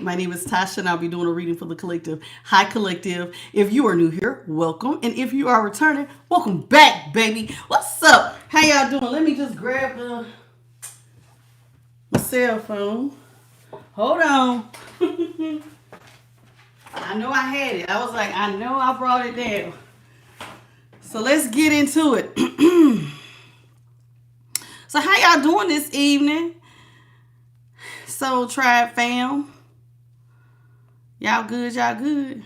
My name is Tasha, and I'll be doing a reading for the collective. Hi, collective. If you are new here, welcome. And if you are returning, welcome back, baby. What's up? How y'all doing? Let me just grab my cell phone. Hold on. I know I had it. I was like, I know I brought it down. So let's get into it. So how y'all doing this evening? Soul Tribe fam. Y'all good? Y'all good?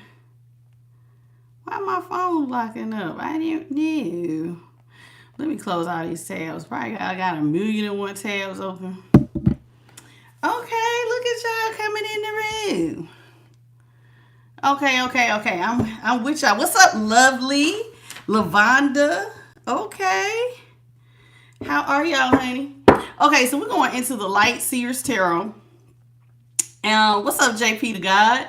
Why my phone locking up? I didn't know. Let me close all these tabs. Probably I got 1,000,001 tabs open. Okay, look at y'all coming in the room. Okay. I'm with y'all. What's up, lovely? Lavonda. Okay. How are y'all, honey? Okay, so we're going into the Light Seers Tarot. What's up, JP to God?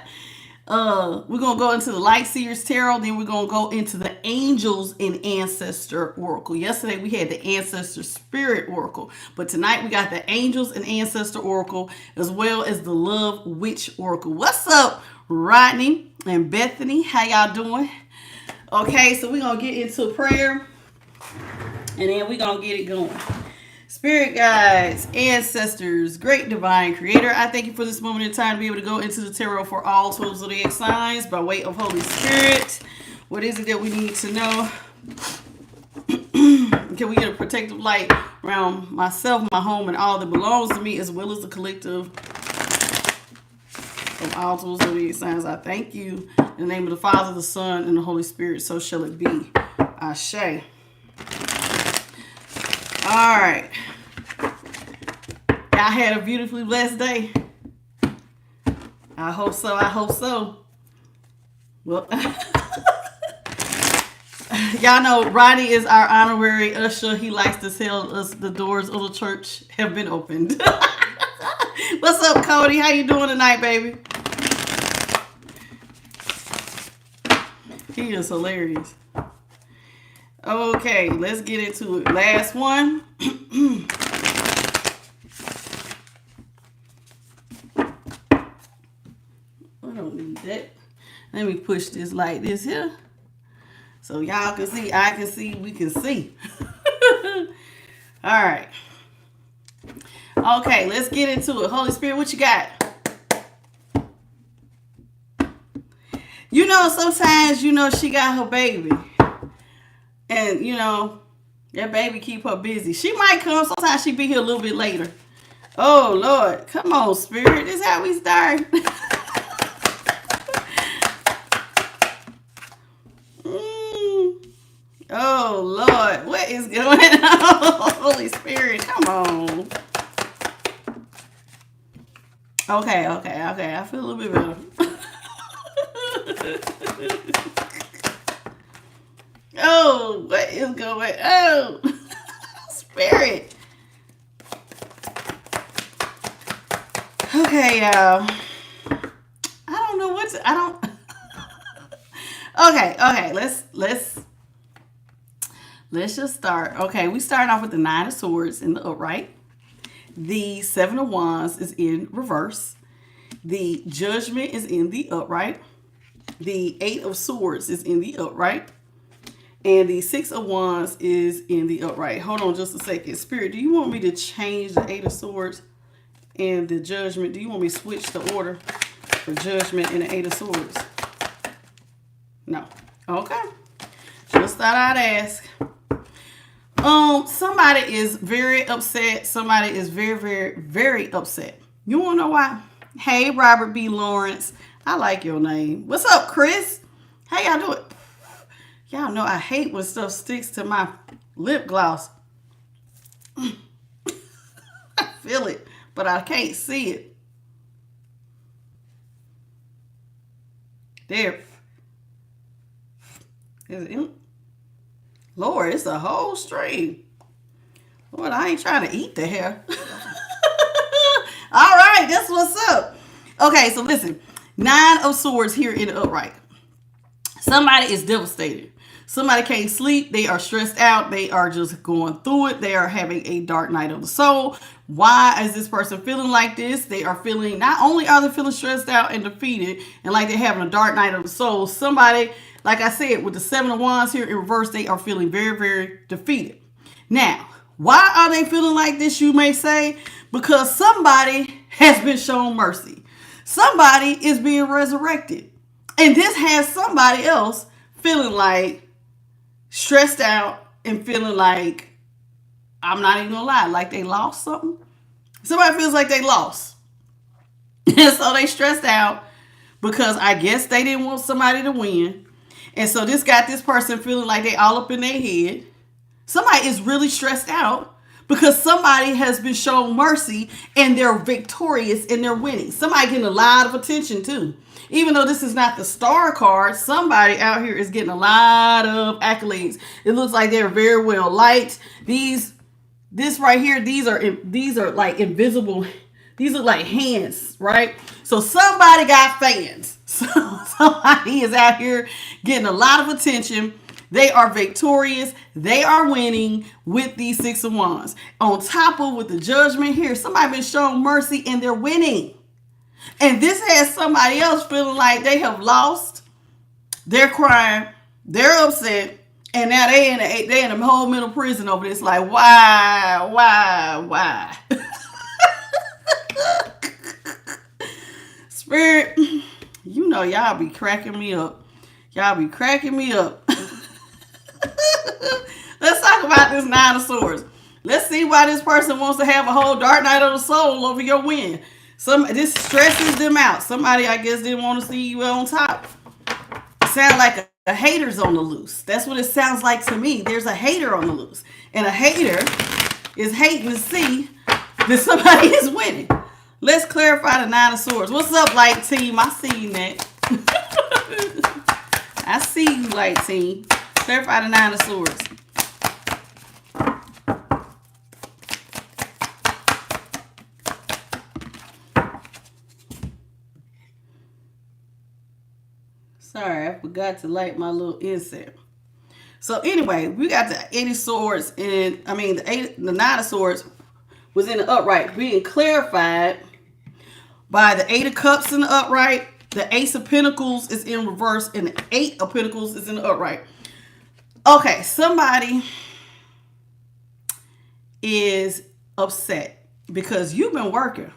We're going to go into the Light Seers Tarot. Then we're going to go into the Angels and Ancestor Oracle. Yesterday we had the Ancestor Spirit Oracle. But tonight we got the Angels and Ancestor Oracle as well as the Love Witch Oracle. What's up, Rodney and Bethany? How y'all doing? Okay, so we're going to get into prayer. And then we're going to get it going. Spirit guides, ancestors, great divine creator, I thank you for this moment in time to be able to go into the tarot for all 12 zodiac signs by way of Holy Spirit. What is it that we need to know? Can we get a protective light around myself, my home, and all that belongs to me, as well as the collective of all 12 zodiac signs? I thank you. In the name of the Father, the Son, and the Holy Spirit, so shall it be. Ashe. All right. Y'all had a beautifully blessed day. I hope so. Well, y'all know Rodney is our honorary usher. He likes to tell us the doors of the church have been opened. What's up, Cody? How you doing tonight, baby? He is hilarious. Okay, let's get into it. Last one. I don't need that. Let me push this like this here. So y'all can see, I can see, we can see. All right. Okay, let's get into it. Holy Spirit, what you got? You know, sometimes, she got her baby. And, that baby keep her busy. She might come. Sometimes she be here a little bit later. Oh, Lord. Come on, Spirit. This is how we start. Oh, Lord. What is going on? Holy Spirit, come on. Okay. I feel a little bit better. Oh, what is going on? Spirit. Okay, y'all. I don't know what to, I don't. Okay, let's just start. Okay, we start off with the 9 of Swords in the upright. The 7 of Wands is in reverse. The Judgment is in the upright. The 8 of Swords is in the upright. And the 6 of Wands is in the upright. Hold on just a second. Spirit, do you want me to change the 8 of Swords and the Judgment? Do you want me to switch the order for Judgment and the 8 of Swords? No. Okay. Just thought I'd ask. Somebody is very upset. Somebody is very, very, very upset. You want to know why? Hey, Robert B. Lawrence. I like your name. What's up, Chris? How y'all doing? Y'all know I hate when stuff sticks to my lip gloss. I feel it, but I can't see it. There. Is it? Lord, it's a whole stream. Lord, I ain't trying to eat the hair. All right, that's what's up. Okay, so listen. 9 of Swords here in the upright. Somebody is devastated. Somebody can't sleep. They are stressed out. They are just going through it. They are having a dark night of the soul. Why is this person feeling like this? They are feeling, not only are they feeling stressed out and defeated and like they're having a dark night of the soul, somebody, like I said, with the 7 of Wands here in reverse, they are feeling very, very defeated. Now, why are they feeling like this, you may say? Because somebody has been shown mercy. Somebody is being resurrected. And this has somebody else feeling like stressed out and feeling like, I'm not even gonna lie, like they lost something. Somebody feels like they lost. And so they stressed out because I guess they didn't want somebody to win. And so this got this person feeling like they all up in their head. Somebody is really stressed out because somebody has been shown mercy and they're victorious and they're winning. Somebody getting a lot of attention too. Even though this is not the star card, somebody out here is getting a lot of accolades. It looks like they're very well liked. This right here, these are like invisible. These are like hands, right? So somebody got fans. So somebody is out here getting a lot of attention. They are victorious. They are winning with these 6 of Wands. On top of with the Judgment here, somebody been shown mercy and they're winning. And this has somebody else feeling like they have lost. They're crying. They're upset. And now they in a whole mental prison over this. Like, why? Spirit, you know y'all be cracking me up. Y'all be cracking me up. Let's talk about this 9 of Swords. Let's see why this person wants to have a whole dark night of the soul over your win. This stresses them out. Somebody, I guess, didn't want to see you on top. Sound like a hater's on the loose. That's what it sounds like to me. There's a hater on the loose. And a hater is hating to see that somebody is winning. Let's clarify the 9 of Swords. What's up, Light Team? I see you, Nat. I see you, Light Team. Clarify the 9 of Swords. Sorry, I forgot to light my little incense. So anyway, we got the 8 of Swords, and the 9 of Swords was in the upright, being clarified by the 8 of Cups in the upright. The Ace of Pentacles is in reverse, and the 8 of Pentacles is in the upright. Okay, somebody is upset because you've been working.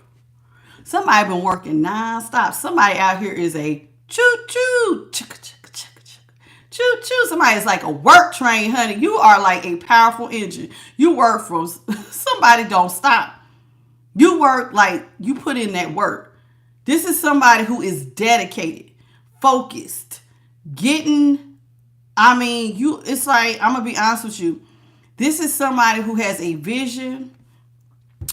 Somebody been working nonstop. Somebody out here is a choo-choo, choo-choo. Somebody is like a work train, honey. You are like a powerful engine. You work from, somebody don't stop. You work like you put in that work. This is somebody who is dedicated, focused, it's like, I'm going to be honest with you. This is somebody who has a vision,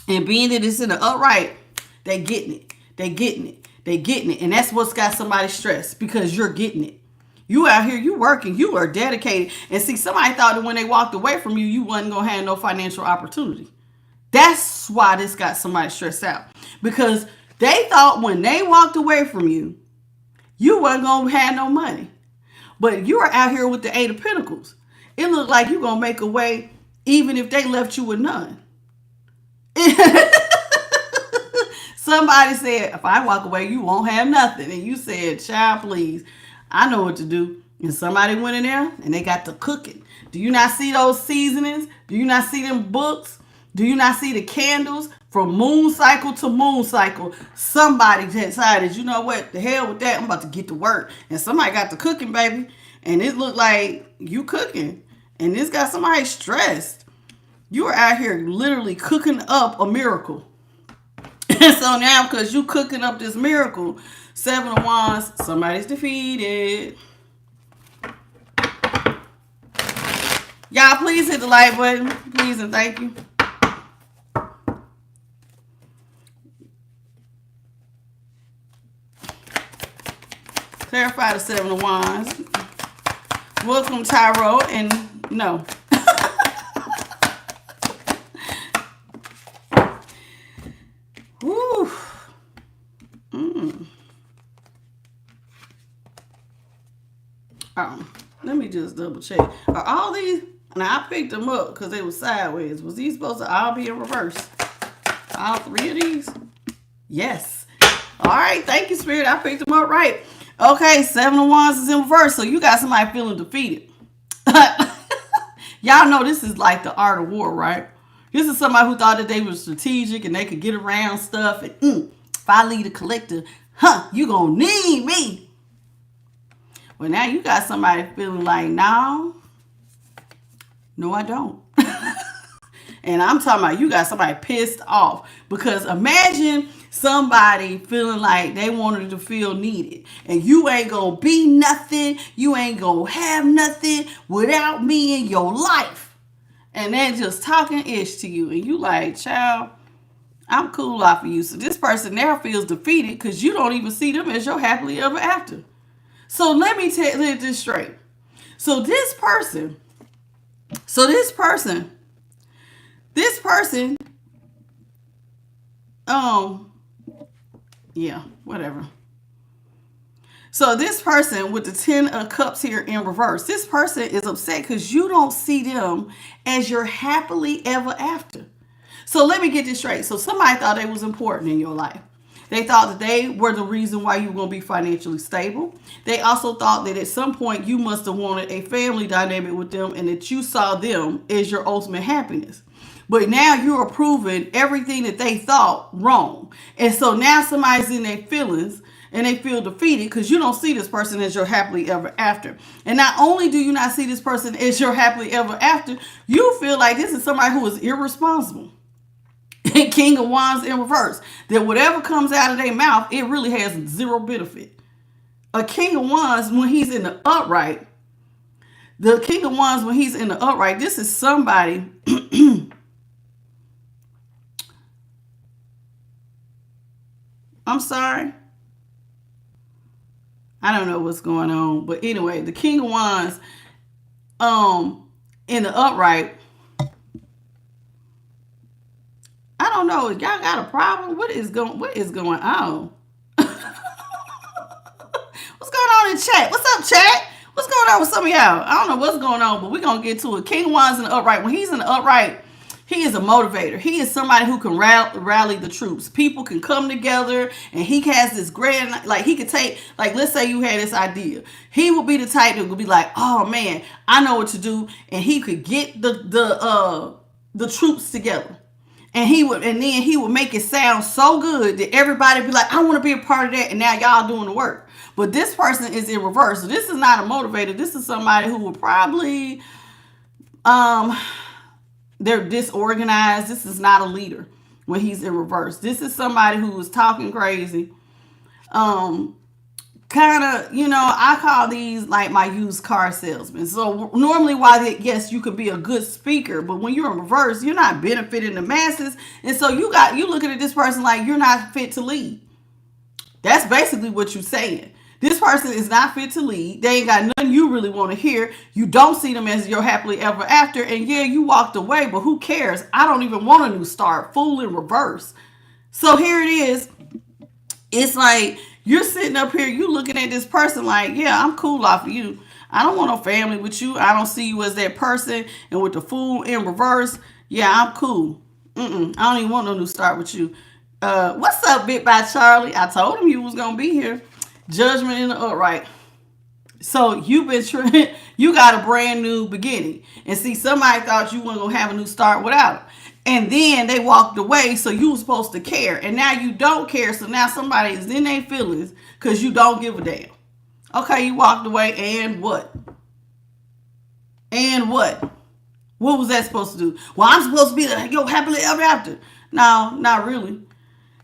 and being that it's in the upright, they getting it. They getting it. They getting it. And that's what's got somebody stressed, because you're getting it. You out here, you working, you are dedicated. And see, somebody thought that when they walked away from you, you wasn't going to have no financial opportunity. That's why this got somebody stressed out. Because they thought when they walked away from you, you wasn't going to have no money. But you are out here with the 8 of Pentacles. It looked like you're going to make a way even if they left you with none. Somebody said, if I walk away, you won't have nothing. And you said, child, please, I know what to do. And somebody went in there and they got to cooking. Do you not see those seasonings? Do you not see them books? Do you not see the candles? From moon cycle to moon cycle, somebody decided, you know what, the hell with that, I'm about to get to work. And somebody got to cooking, baby. And it looked like you cooking. And this got somebody stressed. You are out here literally cooking up a miracle. And so now, because you cooking up this miracle, 7 of Wands, somebody's defeated. Y'all, please hit the like button. Please and thank you. Clarify the 7 of Wands. Welcome, Tyro. And no. Woo. Let me just double check. Are all these? Now I picked them up because they were sideways. Was these supposed to all be in reverse? All three of these? Yes. All right. Thank you, Spirit. I picked them up right. Okay. 7 of Wands is in reverse. So you got somebody feeling defeated. Y'all know this is like the art of war, right? This is somebody who thought that they were strategic and they could get around stuff. And if I lead a collective, you gonna need me. Well, now you got somebody feeling like, no, I don't. And I'm talking about you got somebody pissed off. Because imagine somebody feeling like they wanted to feel needed. And you ain't gonna be nothing. You ain't gonna have nothing without me in your life. And they're just talking ish to you. And you like, child, I'm cool off of you. So this person now feels defeated because you don't even see them as your happily ever after. So let me tell this straight. This person, yeah, whatever. So this person with the 10 of Cups here in reverse, this person is upset because you don't see them as your happily ever after. So let me get this straight. So somebody thought they was important in your life. They thought that they were the reason why you were going to be financially stable. They also thought that at some point you must have wanted a family dynamic with them and that you saw them as your ultimate happiness. But now you're proving everything that they thought wrong. And so now somebody's in their feelings and they feel defeated because you don't see this person as your happily ever after. And not only do you not see this person as your happily ever after, you feel like this is somebody who is irresponsible. King of Wands in reverse. That whatever comes out of their mouth, it really has zero benefit. A King of Wands, when he's in the upright, this is somebody I'm sorry. I don't know what's going on. But anyway, the King of Wands in the upright. I don't know. Y'all got a problem? What is going on? What's going on in chat? What's up, chat? What's going on with some of y'all? I don't know what's going on, but we're going to get to it. King of Wands in the upright. When he's in the upright, he is a motivator. He is somebody who can rally the troops. People can come together and he has this grand, like he could take, like let's say you had this idea. He would be the type that would be like, oh man, I know what to do. And he could get the troops together. And then he would make it sound so good that everybody would be like, I want to be a part of that. And now y'all doing the work. But this person is in reverse. So this is not a motivator. This is somebody who would probably, they're disorganized. This is not a leader when he's in reverse. This is somebody who is talking crazy. Kind of, I call these like my used car salesmen. So normally yes, you could be a good speaker, but when you're in reverse, you're not benefiting the masses. And so you looking at this person like you're not fit to lead. That's basically what you're saying. This person is not fit to lead. They ain't got nothing you really want to hear. You don't see them as your happily ever after. And yeah, you walked away, but who cares? I don't even want a new start. Fool in reverse. So here it is. It's like you're sitting up here, you looking at this person like, yeah, I'm cool off of you. I don't want no family with you. I don't see you as that person. And with the Fool in reverse, yeah, I'm cool. I don't even want no new start with you. What's up, Bit by Charlie? I told him you was going to be here. Judgment in the upright. So you got a brand new beginning. And see, somebody thought you weren't going to have a new start without it. And then they walked away, so you were supposed to care. And now you don't care, so now somebody is in their feelings because you don't give a damn. Okay, you walked away, and what? And what? What was that supposed to do? Well, I'm supposed to be your happily ever after. No, not really.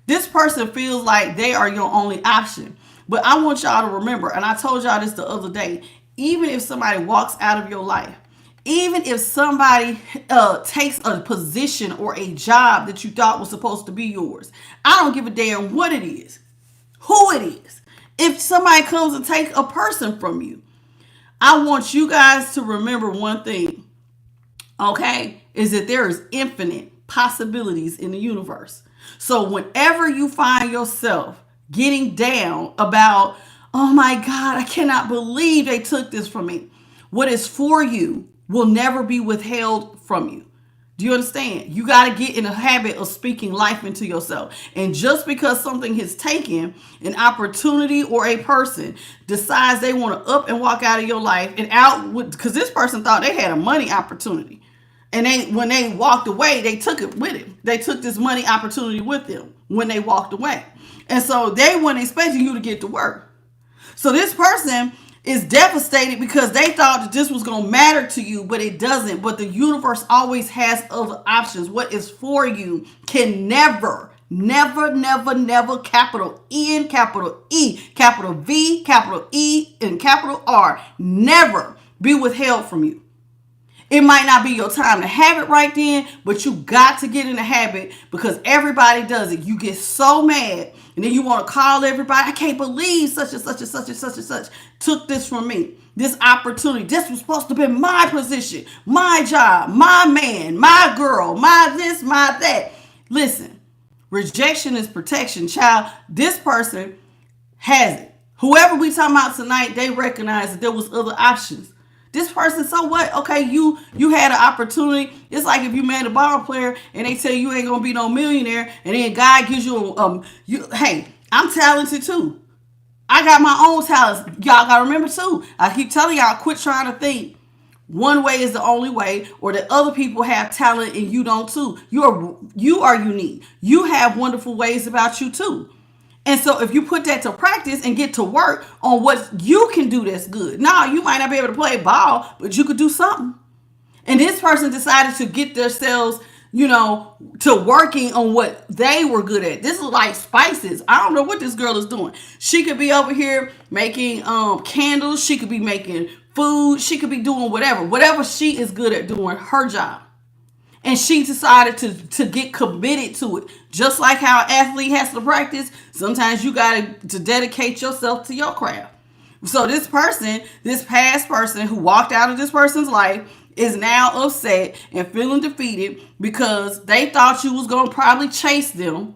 This person feels like they are your only option. But I want y'all to remember, and I told y'all this the other day, even if somebody walks out of your life, even if somebody takes a position or a job that you thought was supposed to be yours, I don't give a damn what it is, who it is. If somebody comes and takes a person from you, I want you guys to remember one thing, okay, is that there is infinite possibilities in the universe. So whenever you find yourself getting down about, oh my God, I cannot believe they took this from me. What is for you will never be withheld from you. Do you understand? You got to get in a habit of speaking life into yourself. And just because something has taken an opportunity or a person decides they want to up and walk out of your life and out, because this person thought they had a money opportunity. And when they walked away, they took it with them. They took this money opportunity with them when they walked away. And so they weren't expecting you to get to work. So this person is devastated because they thought that this was going to matter to you, but it doesn't. But the universe always has other options. What is for you can never, capital N, capital E, capital V, capital E, and capital R, never be withheld from you. It might not be your time to have it right then, but you got to get in the habit because everybody does it. You get so mad and then you want to call everybody. I can't believe such and such and such and such and such took this from me. This opportunity. This was supposed to be my position, my job, my man, my girl, my this, my that. Listen, rejection is protection, child. This person has it. Whoever we talking about tonight, they recognize that there was other options. This person, so what? Okay, you had an opportunity. It's like if you met a ball player and they tell you ain't gonna be no millionaire, and then God gives you hey, I'm talented too. I got my own talents. Y'all gotta remember too. I keep telling y'all, quit trying to think one way is the only way, or that other people have talent and you don't too. You are unique. You have wonderful ways about you too. And so if you put that to practice and get to work on what you can do that's good. Now, you might not be able to play ball, but you could do something. And this person decided to get themselves, to working on what they were good at. This is like spices. I don't know what this girl is doing. She could be over here making candles. She could be making food. She could be doing whatever she is good at doing, her job. And she decided to get committed to it. Just like how an athlete has to practice, sometimes you got to dedicate yourself to your craft. So this past person who walked out of this person's life is now upset and feeling defeated because they thought you was going to probably chase them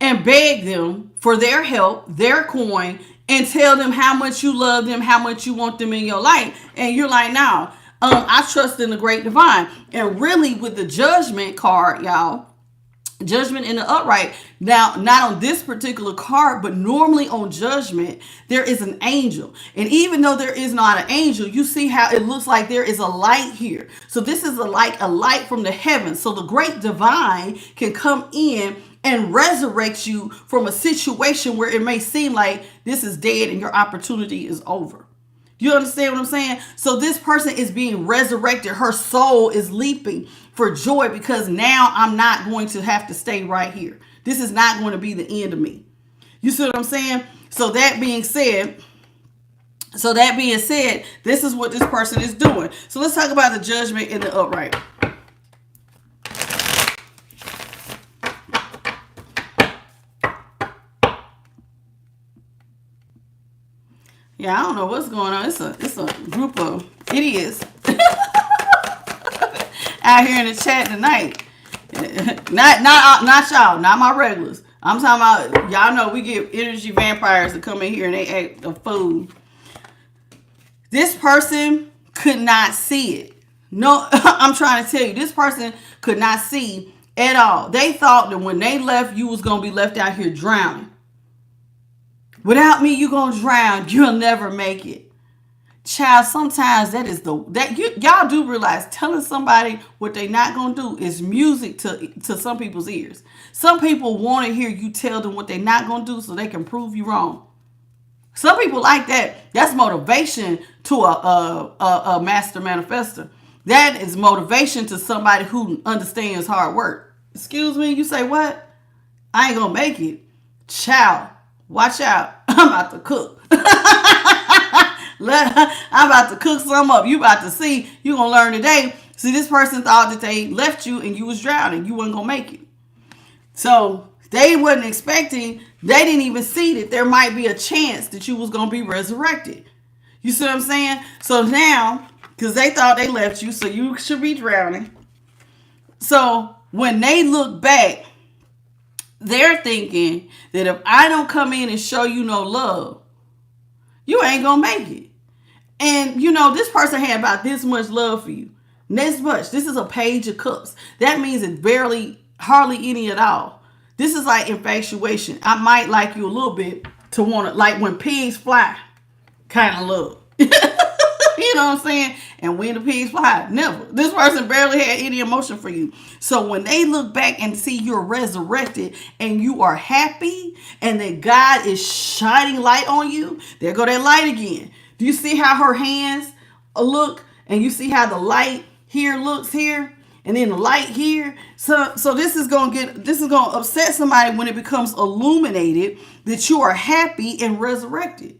and beg them for their help, their coin, and tell them how much you love them, how much you want them in your life. And you're like, no. I trust in the great divine. And really with the judgment card, y'all, judgment in the upright. Now, not on this particular card, but normally on judgment, there is an angel. And even though there is not an angel, you see how it looks like there is a light here. So this is a light from the heavens. So the great divine can come in and resurrect you from a situation where it may seem like this is dead and your opportunity is over. You understand what I'm saying? So this person is being resurrected. Her soul is leaping for joy because now I'm not going to have to stay right here. This is not going to be the end of me. You see what I'm saying? So that being said, this is what this person is doing. So let's talk about the judgment in the upright. Yeah, I don't know what's going on. It's a group of idiots out here in the chat tonight. Not y'all, not my regulars. I'm talking about, y'all know we get energy vampires that come in here and they act a fool. This person could not see it. No, I'm trying to tell you, this person could not see at all. They thought that when they left, you was going to be left out here drowning. Without me, you're going to drown. You'll never make it. Child, sometimes y'all do realize telling somebody what they're not going to do is music to some people's ears. Some people want to hear you tell them what they're not going to do so they can prove you wrong. Some people like that. That's motivation to a master manifester. That is motivation to somebody who understands hard work. Excuse me, you say what? I ain't going to make it. Child. Watch out. I'm about to cook. I'm about to cook some up. You about to see. You're going to learn today. See, this person thought that they left you and you was drowning. You wasn't going to make it. So they wasn't expecting. They didn't even see that there might be a chance that you was going to be resurrected. You see what I'm saying? So now, because they thought they left you, so you should be drowning. So when they look back, they're thinking that if I don't come in and show you no love, you ain't going to make it. And, you know, this person had about this much love for you. This much. This is a page of cups. That means it's hardly any at all. This is like infatuation. I might like you a little bit to want to, like when pigs fly, kind of love. You know what I'm saying? And when the pigs fly, never. This person barely had any emotion for you. So when they look back and see you're resurrected and you are happy and that God is shining light on you, there go that light again. Do you see how her hands look? And you see how the light here looks here? And then the light here. So this is gonna upset somebody when it becomes illuminated that you are happy and resurrected.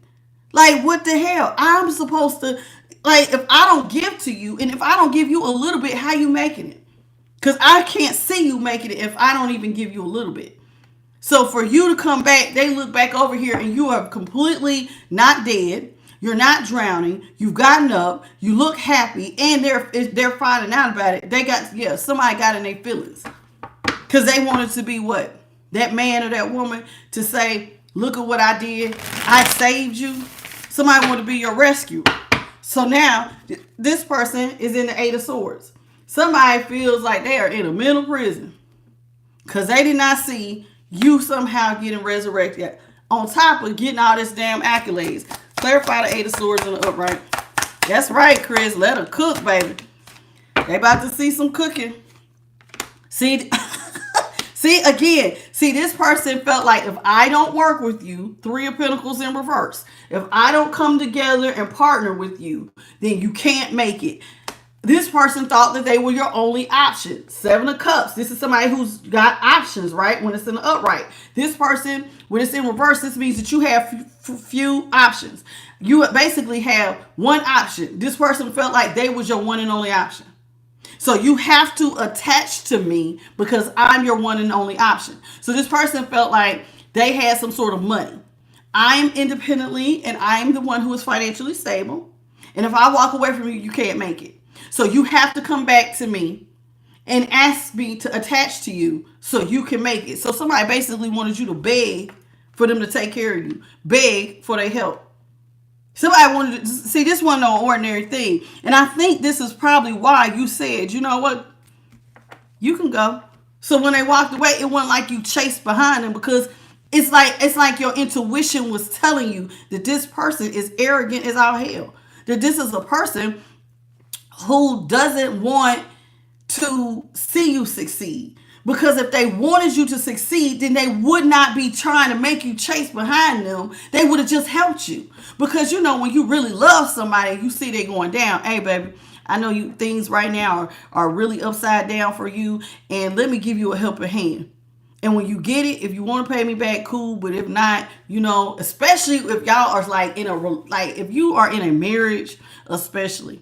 Like, what the hell? I'm supposed to, like, if I don't give to you, and if I don't give you a little bit, how you making it? Because I can't see you making it if I don't even give you a little bit. So for you to come back, they look back over here and you are completely not dead. You're not drowning. You've gotten up. You look happy, and they're finding out about it. Somebody got in their feelings because they wanted to be what? That man or that woman to say, look at what I did. I saved you. Somebody wanted to be your rescuer. So now this person is in the Eight of Swords. Somebody feels like they are in a mental prison because they did not see you somehow getting resurrected. On top of getting all this damn accolades. Clarify the Eight of Swords in the upright. That's right, Chris. Let her cook, baby. They about to see some cooking. See, this person felt like if I don't work with you, Three of Pentacles in reverse, if I don't come together and partner with you, then you can't make it. This person thought that they were your only option. Seven of Cups. This is somebody who's got options, right? When it's in the upright. This person, when it's in reverse, this means that you have few options. You basically have one option. This person felt like they was your one and only option. So you have to attach to me because I'm your one and only option. So this person felt like they had some sort of money. I'm independently and I'm the one who is financially stable. And if I walk away from you, you can't make it. So you have to come back to me and ask me to attach to you so you can make it. So somebody basically wanted you to beg for them to take care of you. Beg for their help. Somebody wanted to see, this wasn't no ordinary thing. And I think this is probably why you said, you know what? You can go. So when they walked away, it wasn't like you chased behind them because it's like your intuition was telling you that this person is arrogant as all hell. That this is a person who doesn't want to see you succeed. Because if they wanted you to succeed, then they would not be trying to make you chase behind them. They would have just helped you. Because, you know, when you really love somebody, you see they going down. Hey, baby, I know you things right now are really upside down for you. And let me give you a helping hand. And when you get it, if you want to pay me back, cool. But if not, you know, especially if y'all are if you are in a marriage, especially.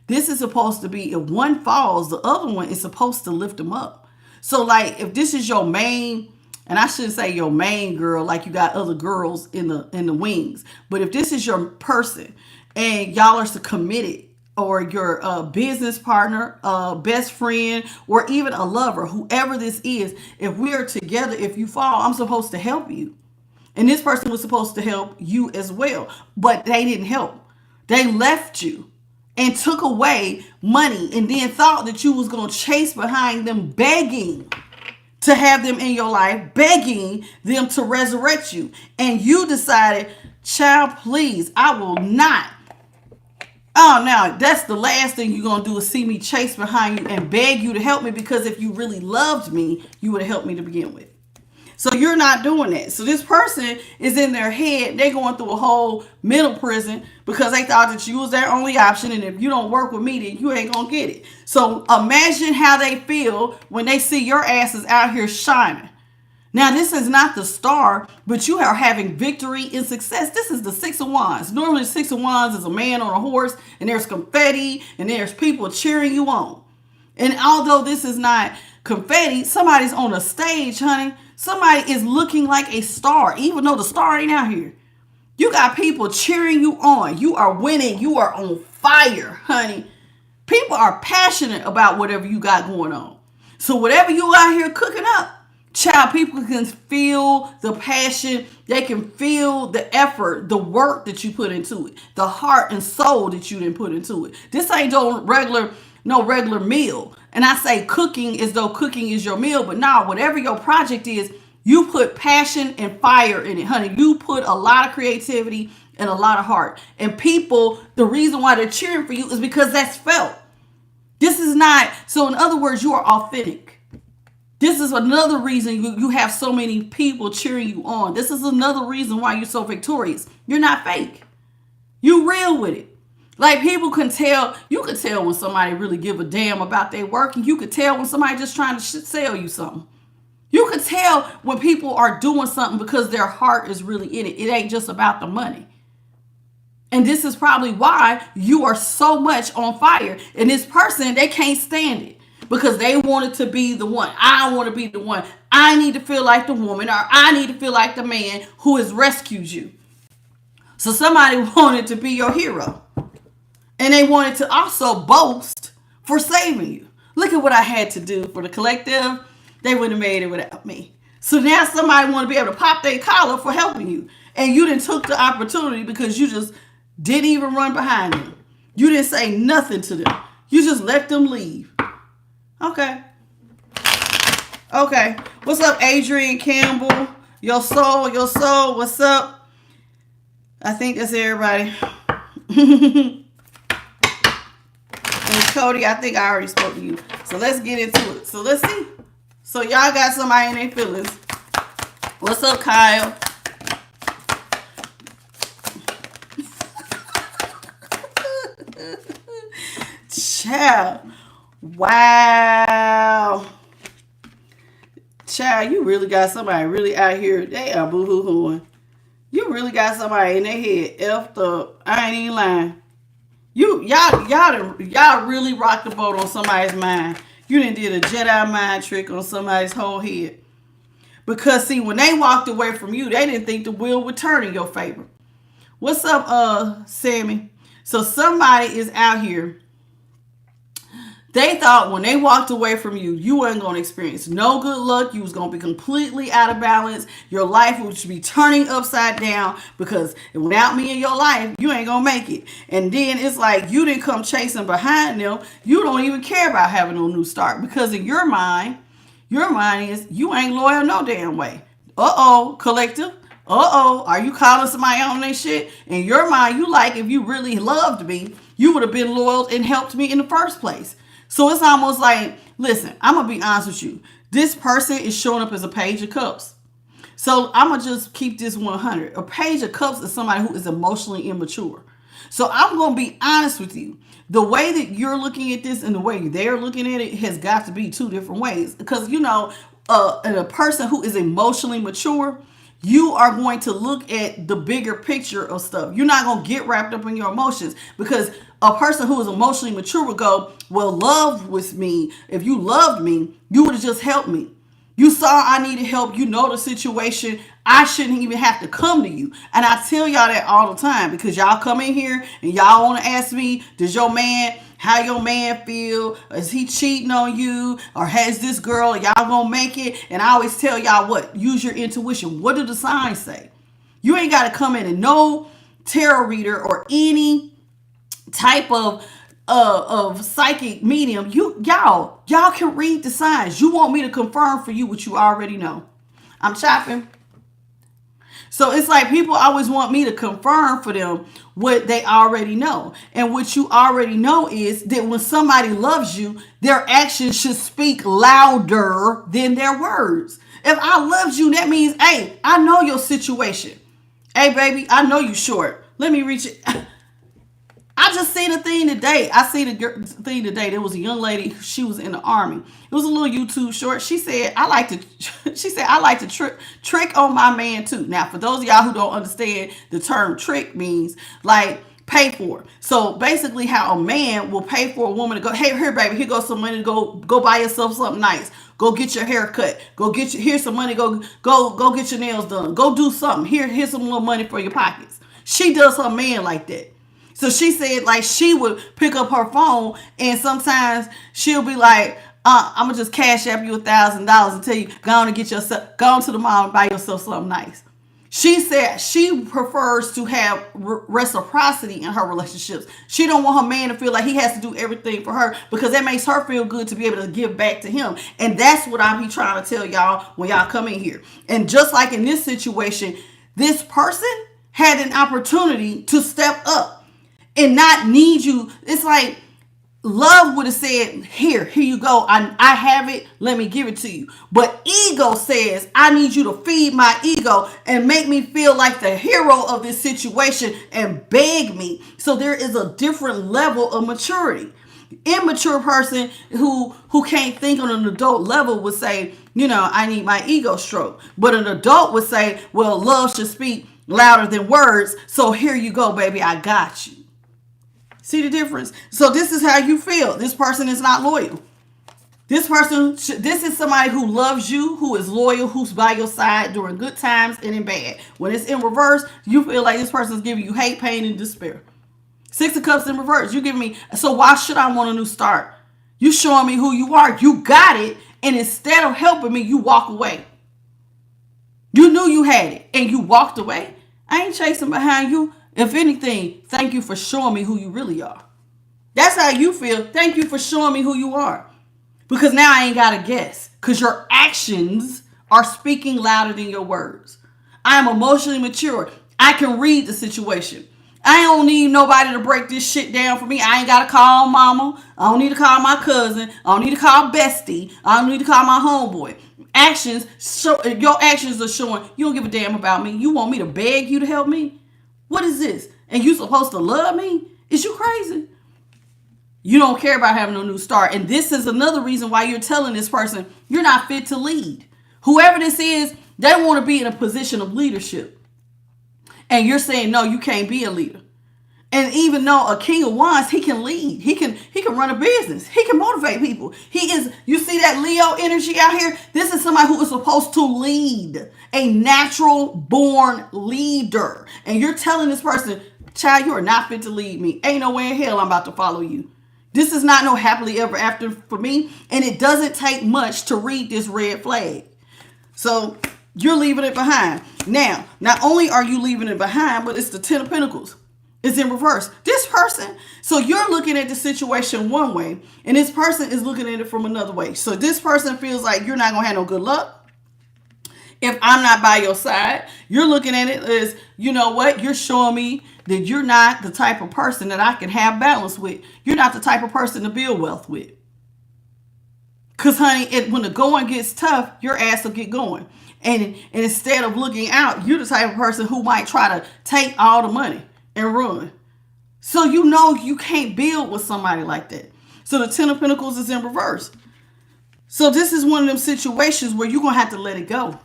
This is supposed to be, if one falls, the other one is supposed to lift them up. So like if this is your main, and I shouldn't say your main girl, like you got other girls in the wings, but if this is your person and y'all are so committed, or your business partner, best friend, or even a lover, whoever this is, if we are together, if you fall, I'm supposed to help you. And this person was supposed to help you as well, but they didn't help. They left you and took away money and then thought that you was going to chase behind them, begging to have them in your life, begging them to resurrect you. And you decided, child, please, I will not. Oh, now that's the last thing you're going to do is see me chase behind you and beg you to help me, because if you really loved me, you would have helped me to begin with. So you're not doing that. So this person is in their head. They're going through a whole mental prison because they thought that you was their only option. And if you don't work with me, then you ain't going to get it. So imagine how they feel when they see your asses out here shining. Now, this is not the star, but you are having victory and success. This is the Six of Wands. Normally, the Six of Wands is a man on a horse, and there's confetti, and there's people cheering you on. And although this is not confetti, somebody's on a stage, honey. Somebody is looking like a star, even though the star ain't out here. You got people cheering you on. You are winning. You are on fire, honey. People are passionate about whatever you got going on. So whatever you out here cooking up, Child, people can feel the passion. They can feel the effort, the work that you put into it, the heart and soul that you didn't put into it. This ain't no regular meal. And I say cooking as though cooking is your meal, but nah, whatever your project is, you put passion and fire in it, honey. You put a lot of creativity and a lot of heart. And people, the reason why they're cheering for you is because that's felt. This is not, so in other words, you are authentic. This is another reason you have so many people cheering you on. This is another reason why you're so victorious. You're not fake. You real with it. Like people can tell, you could tell when somebody really give a damn about their work, and you could tell when somebody just trying to sell you something. You could tell when people are doing something because their heart is really in it. It ain't just about the money. And this is probably why you are so much on fire. And this person, they can't stand it. Because they wanted to be the one. I want to be the one. I need to feel like the woman, or I need to feel like the man who has rescued you. So somebody wanted to be your hero. And they wanted to also boast for saving you. Look at what I had to do for the collective. They wouldn't have made it without me. So now somebody want to be able to pop their collar for helping you. And you didn't took the opportunity because you just didn't even run behind them. You didn't say nothing to them. You just let them leave. Okay. What's up, Adrian Campbell? Your soul. What's up? I think that's everybody. And Cody, I think I already spoke to you. So let's get into it. So let's see. So y'all got somebody in their feelings. What's up, Kyle? Child. Wow. Child, you really got somebody really out here. They are boo-hoo-hooing. You really got somebody in their head effed up. I ain't even lying. Y'all really rocked the boat on somebody's mind. You done did a Jedi mind trick on somebody's whole head. Because see, when they walked away from you, they didn't think the wheel would turn in your favor. What's up, Sammy? So somebody is out here. They thought when they walked away from you, you weren't going to experience no good luck. You was going to be completely out of balance. Your life would be turning upside down because without me in your life, you ain't going to make it. And then it's like you didn't come chasing behind them. You don't even care about having no new start because in your mind is you ain't loyal no damn way. Uh-oh, collective. Uh-oh, are you calling somebody on their shit? In your mind, you like if you really loved me, you would have been loyal and helped me in the first place. So it's almost like, listen, I'm going to be honest with you. This person is showing up as a page of cups. So I'm going to just keep this 100. A page of cups is somebody who is emotionally immature. So I'm going to be honest with you. The way that you're looking at this and the way they're looking at it has got to be two different ways. Because, you know, a person who is emotionally mature, you are going to look at the bigger picture of stuff. You're not going to get wrapped up in your emotions because a person who is emotionally mature would go, well, love with me. If you loved me, you would have just helped me. You saw I needed help. You know the situation. I shouldn't even have to come to you. And I tell y'all that all the time because y'all come in here and y'all want to ask me, how your man feel? Is he cheating on you? Or has this girl, y'all gonna make it? And I always tell y'all use your intuition. What do the signs say? You ain't got to come in and no tarot reader or any type of psychic medium. Y'all can read the signs. You want me to confirm for you what you already know. I'm chopping. So it's like people always want me to confirm for them what they already know. And what you already know is that when somebody loves you, their actions should speak louder than their words. If I loved you, that means, hey, I know your situation. Hey, baby, I know you short. Let me reach it. I just seen a thing today. There was a young lady. She was in the army. It was a little YouTube short. She said, I like to trick on my man too. Now, for those of y'all who don't understand, the term trick means like pay for. So basically how a man will pay for a woman to go, hey, here, baby, here goes some money to go buy yourself something nice. Go get your hair cut. Here's some money. Go get your nails done. Go do something. Here's some little money for your pockets. She does her man like that. So she said like she would pick up her phone and sometimes she'll be like, I'm gonna just cash app you $1,000 and tell you, go on and get yourself, go on to the mall and buy yourself something nice. She said she prefers to have reciprocity in her relationships. She don't want her man to feel like he has to do everything for her, because that makes her feel good to be able to give back to him. And that's what I be trying to tell y'all when y'all come in here. And just like in this situation, this person had an opportunity to step up and not need you. It's like love would have said, here you go. I have it. Let me give it to you. But ego says, I need you to feed my ego and make me feel like the hero of this situation and beg me. So there is a different level of maturity. Immature person who can't think on an adult level would say, I need my ego stroked. But an adult would say, well, love should speak louder than words. So here you go, baby. I got you. See the difference? So this is how you feel. This person is not loyal. This is somebody who loves you, who is loyal, who's by your side during good times and in bad. When it's in reverse, you feel like this person is giving you hate, pain, and despair. 6 of Cups in reverse. You give me, so why should I want a new start? You showing me who you are. You got it. And instead of helping me, you walk away. You knew you had it and you walked away. I ain't chasing behind you. If anything, thank you for showing me who you really are. That's how you feel. Thank you for showing me who you are. Because now I ain't got to guess. Because your actions are speaking louder than your words. I am emotionally mature. I can read the situation. I don't need nobody to break this shit down for me. I ain't got to call mama. I don't need to call my cousin. I don't need to call bestie. I don't need to call my homeboy. Your actions are showing you don't give a damn about me. You want me to beg you to help me? What is this? And you supposed to love me? Is you crazy? You don't care about having a new start. And this is another reason why you're telling this person you're not fit to lead. Whoever this is, they want to be in a position of leadership. And you're saying, no, you can't be a leader. And even though a king of wands, he can lead. He can run a business. He can motivate people. You see that Leo energy out here? This is somebody who is supposed to lead. A natural born leader. And you're telling this person, child, you are not fit to lead me. Ain't no way in hell I'm about to follow you. This is not no happily ever after for me. And it doesn't take much to read this red flag. So you're leaving it behind. Now, not only are you leaving it behind, but it's the 10 of Pentacles. It's in reverse. This person, so you're looking at the situation one way, and this person is looking at it from another way. So this person feels like you're not going to have no good luck if I'm not by your side. You're looking at it as, you know what? You're showing me that you're not the type of person that I can have balance with. You're not the type of person to build wealth with. Because, honey, when the going gets tough, your ass will get going. And instead of looking out, you're the type of person who might try to take all the money and run. So you know you can't build with somebody like that. So the 10 of Pentacles is in reverse. So this is one of them situations where you're going to have to let it go.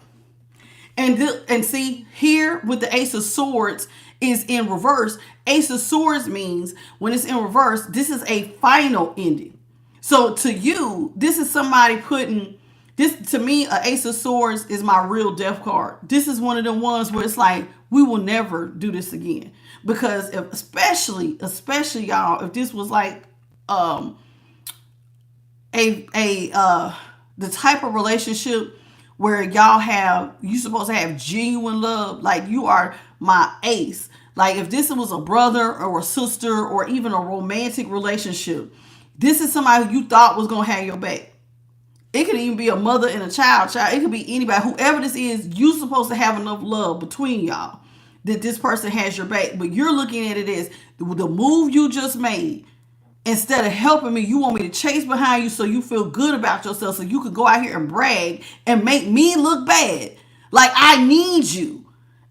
And see, here with the Ace of Swords is in reverse. Ace of Swords means when it's in reverse, this is a final ending. So to you, this is somebody putting this, to me, an Ace of Swords is my real death card. This is one of the ones where it's like, we will never do this again. Because especially y'all, if this was like the type of relationship where you supposed to have genuine love, like you are my ace. Like if this was a brother or a sister or even a romantic relationship, this is somebody who you thought was going to have your back. It could even be a mother and a child. It could be anybody. Whoever this is, you're supposed to have enough love between y'all that this person has your back. But you're looking at it as the move you just made. Instead of helping me, you want me to chase behind you so you feel good about yourself so you could go out here and brag and make me look bad. Like I need you.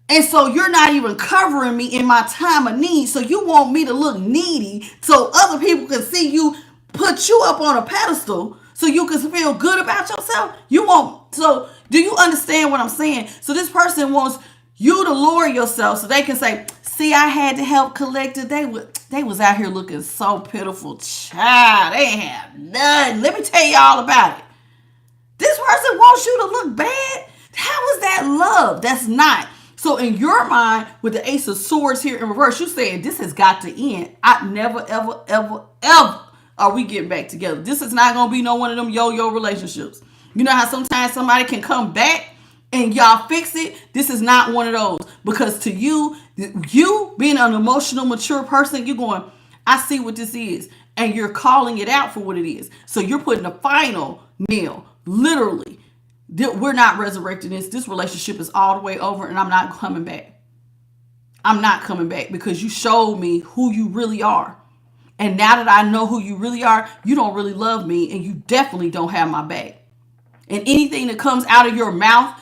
And so you're not even covering me in my time of need. So you want me to look needy so other people can see you, put you up on a pedestal so you can feel good about yourself. So do you understand what I'm saying? So this person wants you to lower yourself so they can say, see, I had to help collect it. They was out here looking so pitiful. Child, they ain't have nothing. Let me tell you all about it. This person wants you to look bad. How is that love? That's not. So in your mind, with the Ace of Swords here in reverse, you're saying this has got to end. I never, ever, ever, ever are we getting back together? This is not going to be no one of them yo-yo relationships. You know how sometimes somebody can come back and y'all fix it? This is not one of those. Because to you being an emotional, mature person, you're going, I see what this is. And you're calling it out for what it is. So you're putting a final nail, literally. We're not resurrecting this. This relationship is all the way over and I'm not coming back. I'm not coming back because you showed me who you really are. And now that I know who you really are, you don't really love me and you definitely don't have my back. And anything that comes out of your mouth,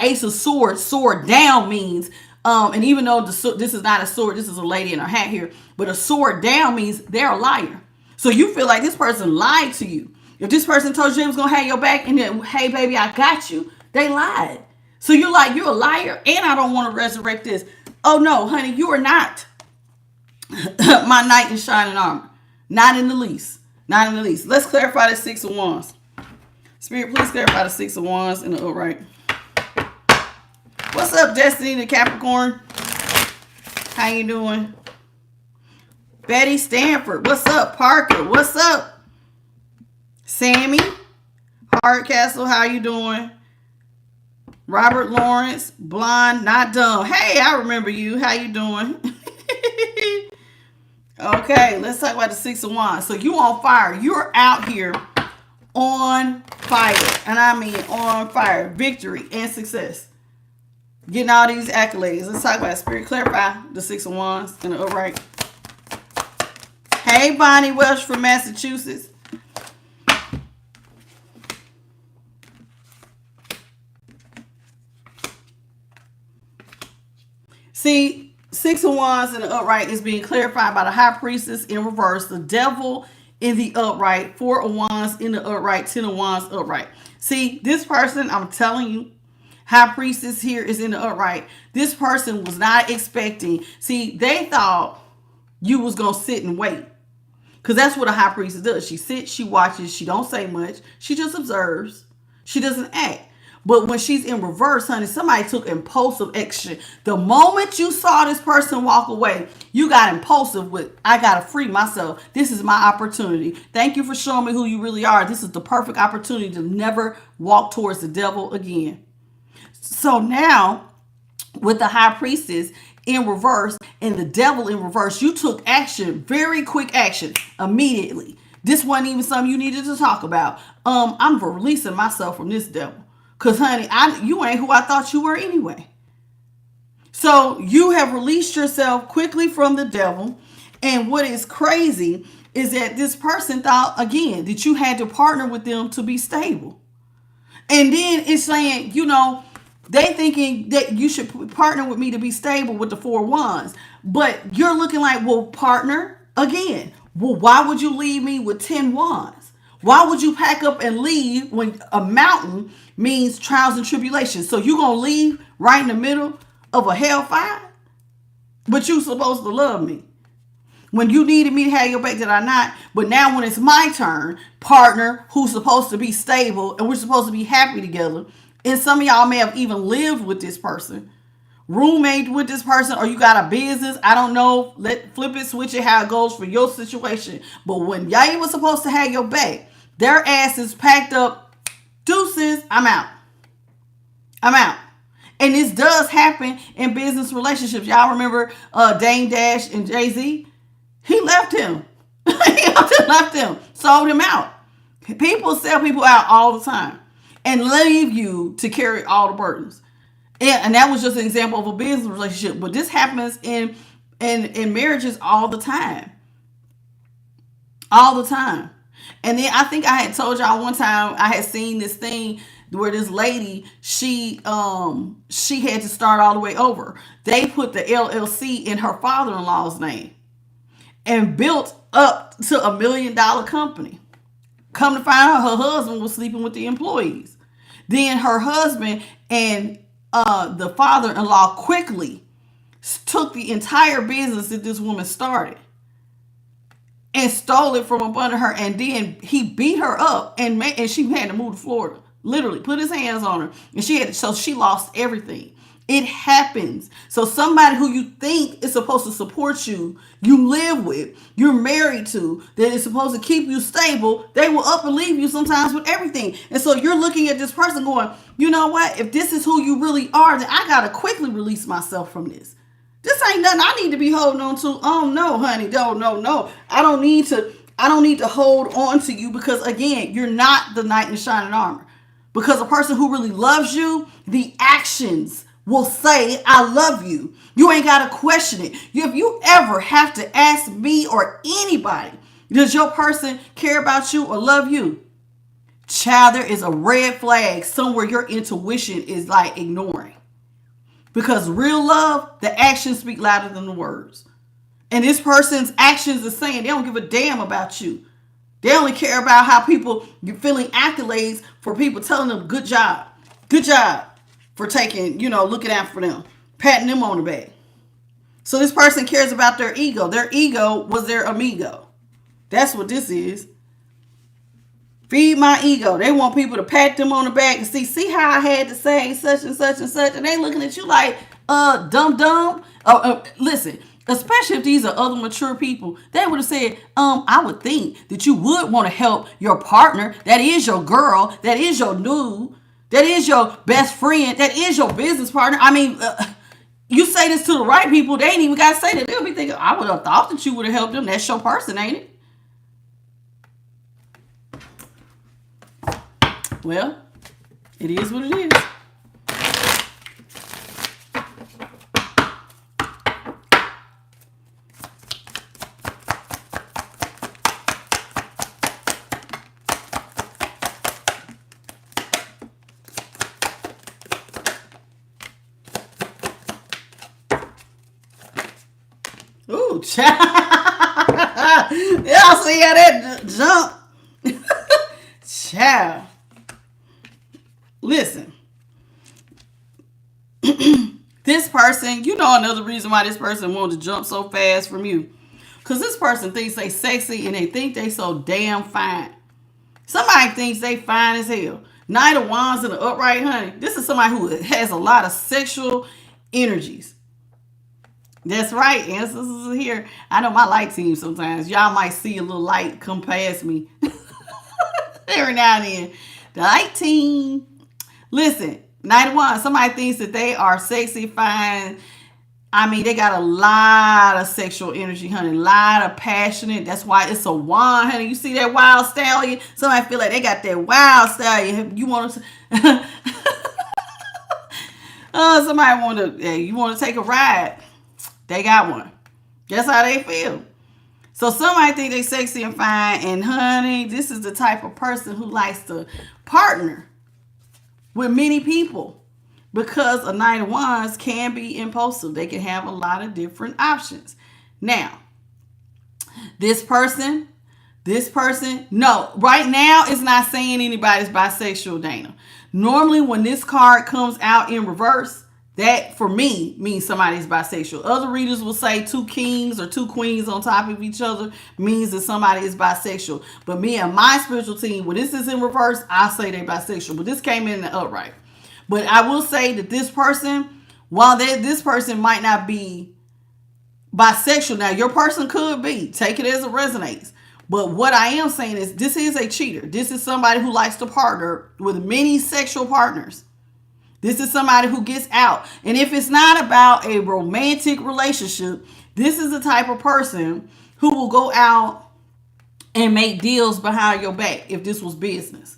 ace of swords, sword down means, and even though this is not a sword, this is a lady in her hat here, but a sword down means they're a liar. So you feel like this person lied to you. If this person told you they was going to have your back and then, hey, baby, I got you, they lied. So you're like, you're a liar and I don't want to resurrect this. Oh, no, honey, you are not my knight in shining armor. Not in the least. Not in the least. Let's clarify the 6 of Wands. Spirit, please clarify the 6 of Wands in the upright. What's up, Destiny the Capricorn? How you doing? Betty Stanford. What's up, Parker? What's up? Sammy Hardcastle. How you doing? Robert Lawrence. Blonde, not dumb. Hey, I remember you. How you doing? Okay, let's talk about the 6 of Wands. So you on fire. You're out here on fire. And I mean on fire. Victory and success. Getting all these accolades. Let's talk about Spirit. Clarify the 6 of Wands in the upright. Hey, Bonnie Welsh from Massachusetts. See, 6 of Wands in the upright is being clarified by the High Priestess in reverse, the Devil in the upright, 4 of Wands in the upright, 10 of Wands upright. See, this person, I'm telling you, High Priestess here is in the upright. This person was not expecting. See, they thought you was going to sit and wait. Because that's what a High Priestess does. She sits, she watches, she don't say much. She just observes. She doesn't act. But when she's in reverse, honey, somebody took impulsive action. The moment you saw this person walk away, you got impulsive with, I got to free myself. This is my opportunity. Thank you for showing me who you really are. This is the perfect opportunity to never walk towards the devil again. So now, with the High Priestess in reverse and the Devil in reverse, you took action, very quick action, immediately. This wasn't even something you needed to talk about. I'm releasing myself from this devil. Because, honey, you ain't who I thought you were anyway. So you have released yourself quickly from the devil. And what is crazy is that this person thought, again, that you had to partner with them to be stable. And then it's saying, you know, they thinking that you should partner with me to be stable with the 4 Wands. But you're looking like, well, partner again. Well, why would you leave me with 10 Wands? Why would you pack up and leave when a mountain means trials and tribulations? So you're going to leave right in the middle of a hellfire? But you supposed to love me. When you needed me to have your back, did I not? But now when it's my turn, partner who's supposed to be stable and we're supposed to be happy together, and some of y'all may have even lived with this person, roommate with this person, or you got a business. I don't know. Flip it, switch it, how it goes for your situation. But when y'all was supposed to have your back, their asses packed up. Deuces, I'm out. I'm out. And this does happen in business relationships. Y'all remember Dame Dash and Jay-Z? He left him. He left him. Sold him out. People sell people out all the time and leave you to carry all the burdens. And that was just an example of a business relationship. But this happens in marriages all the time. All the time. And then I think I had told y'all one time I had seen this thing where this lady, she had to start all the way over. They put the LLC in her father-in-law's name and built up to $1 million company. Come to find out her husband was sleeping with the employees. Then her husband and the father-in-law quickly took the entire business that this woman started and stole it from up under her. And then he beat her up and she had to move to Florida. Literally put his hands on her. And so she lost everything. It happens. So somebody who you think is supposed to support you, you live with, you're married to, that is supposed to keep you stable, they will up and leave you sometimes with everything. And so you're looking at this person going, you know what? If this is who you really are, then I got to quickly release myself from this. This ain't nothing I need to be holding on to. Oh no, honey. No. I don't need to hold on to you, because again, you're not the knight in shining armor. Because a person who really loves you, the actions will say, I love you. You ain't got to question it. If you ever have to ask me or anybody, does your person care about you or love you? Child, there is a red flag somewhere your intuition is like ignoring. Because real love, the actions speak louder than the words. And this person's actions are saying they don't give a damn about you. They only care about how people, you're feeling accolades for people telling them, good job. Good job for taking, looking out for them, patting them on the back. So this person cares about their ego. Their ego was their amigo. That's what this is. Feed my ego. They want people to pat them on the back and see how I had to say such and such and such. And they looking at you like, dumb. Listen. Especially if these are other mature people, they would have said, I would think that you would want to help your partner. That is your girl. That is your dude. That is your best friend. That is your business partner. I mean, you say this to the right people, they ain't even got to say that. They'll be thinking, I would have thought that you would have helped them. That's your person, ain't it? Well, it is what it is. Ooh, child. Y'all see how that jump? Child. Listen. This person, another reason why this person wanted to jump so fast from you. Because this person thinks they sexy and they think they so damn fine. Somebody thinks they fine as hell. Knight of Wands in the upright, honey. This is somebody who has a lot of sexual energies. That's right. Ancestors are here. I know my light team sometimes. Y'all might see a little light come past me every now and then. The light team. Listen, Knight of Wands. Somebody thinks that they are sexy, fine. I mean, they got a lot of sexual energy, honey. A lot of passionate. That's why it's a wand, honey. You see that wild stallion? Somebody feel like they got that wild stallion. You want to... you want to take a ride. They got one. That's how they feel. So somebody think they sexy and fine. And honey, this is the type of person who likes to partner with many people. Because a Knight of Wands can be impulsive. They can have a lot of different options. Now, this person, no. Right now, it's not saying anybody's bisexual, Dana. Normally, when this card comes out in reverse, that, for me, means somebody's bisexual. Other readers will say two kings or two queens on top of each other means that somebody is bisexual. But me and my spiritual team, when this is in reverse, I say they're bisexual. But this came in the upright. But I will say that this person, while this person might not be bisexual, now your person could be. Take it as it resonates. But what I am saying is this is a cheater. This is somebody who likes to partner with many sexual partners. This is somebody who gets out. And if it's not about a romantic relationship, this is the type of person who will go out and make deals behind your back if this was business.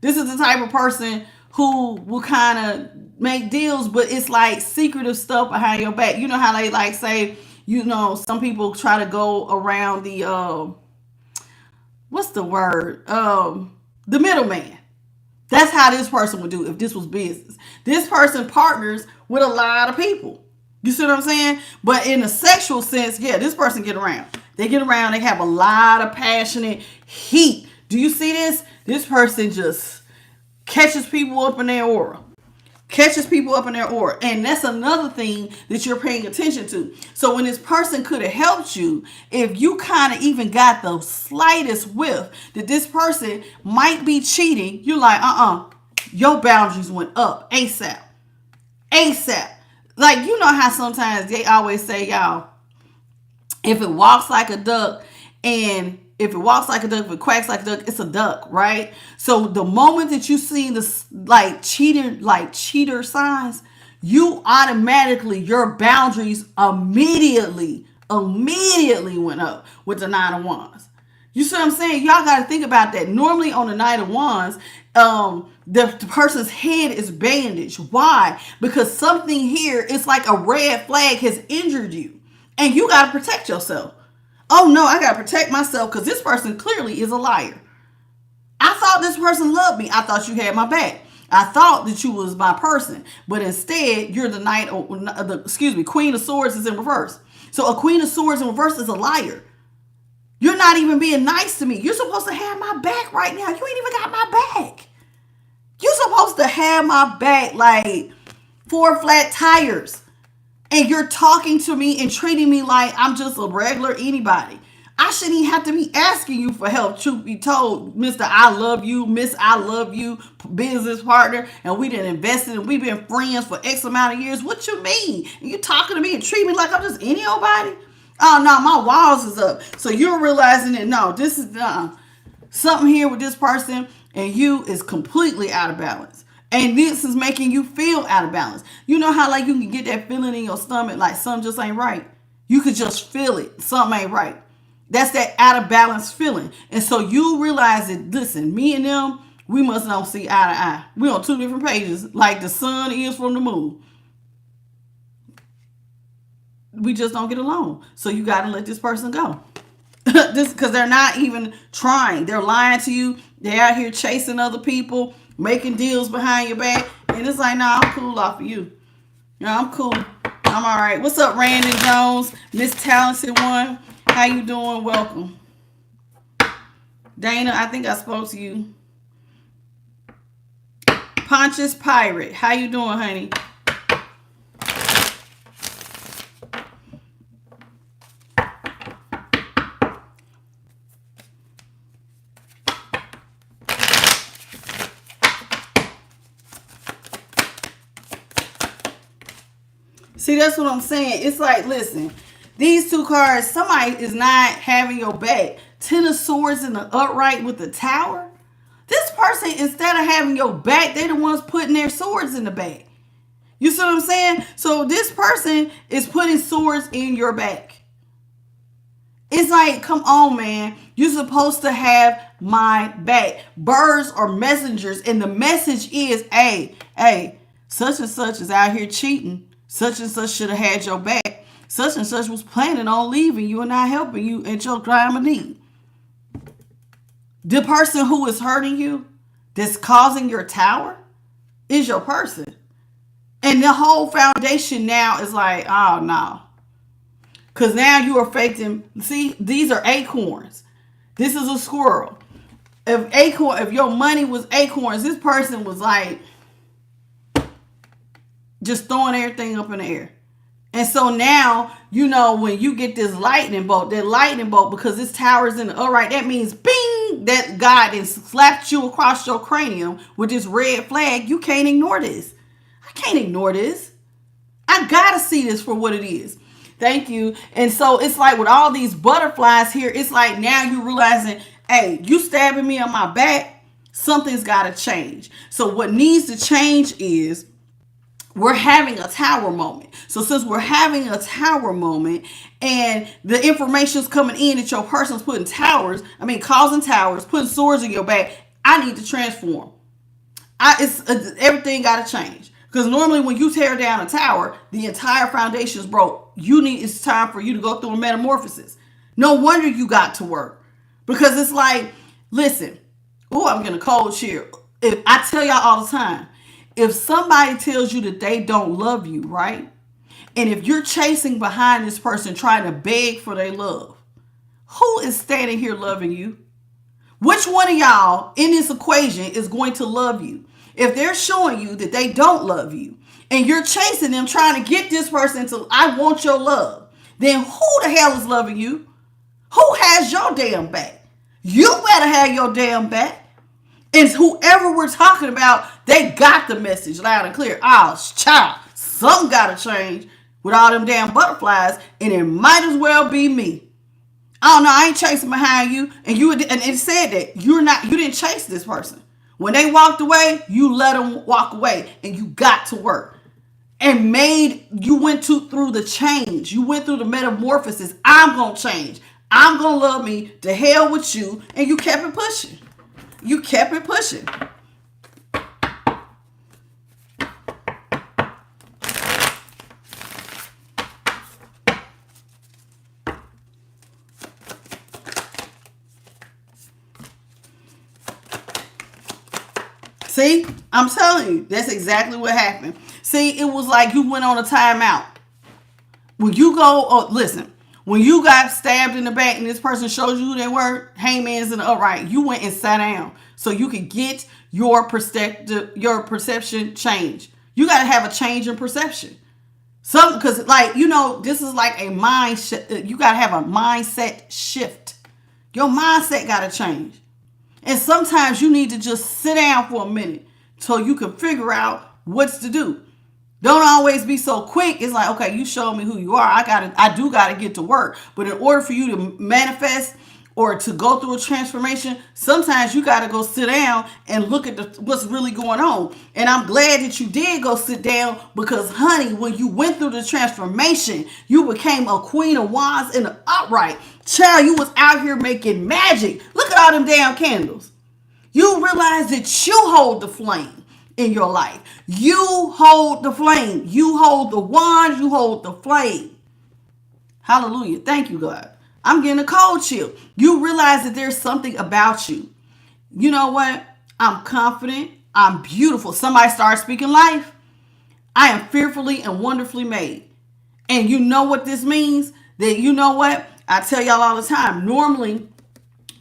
This is the type of person who will kind of make deals, but it's like secretive stuff behind your back. You know how they like say, some people try to go around the, what's the word? The middleman. That's how this person would do if this was business. This person partners with a lot of people. You see what I'm saying? But in a sexual sense, yeah, this person get around. They get around. They have a lot of passionate heat. Do you see this? This person just catches people up in their aura. And that's another thing that you're paying attention to. So when this person could have helped you, if you kind of even got the slightest whiff that this person might be cheating, you're like, your boundaries went up ASAP. Like, you know how sometimes they always say, y'all, if it walks like a duck and if it quacks like a duck, it's a duck, right? So the moment that you see this cheater signs, you automatically, your boundaries immediately went up with the Nine of Wands. You see what I'm saying? Y'all got to think about that. Normally on the Knight of Wands, the person's head is bandaged. Why? Because something here is like a red flag has injured you. And you got to protect yourself. Oh no, I got to protect myself because this person clearly is a liar. I thought this person loved me. I thought you had my back. I thought that you was my person. But instead, you're the Queen of Swords is in reverse. So a Queen of Swords in reverse is a liar. You're not even being nice to me. You're supposed to have my back right now. You ain't even got my back. You're supposed to have my back like 4 flat tires. And you're talking to me and treating me like I'm just a regular anybody. I shouldn't even have to be asking you for help, truth be told, Mr. I love you, Miss I love you, business partner, and we done invested and we've been friends for X amount of years. What you mean? And you talking to me and treat me like I'm just anybody? Oh, no, my walls is up. So you're realizing that, no, this is something here with this person and you is completely out of balance. And this is making you feel out of balance. You know how like you can get that feeling in your stomach like something just ain't right? You could just feel it. Something ain't right. That's that out of balance feeling. And so you realize that, listen, me and them, we must not see eye to eye. We're on 2 different pages like the sun is from the moon. We just don't get along. So you got to let this person go. Because they're not even trying. They're lying to you. They're out here chasing other people, making deals behind your back. And it's like, nah, I'm cool off of you. Yeah, I'm cool. I'm all right. What's up, Randy Jones? Miss Talented One. How you doing? Welcome. Dana, I think I spoke to you. Pontius Pirate. How you doing, honey? See, that's what I'm saying. It's like, listen, these 2 cards, somebody is not having your back. 10 of Swords in the upright with the Tower. This person, instead of having your back, they're the ones putting their swords in the back. You see what I'm saying? So this person is putting swords in your back. It's like, come on, man. You're supposed to have my back. Birds are messengers, and the message is, hey, such and such is out here cheating. Such and such should have had your back. Such and such was planning on leaving you and not helping you at your time of need. The person who is hurting you, that's causing your tower, is your person. And the whole foundation now is like, oh, no. Because now you are faking. See, these are acorns. This is a squirrel. If your money was acorns, this person was like, just throwing everything up in the air. And so now, you know, when you get this lightning bolt, because this tower is in the upright, that means bing, that God then slapped you across your cranium with this red flag. You can't ignore this. I can't ignore this. I gotta see this for what it is. Thank you. And so it's like with all these butterflies here, it's like now you're realizing, hey, you stabbing me on my back, something's gotta change. So what needs to change is we're having a tower moment. So since we're having a tower moment and the information's coming in that your person's causing towers, putting swords in your back, I need to transform. Everything got to change. Because normally when you tear down a tower, the entire foundation is broke. It's time for you to go through a metamorphosis. No wonder you got to work. Because it's like, listen, I'm getting a cold chill. If I tell y'all all the time, if somebody tells you that they don't love you, right? And if you're chasing behind this person trying to beg for their love, who is standing here loving you? Which one of y'all in this equation is going to love you? If they're showing you that they don't love you and you're chasing them trying to get this person to, I want your love, then who the hell is loving you? Who has your damn back? You better have your damn back. And whoever we're talking about, they got the message loud and clear. Oh, child, something got to change with all them damn butterflies, and it might as well be me. I don't know, I ain't chasing behind you. And it said that you didn't chase this person. When they walked away, you let them walk away, and you got to work. And you went through the change. You went through the metamorphosis. I'm going to change. I'm going to love me. To hell with you. And you kept it pushing. You kept it pushing. See, I'm telling you, that's exactly what happened. See, it was like you went on a timeout. When you listen, when you got stabbed in the back and this person showed you who they were, hangman's in the upright, you went and sat down so you could get your perception change. You got to have a change in perception. Because this is like a mindset. You got to have a mindset shift. Your mindset got to change. And sometimes you need to just sit down for a minute so you can figure out what's to do. Don't always be so quick. It's like, okay, you showed me who you are. I do got to get to work. But in order for you to manifest or to go through a transformation, sometimes you got to go sit down and look at what's really going on. And I'm glad that you did go sit down because, honey, when you went through the transformation, you became a Queen of Wands in the upright. Child, you was out here making magic. Look at all them damn candles. You realize that you hold the flame in your life. You hold the flame. You hold the wand. You hold the flame. Hallelujah. Thank you, God. I'm getting a cold chill. You realize that there's something about you. You know what? I'm confident. I'm beautiful. Somebody start speaking life. I am fearfully and wonderfully made. And you know what this means? That you know what? I tell y'all all the time. Normally,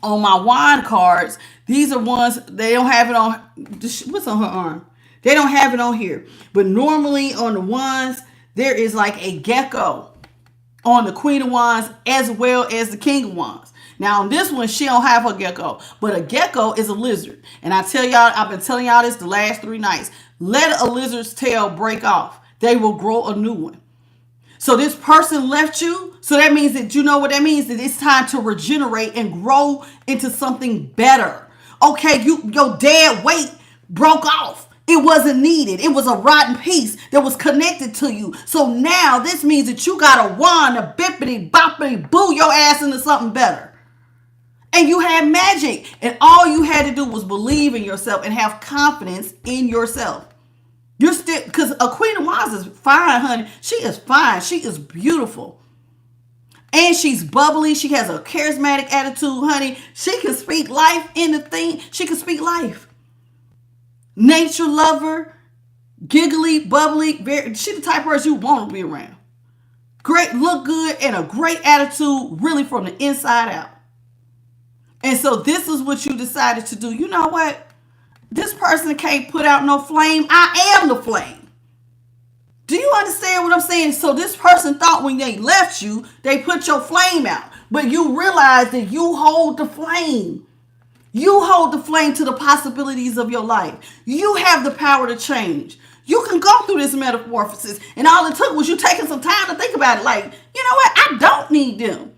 on my wand cards, these are ones, they don't have it on. What's on her arm? They don't have it on here. But normally on the wands, there is like a gecko on the Queen of Wands as well as the King of Wands. Now on this one, she don't have her gecko, but a gecko is a lizard. And I tell y'all, I've been telling y'all this the last 3 nights. Let a lizard's tail break off. They will grow a new one. So this person left you. So that means that, you know what that means? That it's time to regenerate and grow into something better. Okay, your dead weight broke off. It wasn't needed. It was a rotten piece that was connected to you. So now this means that you got a wand, a bippity boppity boo your ass into something better. And you had magic. And all you had to do was believe in yourself and have confidence in yourself. You're still, because a Queen of Wands is fine, honey. She is fine. She is beautiful. And she's bubbly. She has a charismatic attitude, honey. She can speak life in the thing. She can speak life. Nature lover, giggly, bubbly. She the type of person you want to be around. Great, look good, and a great attitude, really from the inside out. And so this is what you decided to do. You know what? This person can't put out no flame. I am the flame. Do you understand what I'm saying? So this person thought when they left you, they put your flame out. But you realize that you hold the flame. You hold the flame to the possibilities of your life. You have the power to change. You can go through this metamorphosis. And all it took was you taking some time to think about it. Like, you know what? I don't need them.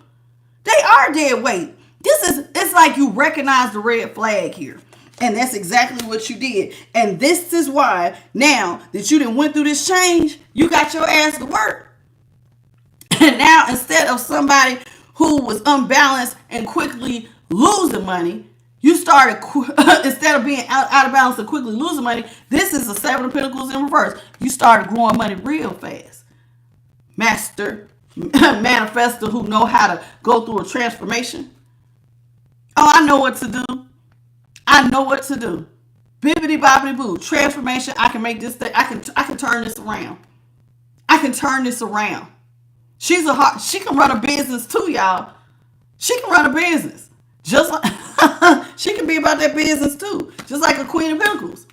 They are dead weight. It's like you recognize the red flag here. And that's exactly what you did. And this is why now that you done went through this change, you got your ass to work. And now instead of somebody who was unbalanced and quickly losing money, you started, instead of being out of balance and quickly losing money, this is the 7 of Pentacles in reverse. You started growing money real fast. Master, manifestor who know how to go through a transformation. Oh, I know what to do. I know what to do. Bibbity bobbity boo. Transformation. I can make this thing. I can turn this around. I can turn this around. She can run a business too, y'all. She can run a business. Just like she can be about that business too. Just like a Queen of Pentacles.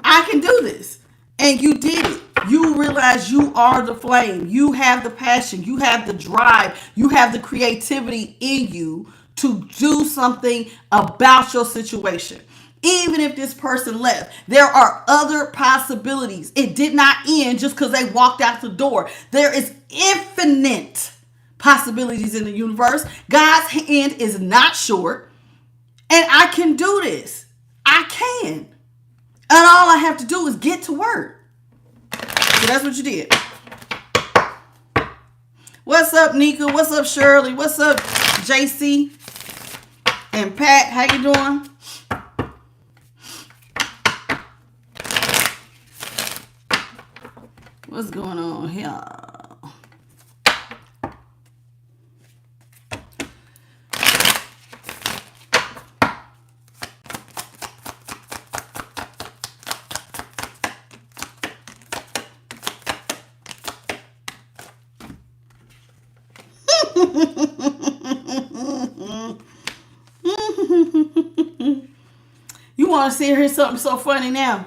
I can do this. And you did it. You realize you are the flame. You have the passion. You have the drive. You have the creativity in you to do something about your situation. Even if this person left, there are other possibilities. It did not end just because they walked out the door. There is infinite possibilities in the universe. God's hand is not short, and I can do this. I can. And all I have to do is get to work. So that's what you did. What's up, Nika? What's up, Shirley? What's up, JC and Pat? How you doing? What's going on here? You want to see hear something so funny now?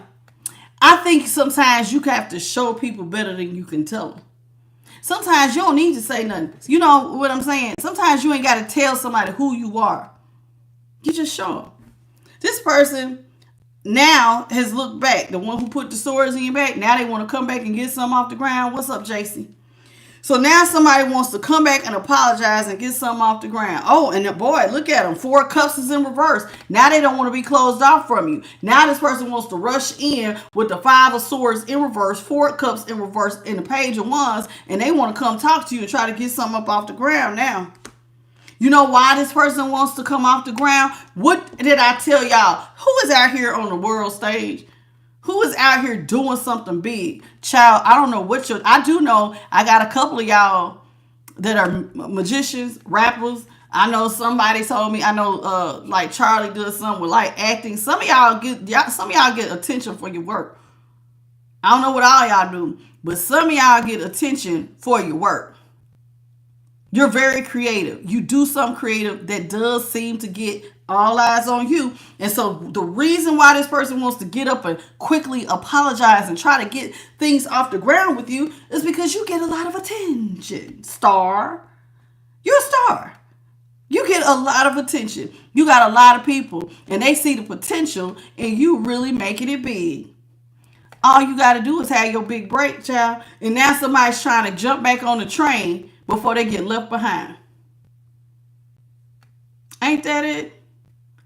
I think sometimes you have to show people better than you can tell them. Sometimes you don't need to say nothing. You know what I'm saying? Sometimes you ain't got to tell somebody who you are. You just show them. This person now has looked back. The one who put the swords in your back. Now they want to come back and get something off the ground. What's up, JC? So now somebody wants to come back and apologize and get something off the ground. Oh, and boy, look at them. 4 cups is in reverse. Now they don't want to be closed off from you. Now this person wants to rush in with the 5 of swords in reverse, 4 cups in reverse, and the page of wands, and they want to come talk to you and try to get something up off the ground now. You know why this person wants to come off the ground? What did I tell y'all? Who is out here on the world stage? Who is out here doing something big? Child, I don't know what I do know I got a couple of y'all that are magicians, rappers. I know somebody told me, I know like Charlie does something with like acting. Some of y'all get attention for your work. I don't know what all y'all do, but some of y'all get attention for your work. You're very creative. You do something creative that does seem to get all eyes on you. And so the reason why this person wants to get up and quickly apologize and try to get things off the ground with you is because you get a lot of attention. Star. You're a star. You get a lot of attention. You got a lot of people and they see the potential in you really making it big. All you got to do is have your big break, child. And now somebody's trying to jump back on the train before they get left behind. Ain't that it?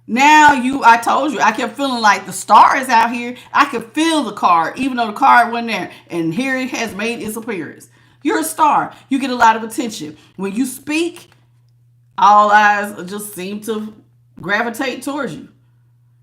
Now I told you, I kept feeling like the star is out here. I could feel the card, even though the card wasn't there. And here it has made its appearance. You're a star. You get a lot of attention. When you speak, all eyes just seem to gravitate towards you.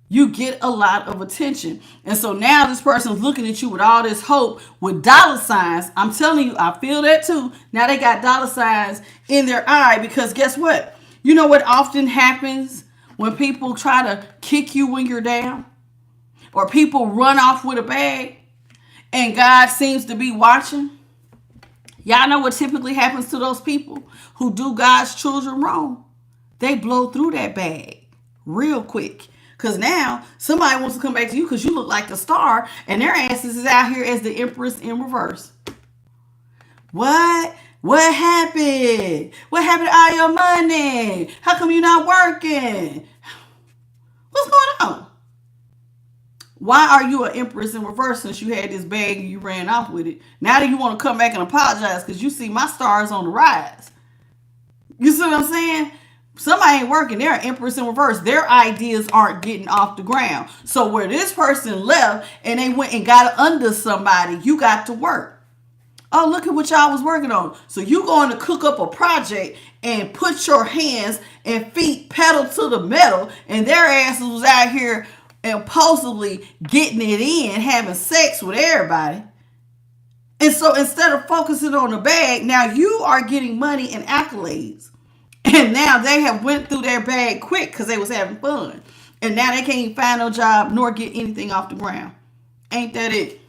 You get a lot of attention. And so now this person's looking at you with all this hope with dollar signs. I'm telling you, I feel that too. Now they got dollar signs in their eye because guess what? You know what often happens when people try to kick you when you're down? Or people run off with a bag and God seems to be watching? Y'all know what typically happens to those people who do God's children wrong? They blow through that bag real quick. Because now somebody wants to come back to you because you look like the star and their asses is out here as the Empress in reverse. What? What happened? What happened to all your money? How come you're not working? What's going on? Why are you an Empress in reverse since you had this bag and you ran off with it? Now that you want to come back and apologize because you see my star is on the rise. You see what I'm saying? Somebody ain't working. They're an Empress in reverse. Their ideas aren't getting off the ground. So where this person left and they went and got under somebody, you got to work. Oh, look at what y'all was working on. So you going to cook up a project and put your hands and feet pedal to the metal and their asses was out here impulsively getting it in, having sex with everybody. And so instead of focusing on the bag, now you are getting money and accolades. And now they have went through their bag quick because they was having fun. And now they can't even find no job nor get anything off the ground. Ain't that it?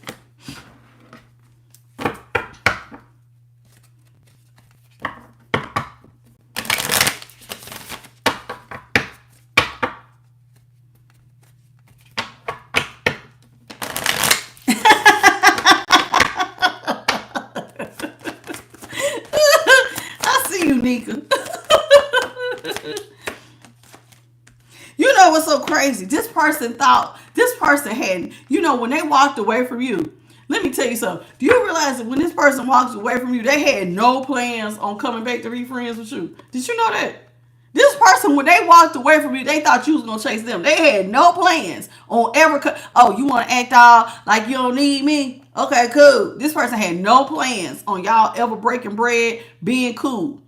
I see you, Nika. You know what's so crazy? This person had, when they walked away from you, let me tell you something. Do you realize that when this person walks away from you, they had no plans on coming back to be friends with you? Did you know that? This person, when they walked away from you, they thought you was going to chase them. They had no plans on ever. Oh, you want to act all like you don't need me? Okay, cool. This person had no plans on y'all ever breaking bread, being cool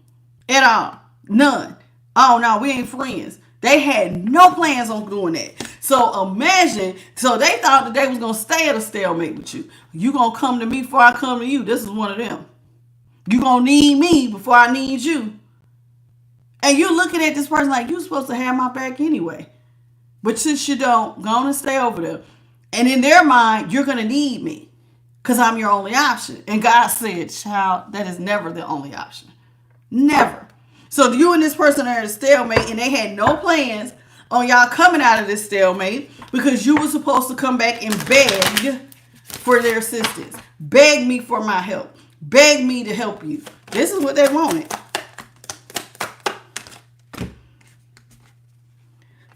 at all. None. Oh, no, we ain't friends. They had no plans on doing that. So imagine, so they thought that they was going to stay at a stalemate with you. You going to come to me before I come to you. This is one of them. You going to need me before I need you. And you looking at this person like, you supposed to have my back anyway. But since you don't, go on and stay over there. And in their mind, you're going to need me because I'm your only option. And God said, child, that is never the only option. Never. So you and this person are at a stalemate and they had no plans on y'all coming out of this stalemate because you were supposed to come back and beg for their assistance. Beg me for my help. Beg me to help you. This is what they wanted.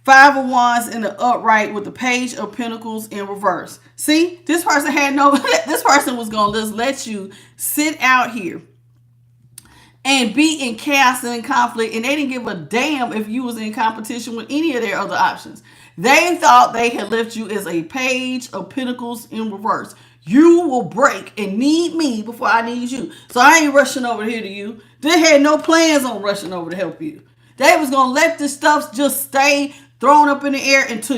Five of Wands in the upright with the Page of Pentacles in reverse. See, this person this person was going to just let you sit out here and be in chaos and in conflict, and they didn't give a damn if you was in competition with any of their other options. They thought they had left you as a Page of Pentacles in reverse. You will break and need me before I need you. So I ain't rushing over here to you. They had no plans on rushing over to help you. They was going to let this stuff just stay thrown up in the air until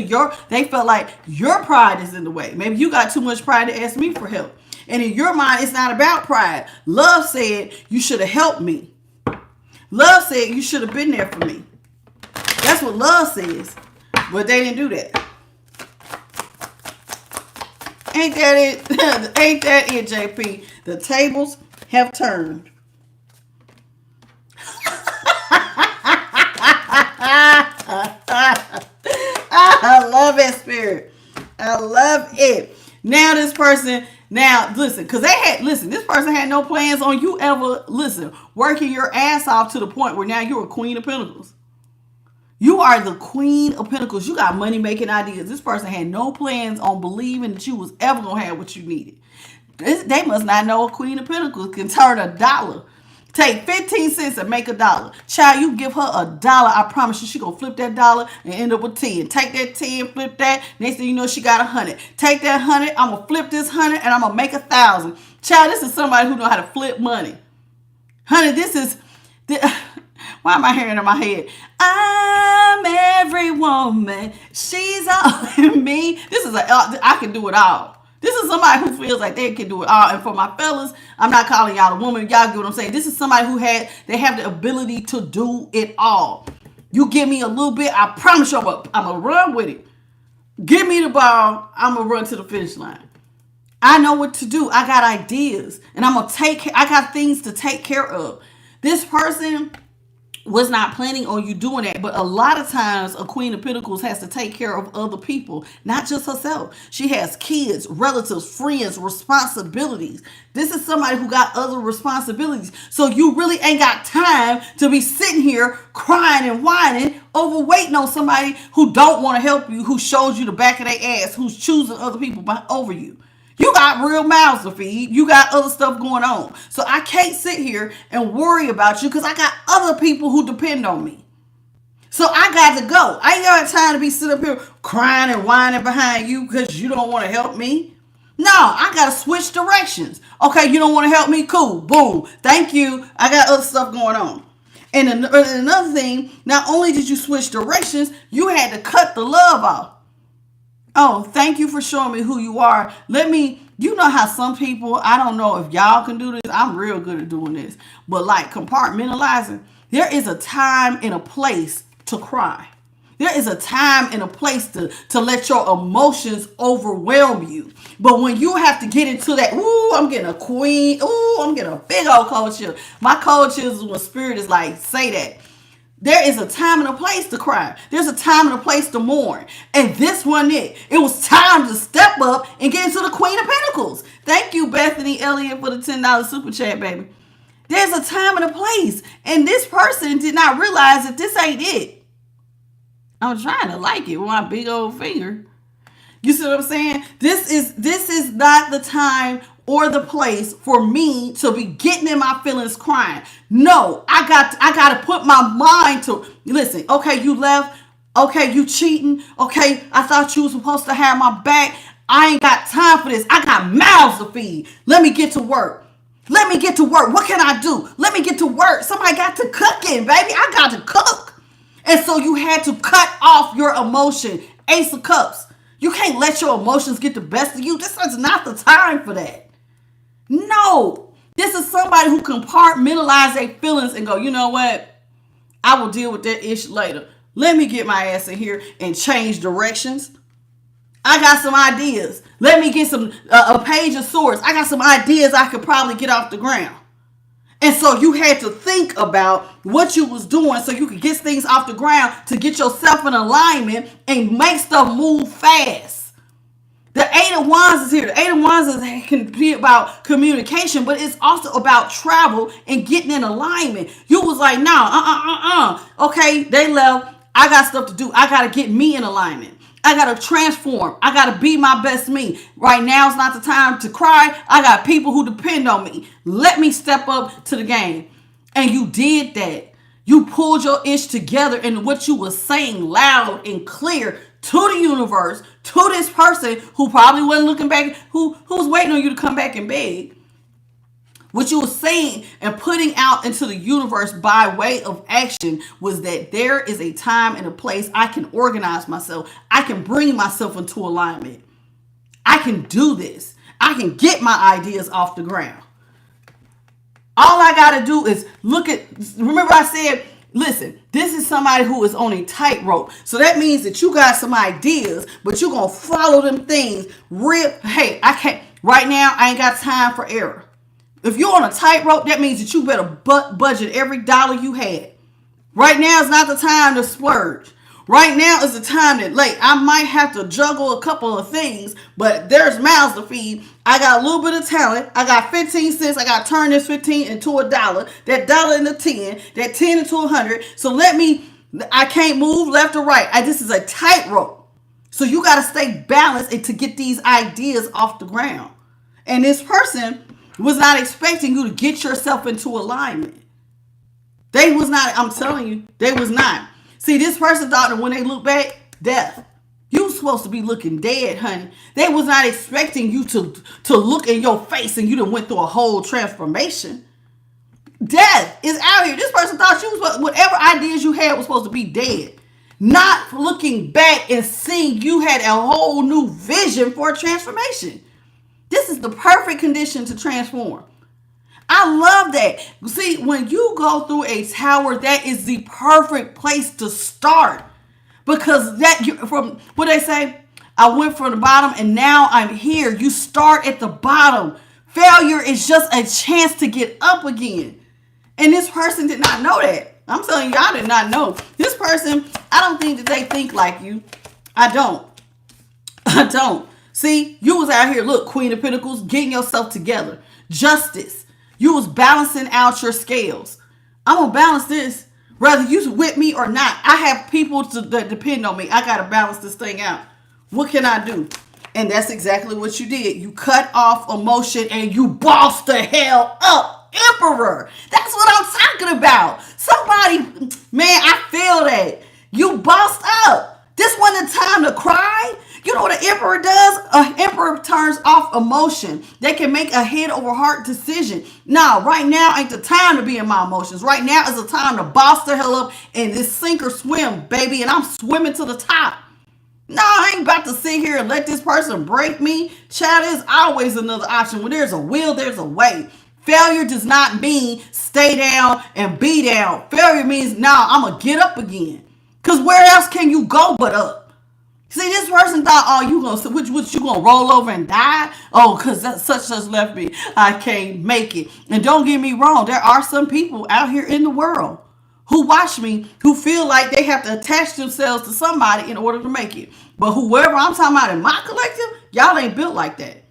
they felt like your pride is in the way. Maybe you got too much pride to ask me for help. And in your mind, it's not about pride. Love said you should have helped me. Love said you should have been there for me. That's what love says. But they didn't do that. Ain't that it? Ain't that it, JP? The tables have turned. I love that spirit. I love it. Now this person, listen, because this person had no plans on you ever, working your ass off to the point where now you're a Queen of Pentacles. You are the Queen of Pentacles. You got money making ideas. This person had no plans on believing that you was ever going to have what you needed. They must not know a Queen of Pentacles can turn $1. Take 15 cents and make $1. Child, you give her $1, I promise you, she gonna flip that $1 and end up with 10. Take that 10, flip that. Next thing you know, she got 100. Take that 100, I'm gonna flip this 100 and I'm gonna make 1,000. Child, this is somebody who know how to flip money. Honey, why am I hearing in my head? I'm every woman. She's all in me. I can do it all. This is somebody who feels like they can do it all. And for my fellas, I'm not calling y'all a woman. Y'all get what I'm saying. This is somebody who they have the ability to do it all. You give me a little bit, I promise you I'm going to run with it. Give me the ball, I'm going to run to the finish line. I know what to do. I got ideas. And I got things to take care of. This person was not planning on you doing that, but a lot of times a Queen of Pentacles has to take care of other people, not just herself. She has kids, relatives, friends, responsibilities. This is somebody who got other responsibilities. So you really ain't got time to be sitting here crying and whining over waiting on somebody who don't want to help you, who shows you the back of their ass, who's choosing other people over you. You got real mouths to feed. You got other stuff going on. So I can't sit here and worry about you because I got other people who depend on me. So I got to go. I ain't got time to be sitting up here crying and whining behind you because you don't want to help me. No, I got to switch directions. Okay, you don't want to help me? Cool. Boom. Thank you. I got other stuff going on. And another thing, not only did you switch directions, you had to cut the love off. Oh, thank you for showing me who you are. You know how some people, I don't know if y'all can do this. I'm real good at doing this. But like compartmentalizing, there is a time and a place to cry. There is a time and a place to let your emotions overwhelm you. But when you have to get into that, ooh, I'm getting a queen. Ooh, I'm getting a big old cold chill. My cold chills is when spirit is like, say that. There is a time and a place to cry. There's a time and a place to mourn. And this one, it was time to step up and get into the Queen of Pentacles. Thank you, Bethany Elliott, for the $10 super chat, baby. There's a time and a place. And this person did not realize that this ain't it. I'm trying to like it with my big old finger. You see what I'm saying? This is not the time or the place for me to be getting in my feelings crying. No, I got to put my mind to listen. Okay, you left. Okay, you cheating. Okay, I thought you were supposed to have my back. I ain't got time for this. I got mouths to feed. Let me get to work. Let me get to work. What can I do? Let me get to work. Somebody got to cooking, baby. I got to cook. And so you had to cut off your emotion. Ace of Cups. You can't let your emotions get the best of you. This is not the time for that. No. This is somebody who compartmentalize their feelings and go, you know what? I will deal with that issue later. Let me get my ass in here and change directions. I got some ideas. Let me get some a page of swords. I got some ideas I could probably get off the ground. And so you had to think about what you was doing so you could get things off the ground to get yourself in alignment and make stuff move fast. The Eight of Wands is here. The Eight of Wands can be about communication, but it's also about travel and getting in alignment. You was like, no, okay, they left. I got stuff to do. I got to get me in alignment. I got to transform. I got to be my best me. Right now is not the time to cry. I got people who depend on me. Let me step up to the game. And you did that. You pulled your ish together and what you were saying loud and clear to the universe, to this person who probably wasn't looking back, who was waiting on you to come back and beg. What you were saying and putting out into the universe by way of action was that there is a time and a place I can organize myself. I can bring myself into alignment. I can do this. I can get my ideas off the ground. All I got to do is remember I said, listen, this is somebody who is on a tightrope. So that means that you got some ideas, but you're going to follow them things hey, I can't, right now, I ain't got time for error. If you're on a tightrope, that means that you better budget every dollar you had. Right now is not the time to splurge. Right now is the time that, I might have to juggle a couple of things, but there's mouths to feed. I got a little bit of talent. I got 15 cents. I got to turn this 15 into $1, that dollar into 10, that 10 into 100. So I can't move left or right. This is a tightrope. So you got to stay balanced and to get these ideas off the ground. And this person was not expecting you to get yourself into alignment. They was not, I'm telling you, they was not. See, this person thought that when they look back, death. You was supposed to be looking dead, honey. They was not expecting you to look in your face and you done went through a whole transformation. Death is out here. This person thought you was, whatever ideas you had was supposed to be dead. Not looking back and seeing you had a whole new vision for a transformation. This is the perfect condition to transform. I love that. See, when you go through a tower, that is the perfect place to start. Because from what they say, I went from the bottom and now I'm here. You start at the bottom. Failure is just a chance to get up again. And this person did not know that. I'm telling you, I did not know. This person, I don't think that they think like you. I don't. See, you was out here, look, Queen of Pentacles, getting yourself together. Justice. You was balancing out your scales. I'm going to balance this. Whether you with me or not, I have people that depend on me. I got to balance this thing out. What can I do? And that's exactly what you did. You cut off emotion and you bossed the hell up. Emperor. That's what I'm talking about. Somebody, man, I feel that. You bossed up. This wasn't the time to cry. You know what an emperor does? An emperor turns off emotion. They can make a head over heart decision. Now, right now ain't the time to be in my emotions. Right now is the time to boss the hell up and just sink or swim, baby. And I'm swimming to the top. No, I ain't about to sit here and let this person break me. Child, there's always another option. When there's a will, there's a way. Failure does not mean stay down and be down. Failure means, nah, I'm going to get up again. Because where else can you go but up? See, this person thought, oh, you gonna roll over and die? Oh, because such left me. I can't make it. And don't get me wrong, there are some people out here in the world who watch me who feel like they have to attach themselves to somebody in order to make it. But whoever I'm talking about in my collective, y'all ain't built like that.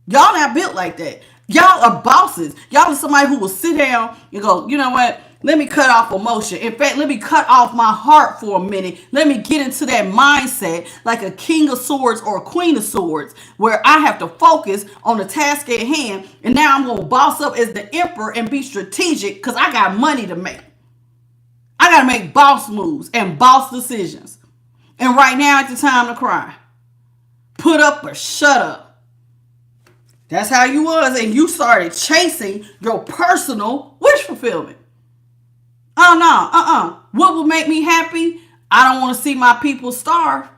Y'all not built like that. Y'all are bosses. Y'all are somebody who will sit down and go, you know what? Let me cut off emotion. In fact, let me cut off my heart for a minute. Let me get into that mindset like a king of swords or a queen of swords, where I have to focus on the task at hand. And now I'm going to boss up as the emperor and be strategic because I got money to make. I got to make boss moves and boss decisions. And right now it's the time to cry. Put up or shut up. That's how you was. And you started chasing your personal wish fulfillment. Oh, no, What would make me happy? I don't want to see my people starve.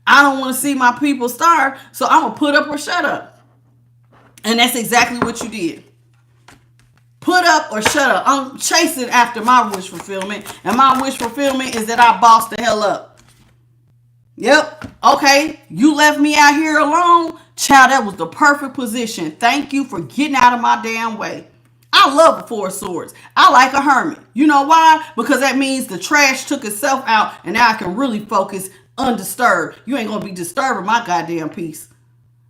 I don't want to see my people starve. So I'm going to put up or shut up. And that's exactly what you did. Put up or shut up. I'm chasing after my wish fulfillment. And my wish fulfillment is that I boss the hell up. Yep. Okay. You left me out here alone. Child, that was the perfect position. Thank you for getting out of my damn way. I love a Four of Swords. I like a hermit. You know why? Because that means the trash took itself out and now I can really focus undisturbed. You ain't going to be disturbing my goddamn peace.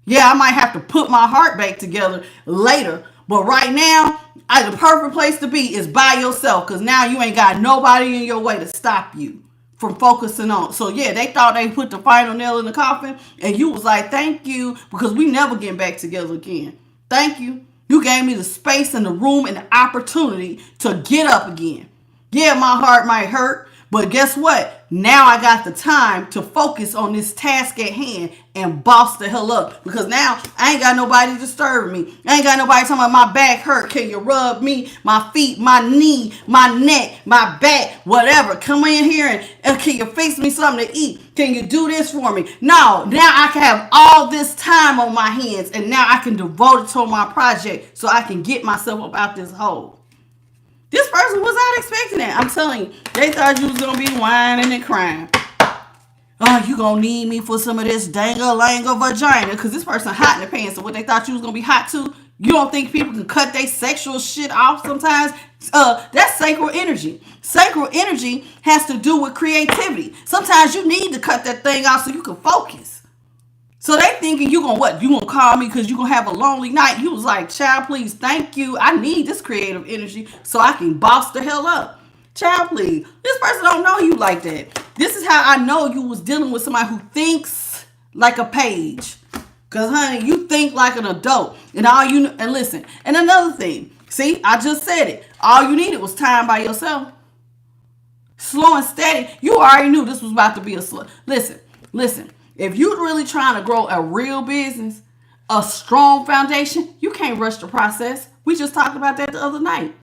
Yeah, I might have to put my heart back together later. But right now, the perfect place to be is by yourself. Because now you ain't got nobody in your way to stop you from focusing on. So yeah, they thought they put the final nail in the coffin. And you was like, thank you. Because we never get back together again. Thank you. You gave me the space and the room and the opportunity to get up again. Yeah, my heart might hurt, but guess what? Now I got the time to focus on this task at hand and boss the hell up. Because now I ain't got nobody disturbing me. I ain't got nobody talking about my back hurt. Can you rub me, my feet, my knee, my neck, my back, whatever. Come in here and can you fix me something to eat? Can you do this for me? No, now I can have all this time on my hands and now I can devote it to my project so I can get myself up out this hole. This person was not expecting that. I'm telling you, they thought you was going to be whining and crying. Oh, you going to need me for some of this dang-a-lang-a vagina. Because this person hot in the pants. So what they thought you was going to be hot too. You don't think people can cut their sexual shit off sometimes? That's sacral energy. Sacral energy has to do with creativity. Sometimes you need to cut that thing off so you can focus. So they thinking you gonna what? You gonna call me because you gonna have a lonely night. You was like, child, please, thank you. I need this creative energy so I can boss the hell up. Child, please. This person don't know you like that. This is how I know you was dealing with somebody who thinks like a page. Because, honey, you think like an adult. And all you and listen. And another thing. See, I just said it. All you needed was time by yourself. Slow and steady. You already knew this was about to be a slow. Listen. If you're really trying to grow a real business, a strong foundation, you can't rush the process. We just talked about that the other night.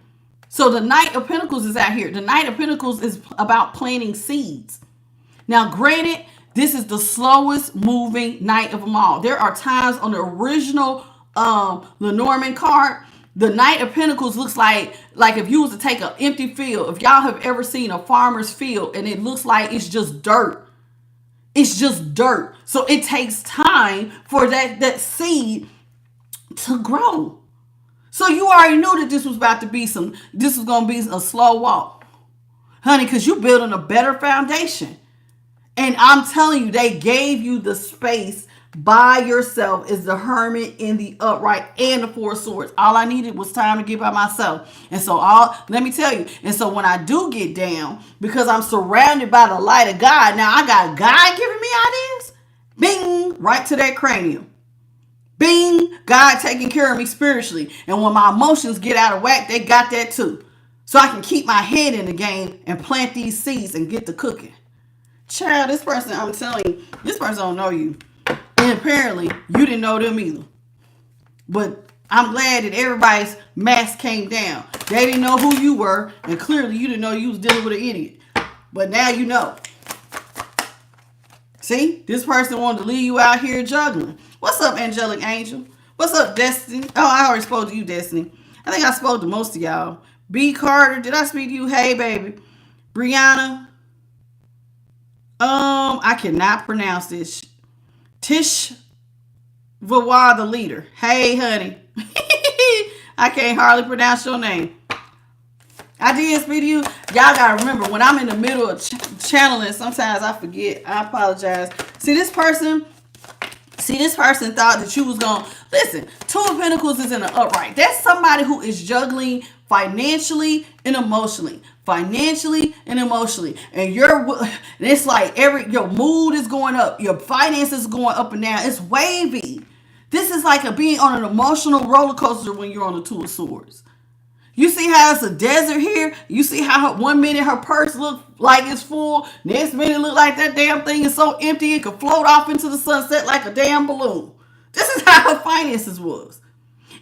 So the Knight of Pentacles is out here. The Knight of Pentacles is about planting seeds. Now, granted, this is the slowest moving Knight of them all. There are times on the original Lenormand card, the Knight of Pentacles looks like if you was to take an empty field. If y'all have ever seen a farmer's field and it looks like it's just dirt. It's just dirt. So it takes time for that seed to grow. So you already knew that this was about to be this was going to be a slow walk. Honey, because you're building a better foundation. And I'm telling you, they gave you the space by yourself is the Hermit in the upright and the Four of Swords. All I needed was time to get by myself. And so let me tell you. And so when I do get down, because I'm surrounded by the light of God, now I got God giving me ideas. Bing, right to that cranium. Bing, God taking care of me spiritually. And when my emotions get out of whack, they got that too. So I can keep my head in the game and plant these seeds and get to cooking. Child, this person, I'm telling you, this person don't know you. And apparently, you didn't know them either. But I'm glad that everybody's mask came down. They didn't know who you were. And clearly, you didn't know you was dealing with an idiot. But now you know. See? This person wanted to leave you out here juggling. What's up, Angelic Angel? What's up, Destiny? Oh, I already spoke to you, Destiny. I think I spoke to most of y'all. B. Carter, did I speak to you? Hey, baby. Brianna. I cannot pronounce this. Tish Vawa, the leader. Hey, honey. I can't hardly pronounce your name. I did speak to you. Y'all got to remember, when I'm in the middle of channeling, sometimes I forget. I apologize. See, this person thought that you was going to... Listen, Two of Pentacles is in the upright. That's somebody who is juggling financially and emotionally. Financially and emotionally. And it's like your mood is going up. Your finances is going up and down. It's wavy. This is like being on an emotional roller coaster when you're on the Two of Swords. You see how it's a desert here? You see how 1 minute her purse look like it's full. Next minute look like that damn thing is so empty it could float off into the sunset like a damn balloon. This is how her finances was.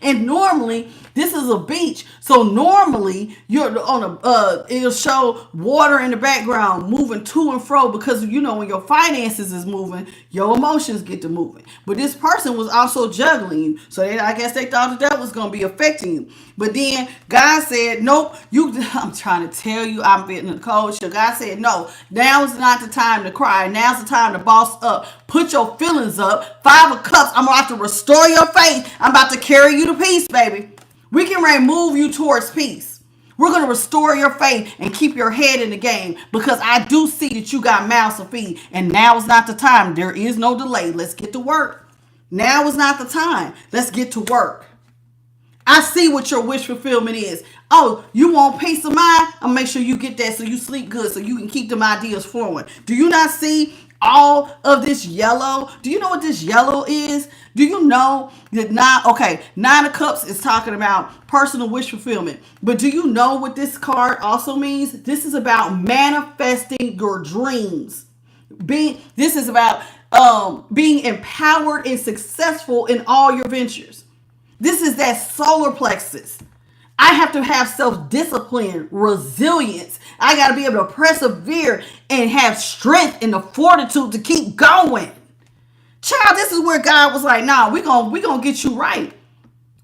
And normally, this is a beach. So normally, you're on it'll show water in the background moving to and fro because, you know, when your finances is moving, your emotions get to moving. But this person was also juggling you. So I guess they thought that was going to be affecting you. But then God said, nope, I'm trying to tell you, I'm being the coach. So God said, no, now's not the time to cry. Now's the time to boss up. Put your feelings up. 5 of Cups, I'm about to restore your faith. I'm about to carry you to peace, baby. We can move you towards peace. We're going to restore your faith and keep your head in the game because I do see that you got mouths to feed. And now is not the time. There is no delay. Let's get to work. Now is not the time. Let's get to work. I see what your wish fulfillment is. Oh, you want peace of mind? I'll make sure you get that so you sleep good so you can keep them ideas flowing. Do you not see all of this yellow? Do you know what this yellow is? Do you know that 9 of Cups is talking about personal wish fulfillment. But do you know what this card also means? This is about manifesting your dreams. This is about being empowered and successful in all your ventures. This is that solar plexus. I have to have self-discipline, resilience. I got to be able to persevere and have strength and the fortitude to keep going. Child, this is where God was like, nah, we're gonna get you right.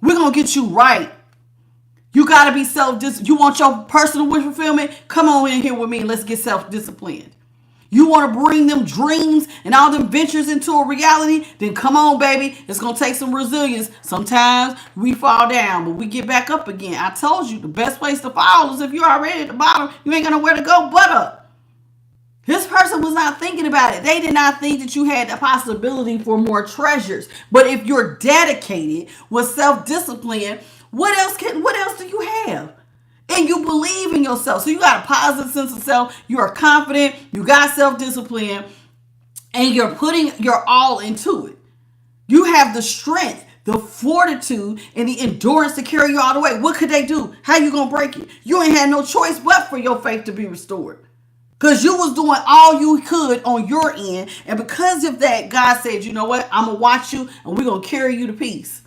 We're going to get you right. You got to be self-disciplined. You want your personal wish fulfillment? Come on in here with me and let's get self-disciplined. You want to bring them dreams and all them ventures into a reality? Then come on, baby. It's going to take some resilience. Sometimes we fall down, but we get back up again. I told you the best place to fall is if you're already at the bottom. You ain't got nowhere to go but up. This person was not thinking about it. They did not think that you had the possibility for more treasures. But if you're dedicated with self-discipline, what else do you have? And you believe in yourself. So you got a positive sense of self. You are confident. You got self-discipline. And you're putting your all into it. You have the strength, the fortitude, and the endurance to carry you all the way. What could they do? How you going to break it? You ain't had no choice but for your faith to be restored. Because you was doing all you could on your end. And because of that, God said, you know what? I'm going to watch you and we're going to carry you to peace.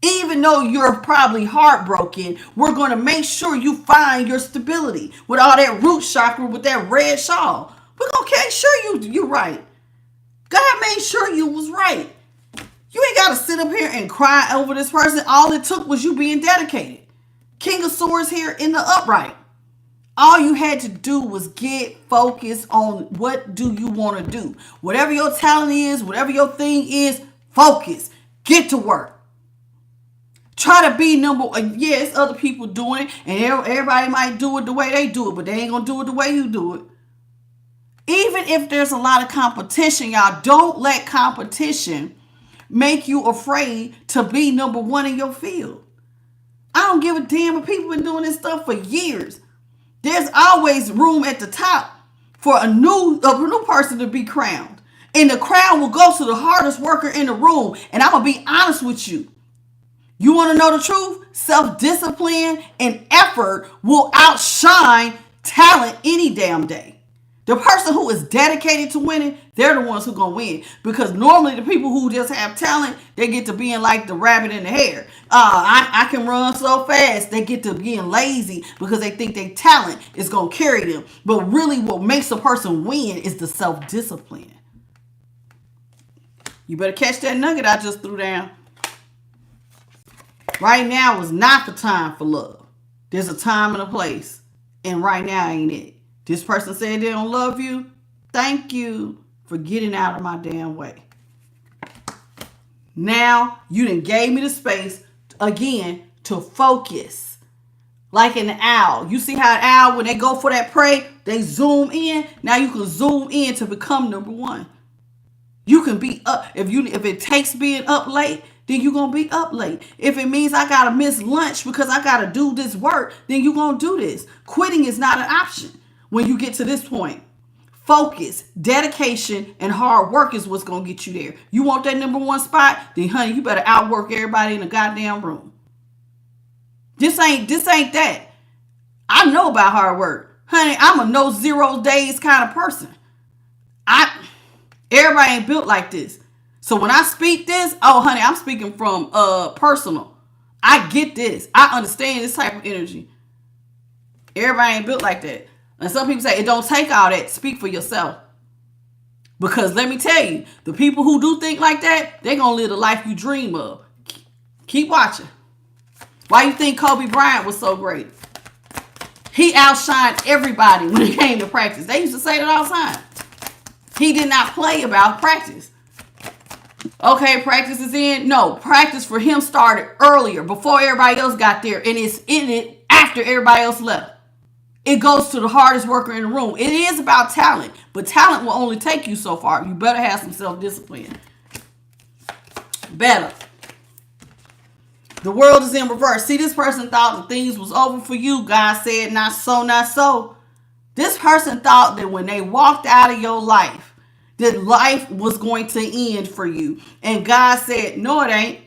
Even though you're probably heartbroken, we're going to make sure you find your stability with all that root chakra with that red shawl. We're going to make sure you're right. God made sure you was right. You ain't got to sit up here and cry over this person. All it took was you being dedicated. King of Swords here in the upright. All you had to do was get focused on what do you want to do. Whatever your talent is, whatever your thing is, focus. Get to work. Try to be number one. Yes, other people doing it, and everybody might do it the way they do it, but they ain't going to do it the way you do it. Even if there's a lot of competition, y'all, don't let competition make you afraid to be number one in your field. I don't give a damn if people been doing this stuff for years. There's always room at the top for a new person to be crowned. And the crown will go to the hardest worker in the room. And I'm going to be honest with you. You want to know the truth? Self-discipline and effort will outshine talent any damn day. The person who is dedicated to winning, they're the ones who are going to win. Because normally the people who just have talent, they get to being like the rabbit in the hare. I can run so fast. They get to being lazy because they think their talent is going to carry them. But really what makes a person win is the self-discipline. You better catch that nugget I just threw down. Right now is not the time for love. There's a time and a place. And right now ain't it. This person said they don't love you. Thank you for getting out of my damn way. Now you done gave me the space again to focus. Like an owl. You see how an owl, when they go for that prey, they zoom in. Now you can zoom in to become number one. You can be up. If it takes being up late, then you're going to be up late. If it means I got to miss lunch because I got to do this work, then you're going to do this. Quitting is not an option when you get to this point. Focus, dedication, and hard work is what's going to get you there. You want that number one spot? Then, honey, you better outwork everybody in the goddamn room. This ain't that. I know about hard work. Honey, I'm a no zero days kind of person. Everybody ain't built like this. So when I speak this, oh, honey, I'm speaking from personal. I get this. I understand this type of energy. Everybody ain't built like that. And some people say, it don't take all that. Speak for yourself. Because let me tell you, the people who do think like that, they're going to live the life you dream of. Keep watching. Why you think Kobe Bryant was so great? He outshined everybody when it came to practice. They used to say that all the time. He did not play about practice. Okay, practice is in. No, practice for him started earlier, before everybody else got there. And it's in it after everybody else left. It goes to the hardest worker in the room. It is about talent, but talent will only take you so far. You better have some self-discipline. Better. The world is in reverse. See, this person thought that things was over for you. God said, not so, not so. This person thought that when they walked out of your life, that life was going to end for you. And God said, no, it ain't.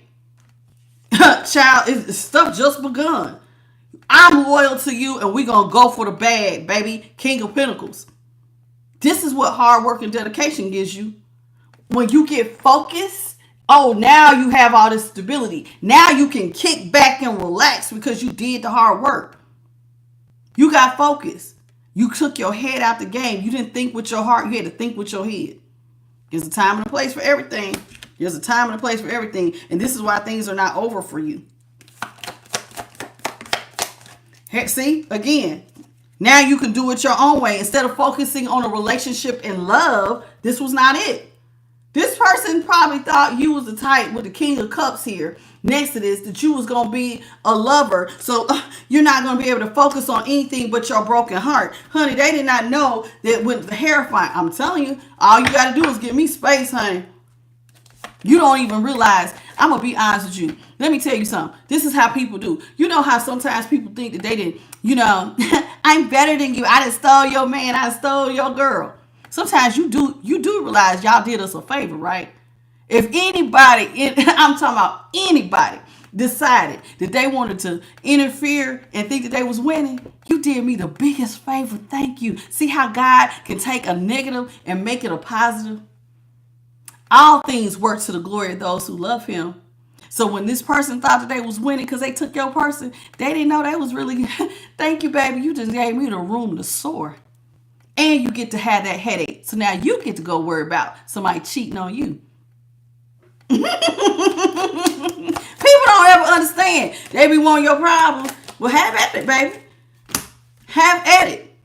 Child, stuff just begun. I'm loyal to you, and we're going to go for the bag, baby. King of Pentacles. This is what hard work and dedication gives you. When you get focused, oh, now you have all this stability. Now you can kick back and relax because you did the hard work. You got focus. You took your head out the game. You didn't think with your heart. You had to think with your head. There's a time and a place for everything. There's a time and a place for everything. And this is why things are not over for you. See, again, now you can do it your own way. Instead of focusing on a relationship and love, this was not it. This person probably thought you was the type with the King of Cups here next to this, that you was going to be a lover. So you're not going to be able to focus on anything but your broken heart. Honey, they did not know that with the Hierophant, I'm telling you, all you got to do is give me space, honey. You don't even realize. I'm going to be honest with you. Let me tell you something. This is how people do. You know how sometimes people think that they didn't, I'm better than you. I done stole your man. I done stole your girl. Sometimes you do realize y'all did us a favor, right? If anybody, I'm talking about anybody, decided that they wanted to interfere and think that they was winning, you did me the biggest favor. Thank you. See how God can take a negative and make it a positive? All things work to the glory of those who love him. So when this person thought that they was winning because they took your person, they didn't know they was really, thank you, baby. You just gave me the room to soar. And you get to have that headache. So now you get to go worry about somebody cheating on you. People don't ever understand. They be wanting your problems. Well, have at it, baby. Have at it.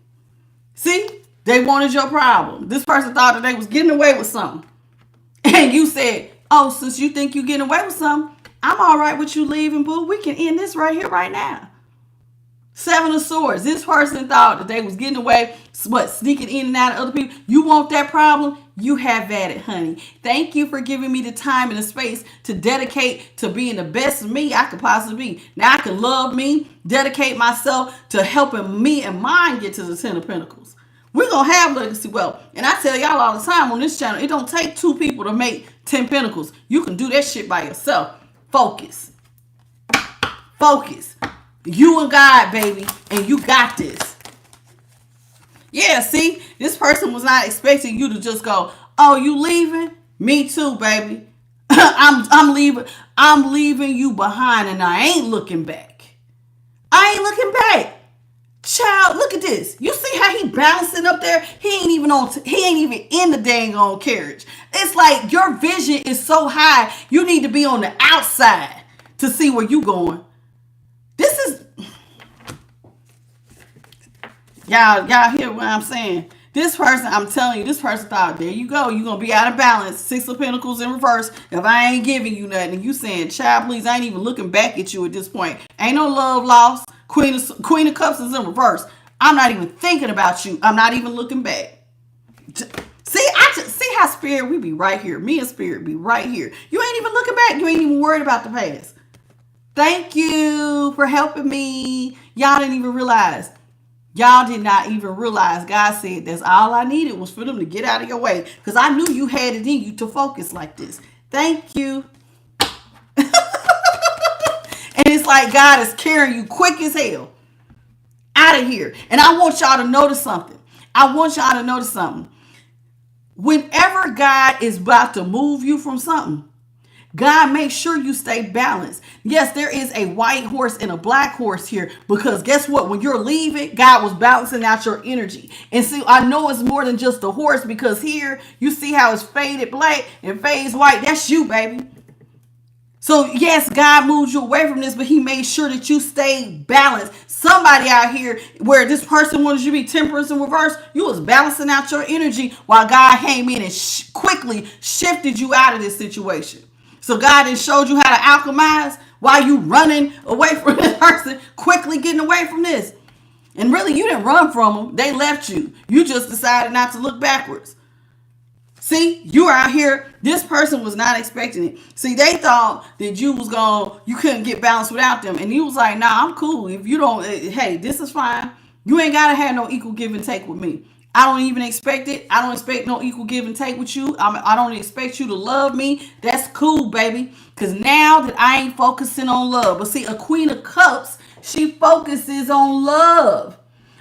See? They wanted your problem. This person thought that they was getting away with something. And you said, oh, since you think you're getting away with something, I'm all right with you leaving, boo. We can end this right here, right now. Seven of Swords. This person thought that they was getting away, sneaking in and out of other people. You want that problem? You have at it, honey. Thank you for giving me the time and the space to dedicate to being the best of me I could possibly be. Now I can love me, dedicate myself to helping me and mine get to the Ten of Pentacles. We're going to have legacy wealth. And I tell y'all all the time on this channel, it don't take two people to make 10 Pentacles. You can do that shit by yourself. Focus. Focus. You and God, baby. And you got this. Yeah, see? This person was not expecting you to just go, oh, you leaving? Me too, baby. I'm leaving. I'm leaving you behind and I ain't looking back. I ain't looking back. Child, look at this. You see how he bouncing up there? He ain't even in the dang on carriage. It's like your vision is so high, you need to be on the outside to see where you going. This is y'all hear what I'm saying? This person, I'm telling you, this person thought, there you go. You're going to be out of balance. Six of Pentacles in reverse. If I ain't giving you nothing, and you saying, child, please, I ain't even looking back at you at this point. Ain't no love lost. Queen of Cups is in reverse. I'm not even thinking about you. I'm not even looking back. See how Spirit, we be right here. Me and Spirit be right here. You ain't even looking back. You ain't even worried about the past. Thank you for helping me. Y'all didn't even realize. Y'all did not even realize God said that's all I needed was for them to get out of your way. Because I knew you had it in you to focus like this. Thank you. And it's like God is carrying you quick as hell out of here. And I want y'all to notice something. Whenever God is about to move you from something, God makes sure you stay balanced. Yes, there is a white horse and a black horse here because guess what? When you're leaving, God was balancing out your energy. And see, I know it's more than just the horse because here you see how it's faded black and fades white. That's you, baby. So yes, God moved you away from this, but he made sure that you stayed balanced. Somebody out here where this person wanted you to be temperance in reverse, you was balancing out your energy while God came in and quickly shifted you out of this situation. So God then showed you how to alchemize while you running away from this person, quickly getting away from this. And really, you didn't run from them. They left you. You just decided not to look backwards. See, you were out here. This person was not expecting it. See, they thought that you couldn't get balanced without them. And you was like, nah, I'm cool. If you don't, hey, this is fine. You ain't got to have no equal give and take with me. I don't even expect it. I don't expect no equal give and take with you. I don't expect you to love me. That's cool, baby. Because now that I ain't focusing on love. But see, a Queen of Cups, she focuses on love.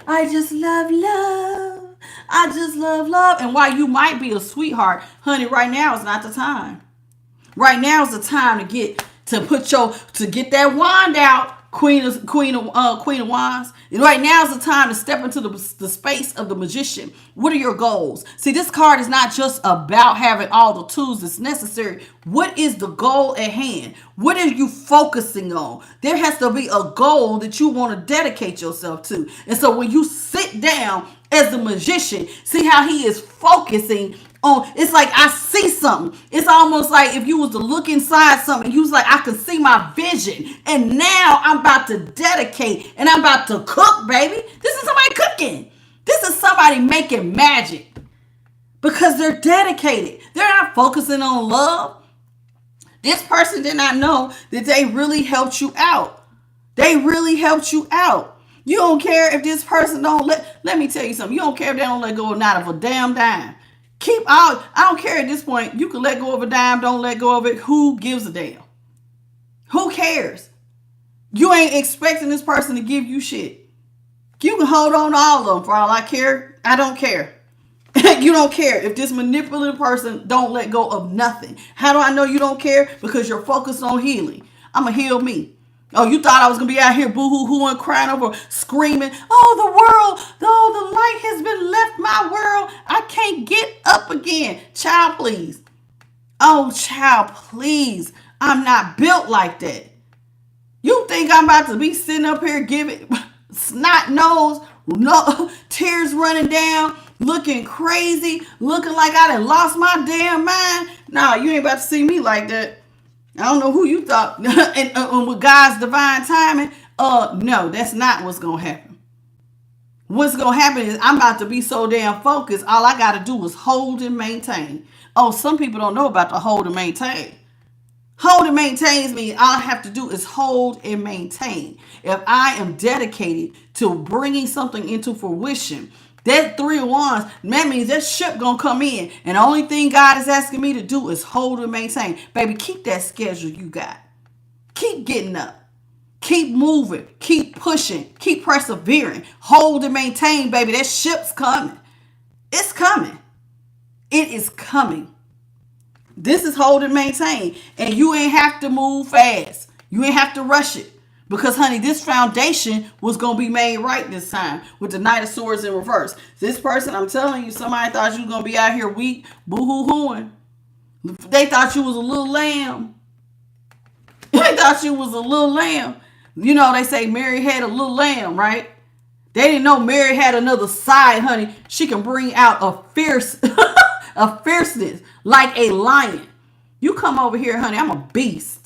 I just love love. I just love love. And while you might be a sweetheart, honey, right now is not the time. Right now is the time to get that wand out. Queen of Wands. And right now is the time to step into the space of the magician. What are your goals? See, this card is not just about having all the tools that's necessary. What is the goal at hand? What are you focusing on? There has to be a goal that you want to dedicate yourself to. And so when you sit down as the magician, see how he is focusing on, it's like I see something. It's almost like if you was to look inside something, you was like, I can see my vision. And now I'm about to dedicate and I'm about to cook, baby. This is somebody cooking. This is somebody making magic because they're dedicated. They're not focusing on love. This person did not know that they really helped you out. They really helped you out. You don't care if this person let me tell you something. You don't care if they don't let go not of a damn dime. I don't care at this point. You can let go of a dime, don't let go of it. Who gives a damn? Who cares? You ain't expecting this person to give you shit. You can hold on to all of them for all I care. I don't care. You don't care if this manipulative person don't let go of nothing. How do I know you don't care? Because you're focused on healing. I'm going to heal me. Oh, you thought I was going to be out here boo-hoo-hooing, crying over, screaming, oh, the light has been left my world. I can't get up again. Child, please. Oh, child, please. I'm not built like that. You think I'm about to be sitting up here giving snot nose, no, tears running down, looking crazy, looking like I done lost my damn mind? Nah, you ain't about to see me like that. I don't know who you thought. And with God's divine timing, no, that's not what's going to happen. What's going to happen is I'm about to be so damn focused. All I got to do is hold and maintain. Oh, some people don't know about the hold and maintain. Hold and maintains means all I have to do is hold and maintain. If I am dedicated to bringing something into fruition, that 3 of Wands, that means that ship gonna come in. And the only thing God is asking me to do is hold and maintain. Baby, keep that schedule you got. Keep getting up. Keep moving. Keep pushing. Keep persevering. Hold and maintain, baby. That ship's coming. It's coming. It is coming. This is hold and maintain. And you ain't have to move fast. You ain't have to rush it. Because, honey, this foundation was going to be made right this time with the Knight of Swords in reverse. This person, I'm telling you, somebody thought you were going to be out here weak, boo-hoo-hooing. They thought you was a little lamb. They thought you was a little lamb. You know, they say Mary had a little lamb, right? They didn't know Mary had another side, honey. She can bring out a fierceness like a lion. You come over here, honey, I'm a beast.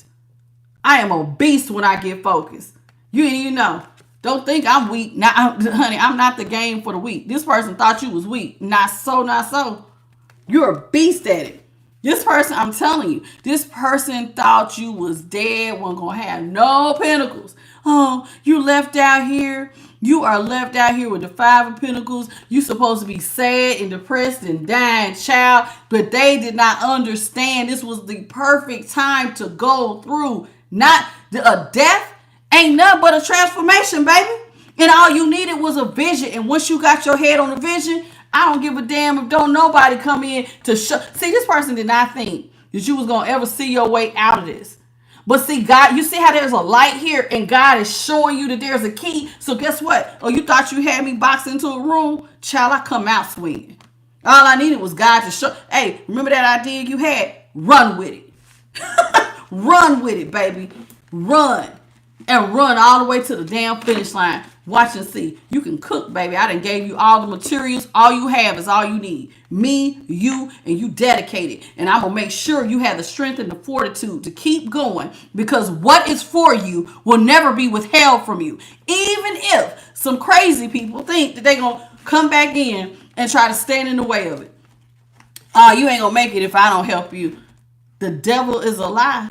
I am a beast when I get focused. You didn't even know. Don't think I'm weak. Now, honey, I'm not the game for the weak. This person thought you was weak. Not so, not so. You're a beast at it. This person, I'm telling you, this person thought you was dead, wasn't going to have no pentacles. Oh, you left out here. You are left out here with the 5 of Pentacles. You supposed to be sad and depressed and dying, child. But they did not understand this was the perfect time to go through. Not a death ain't nothing but a transformation, baby. And all you needed was a vision. And once you got your head on the vision, I don't give a damn if don't nobody come in to show. See, this person did not think that you was going to ever see your way out of this. But see, God, you see how there's a light here and God is showing you that there's a key. So guess what? Oh, you thought you had me boxed into a room? Child, I come out swinging. All I needed was God to show. Hey, remember that idea you had? Run with it. Run with it, baby. Run. And run all the way to the damn finish line. Watch and see. You can cook, baby. I done gave you all the materials. All you have is all you need. Me, you, and you dedicated. And I'm going to make sure you have the strength and the fortitude to keep going, because what is for you will never be withheld from you. Even if some crazy people think that they're going to come back in and try to stand in the way of it. You ain't going to make it if I don't help you. The devil is a lie.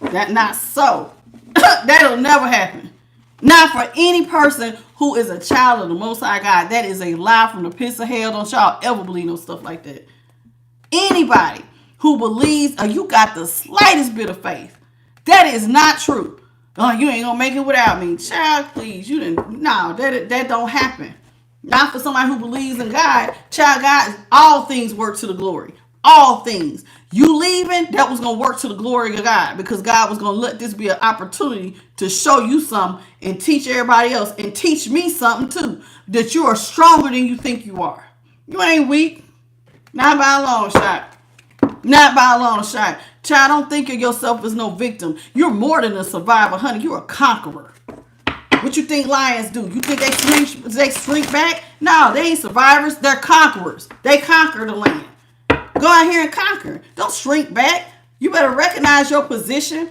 That not so. That'll never happen. Not for any person who is a child of the Most High God. That is a lie from the pits of hell. Don't y'all ever believe no stuff like that. Anybody who believes, you got the slightest bit of faith, that is not true. Oh, you ain't gonna make it without me. Child, please. You didn't. No, that don't happen. Not for somebody who believes in God. Child, God, all things work to the glory. All things. You leaving, that was going to work to the glory of God, because God was going to let this be an opportunity to show you something and teach everybody else and teach me something too, that you are stronger than you think you are. You ain't weak. Not by a long shot. Not by a long shot. Child, don't think of yourself as no victim. You're more than a survivor, honey. You're a conqueror. What you think lions do? You think they shrink back? No, they ain't survivors. They're conquerors. They conquer the land. Go out here and conquer. Don't shrink back. You better recognize your position.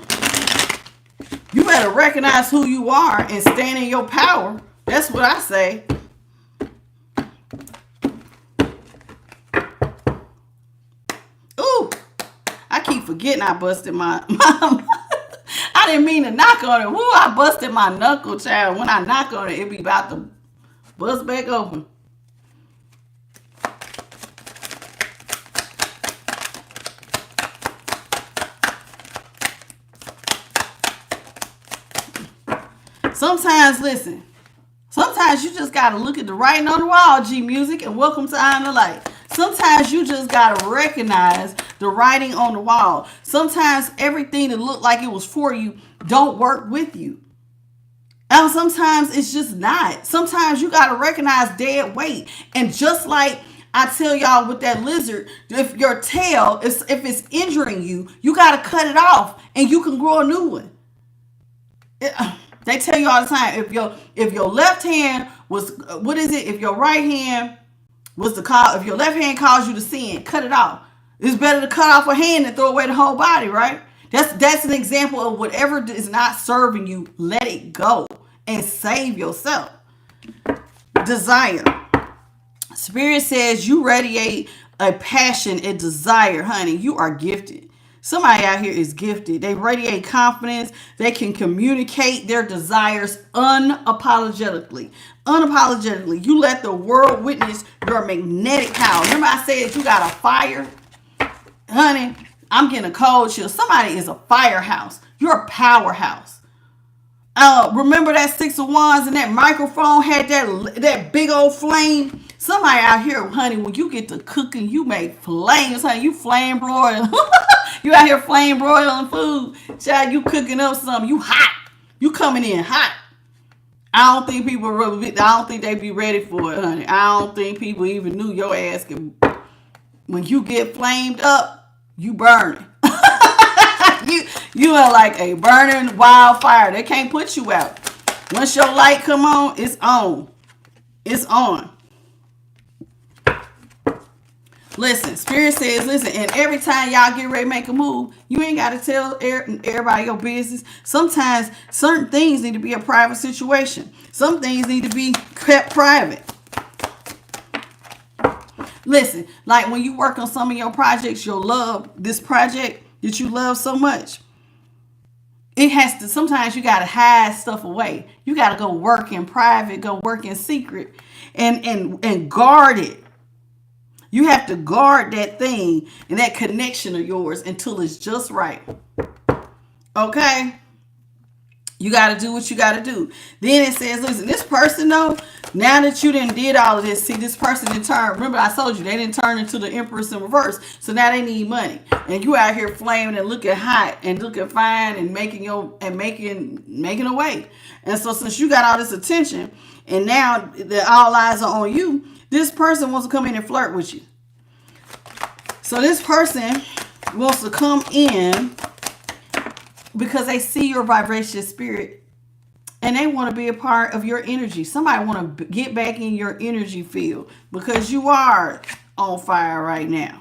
You better recognize who you are and stand in your power. That's what I say. Ooh, I keep forgetting I busted my I didn't mean to knock on it. Woo, I busted my knuckle, child. When I knock on it, it be about to bust back open. Sometimes, listen, sometimes you just got to look at the writing on the wall, G Music, and welcome to I Am the Light. Sometimes you just got to recognize the writing on the wall. Sometimes everything that looked like it was for you don't work with you. And sometimes it's just not. Sometimes you got to recognize dead weight. And just like I tell y'all with that lizard, if your tail, if it's injuring you, you got to cut it off and you can grow a new one. They tell you all the time, if your left hand was, what is it? If your right hand was the cause, if your left hand caused you to sin, cut it off. It's better to cut off a hand than throw away the whole body, right? That's an example of whatever is not serving you, let it go and save yourself. Desire. Spirit says you radiate a passion, a desire, honey. You are gifted. Somebody out here is gifted. They radiate confidence. They can communicate their desires unapologetically. Unapologetically. You let the world witness your magnetic power. Remember I said you got a fire? Honey, I'm getting a cold chill. Somebody is a firehouse. You're a powerhouse. Remember that 6 of Wands and that microphone had that big old flame? Somebody out here, honey, when you get to cooking, you make flames, honey. You flame broiling. You out here flame broiling food. Child, you cooking up something. You hot. You coming in hot. I don't think people really, I don't think they be ready for it, honey. I don't think people even knew your ass can. When you get flamed up, you burning. You are like a burning wildfire. They can't put you out. Once your light come on, it's on. It's on. Listen, Spirit says, listen, and every time y'all get ready to make a move, you ain't got to tell everybody your business. Sometimes certain things need to be a private situation. Some things need to be kept private. Listen, like when you work on some of your projects, you'll love this project that you love so much. It has to, sometimes you got to hide stuff away. You got to go work in private, go work in secret and guard it. You have to guard that thing and that connection of yours until it's just right. Okay? You got to do what you got to do. Then it says, listen, this person though, now that you done did all of this, see this person in turn, remember I told you, they didn't turn into the Empress in reverse. So now they need money. And you out here flaming and looking hot and looking fine and making a way. And so since you got all this attention and now that all eyes are on you, this person wants to come in and flirt with you. So this person wants to come in because they see your vivacious spirit and they want to be a part of your energy. Somebody want to get back in your energy field because you are on fire right now.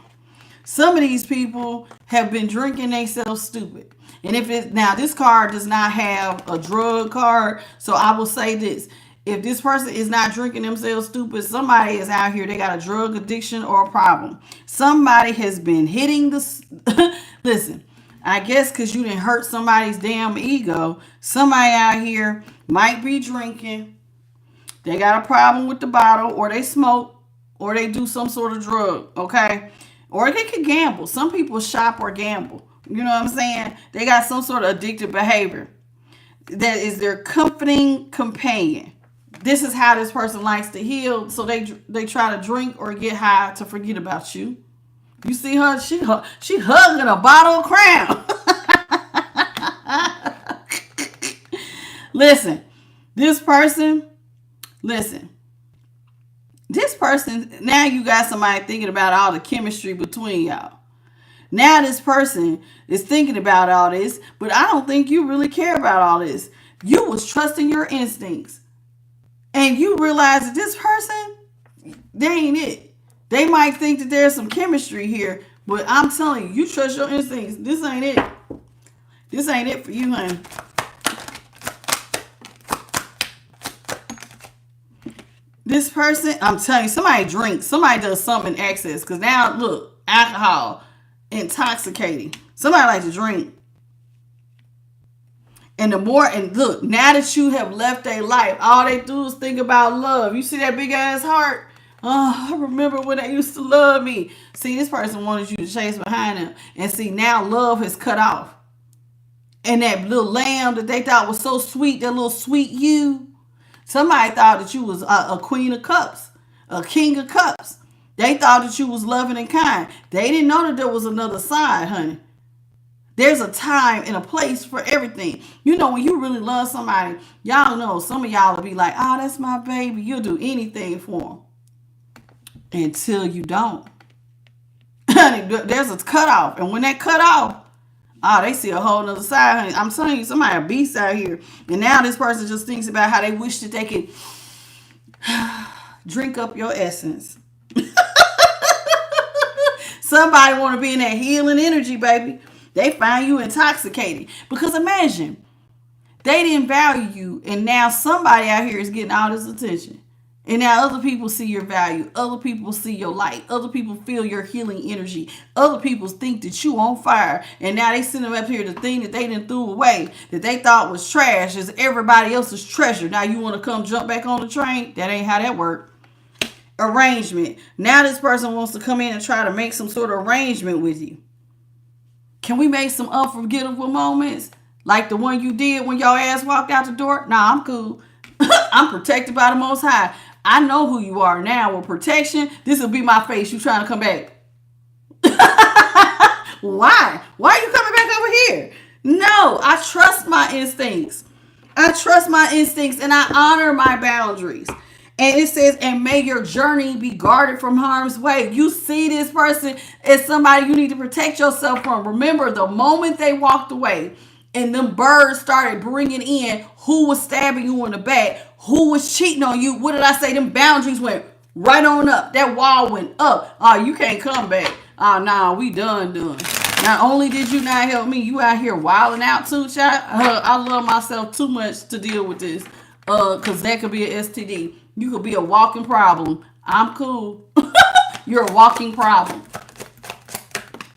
Some of these people have been drinking themselves stupid. And if it now this card does not have a drug card, so I will say this. If this person is not drinking themselves stupid, somebody is out here, they got a drug addiction or a problem. Somebody has been hitting the listen. I guess because you didn't hurt somebody's damn ego. Somebody out here might be drinking. They got a problem with the bottle, or they smoke, or they do some sort of drug, okay? Or they could gamble. Some people shop or gamble. You know what I'm saying? They got some sort of addictive behavior. That is their comforting companion. This is how this person likes to heal. So they try to drink or get high to forget about you. You see her, she hugging a bottle of Crown. Listen, this person, now you got somebody thinking about all the chemistry between y'all. Now this person is thinking about all this, but I don't think you really care about all this. You was trusting your instincts. And you realize that this person, they ain't it. They might think that there's some chemistry here, but I'm telling you, you trust your instincts. This ain't it. This ain't it for you, honey. This person, I'm telling you, somebody drinks. Somebody does something in excess. Because now, look, alcohol, intoxicating. Somebody likes to drink. And the more, and look, now that you have left their life, all they do is think about love. You see that big ass heart? Oh, I remember when they used to love me. See, this person wanted you to chase behind them. And see, now love has cut off. And that little lamb that they thought was so sweet, that little sweet you. Somebody thought that you was a queen of cups, a king of cups. They thought that you was loving and kind. They didn't know that there was another side, honey. There's a time and a place for everything. You know, when you really love somebody, y'all know, some of y'all will be like, oh, that's my baby. You'll do anything for them. Until you don't. Honey, there's a cutoff. And when that cut off, oh, they see a whole nother side, honey. I'm telling you, somebody a beast out here. And now this person just thinks about how they wish that they could drink up your essence. Somebody want to be in that healing energy, baby. They find you intoxicated. Because imagine, they didn't value you, and now somebody out here is getting all this attention. And now other people see your value. Other people see your light. Other people feel your healing energy. Other people think that you on fire. And now they send them up here the thing that they didn't threw away, that they thought was trash, is everybody else's treasure. Now you want to come jump back on the train? That ain't how that works. Arrangement. Now this person wants to come in and try to make some sort of arrangement with you. Can we make some unforgettable moments? Like the one you did when your ass walked out the door? Nah, I'm cool. I'm protected by the Most High. I know who you are now. With protection, this will be my face. You trying to come back. Why? Why are you coming back over here? No, I trust my instincts. I trust my instincts and I honor my boundaries. And it says, and may your journey be guarded from harm's way. You see this person as somebody you need to protect yourself from. Remember, the moment they walked away and them birds started bringing in who was stabbing you in the back, who was cheating on you, what did I say? Them boundaries went right on up. That wall went up. Oh, you can't come back. Oh, nah, we done. Not only did you not help me, you out here wilding out too, child. I love myself too much to deal with this. Because that could be an STD. You could be a walking problem. I'm cool. You're a walking problem.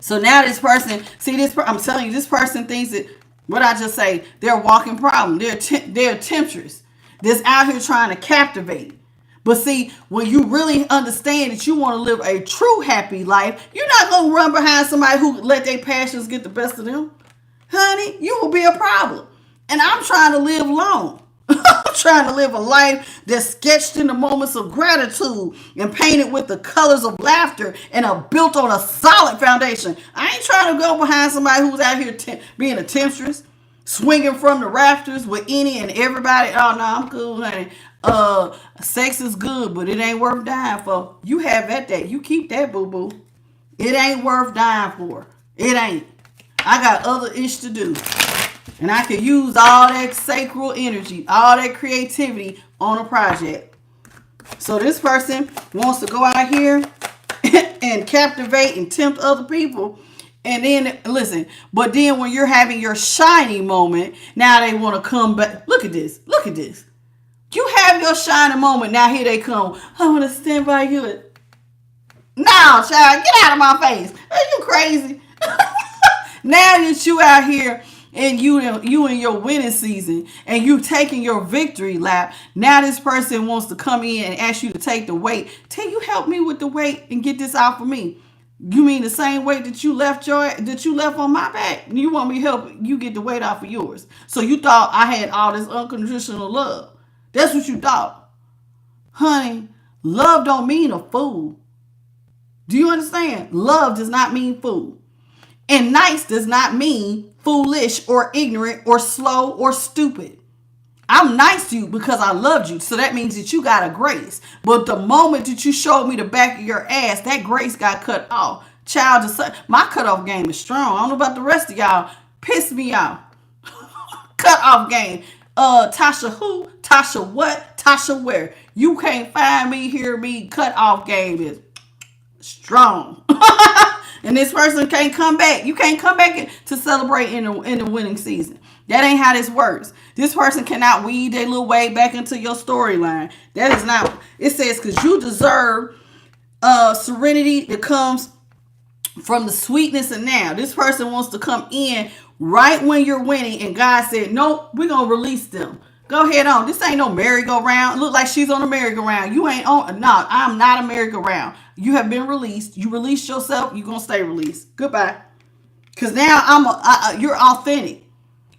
So now this person, see this, I'm telling you, this person thinks that, what I just say, they're a walking problem. They're a temptress that's out here trying to captivate. But see, when you really understand that you want to live a true happy life, you're not going to run behind somebody who let their passions get the best of them. Honey, you will be a problem. And I'm trying to live long. I'm trying to live a life that's sketched in the moments of gratitude and painted with the colors of laughter and are built on a solid foundation. I ain't trying to go behind somebody who's out here being a temptress, swinging from the rafters with any and everybody. Oh, no, I'm cool, honey. Sex is good, but it ain't worth dying for. You have that. You keep that, boo-boo. It ain't worth dying for. It ain't. I got other ish to do. And I can use all that sacral energy, all that creativity on a project. So this person wants to go out here and captivate and tempt other people. And then, listen, but then when you're having your shining moment, now they want to come back. Look at this. Look at this. You have your shining moment. Now here they come. I want to stand by you. No, child, get out of my face. Are you crazy? Now that you out here and you in your winning season and you taking your victory lap, now this person wants to come in and ask you to take the weight. Can you help me with the weight and get this out for me? You mean the same weight that you left on my back? You want me to help you get the weight off of yours? So you thought I had all this unconditional love. That's what you thought. Honey, love don't mean a fool. Do you understand? Love does not mean fool. And nice does not mean foolish or ignorant or slow or stupid. I'm nice to you because I loved you. So that means that you got a grace. But the moment that you showed me the back of your ass, that grace got cut off. Child, my cutoff game is strong. I don't know about the rest of y'all. Piss me off. Cutoff game. Tasha who? Tasha what? Tasha where? You can't find me, hear me. Cutoff game is strong. And this person can't come back. You can't come back to celebrate in the winning season. That ain't how this works. This person cannot weed their little way back into your storyline. That is not. It says because you deserve serenity that comes from the sweetness of now. This person wants to come in right when you're winning, and God said, nope, we're going to release them. Go ahead on. This ain't no merry-go-round. Look like she's on a merry-go-round. You ain't on. No, I'm not a merry-go-round. You have been released. You released yourself. You're going to stay released. Goodbye. Because now you're authentic.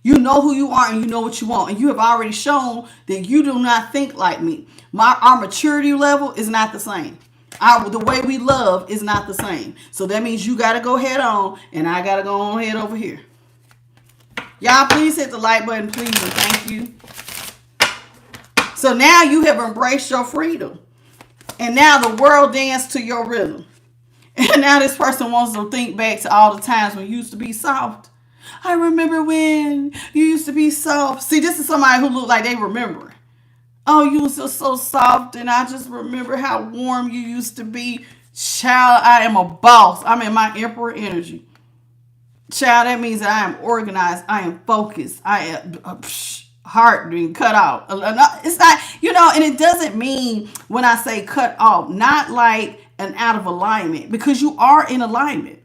You know who you are and you know what you want. And you have already shown that you do not think like me. Our maturity level is not the same. The way we love is not the same. So that means you got to go head on and I got to go on head over here. Y'all, please hit the like button, please, and thank you. So now you have embraced your freedom. And now the world danced to your rhythm. And now this person wants to think back to all the times when you used to be soft. I remember when you used to be soft. See, this is somebody who look like they remember. Oh, you was just so soft, and I just remember how warm you used to be. Child, I am a boss. I'm in my emperor energy. Child, that means that I am organized. I am focused. I am heart being cut off. It's not, and it doesn't mean when I say cut off, not like an out of alignment, because you are in alignment.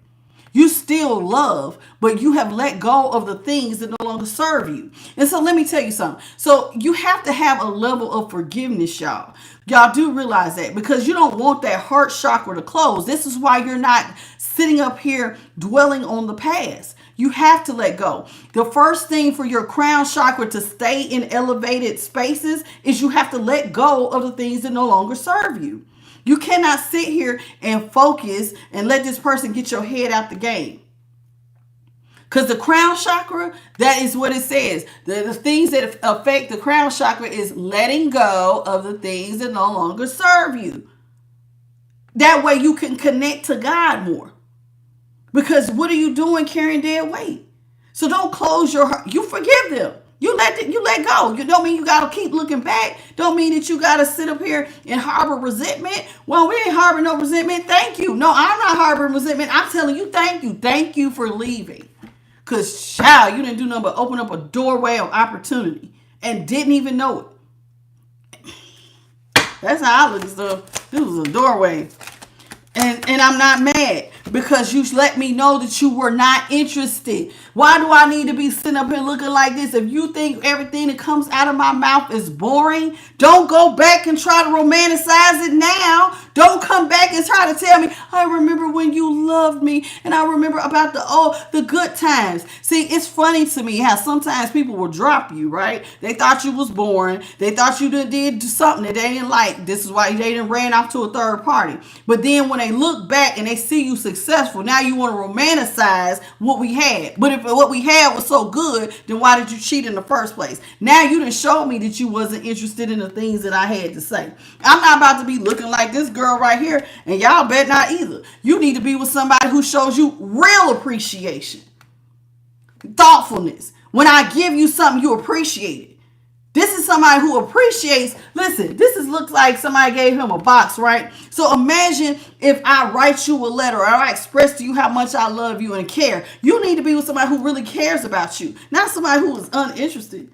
You still love, but you have let go of the things that no longer serve you. And so let me tell you something. So you have to have a level of forgiveness, y'all. Y'all do realize that, because you don't want that heart chakra to close. This is why you're not sitting up here dwelling on the past. You have to let go. The first thing for your crown chakra to stay in elevated spaces is you have to let go of the things that no longer serve you. You cannot sit here and focus and let this person get your head out the game. Because the crown chakra, that is what it says. The things that affect the crown chakra is letting go of the things that no longer serve you. That way you can connect to God more. Because what are you doing carrying dead weight? So don't close your heart. You forgive them. You let go. You don't mean you got to keep looking back. Don't mean that you got to sit up here and harbor resentment. Well, we ain't harboring no resentment. Thank you. No, I'm not harboring resentment. I'm telling you, thank you. Thank you for leaving. Because, child, you didn't do nothing but open up a doorway of opportunity and didn't even know it. That's how I look at stuff. This was a doorway. And I'm not mad because you let me know that you were not interested. Why do I need to be sitting up here looking like this? If you think everything that comes out of my mouth is boring, don't go back and try to romanticize it now. Don't come back and try to tell me, I remember when you loved me and I remember about the good times. See, it's funny to me how sometimes people will drop you, right? They thought you was boring. They thought you did something that they didn't like. This is why they didn't ran off to a third party. But then when they look back and they see you successful, now you want to romanticize what we had. But if what we had was so good, then why did you cheat in the first place? Now you done showed me that you wasn't interested in the things that I had to say. I'm not about to be looking like this girl right here, and y'all bet not either. You need to be with somebody who shows you real appreciation, thoughtfulness. When I give you something, you appreciate it. This is somebody who appreciates. Listen, looks like somebody gave him a box, right? So imagine if I write you a letter or I express to you how much I love you and care. You need to be with somebody who really cares about you, not somebody who is uninterested.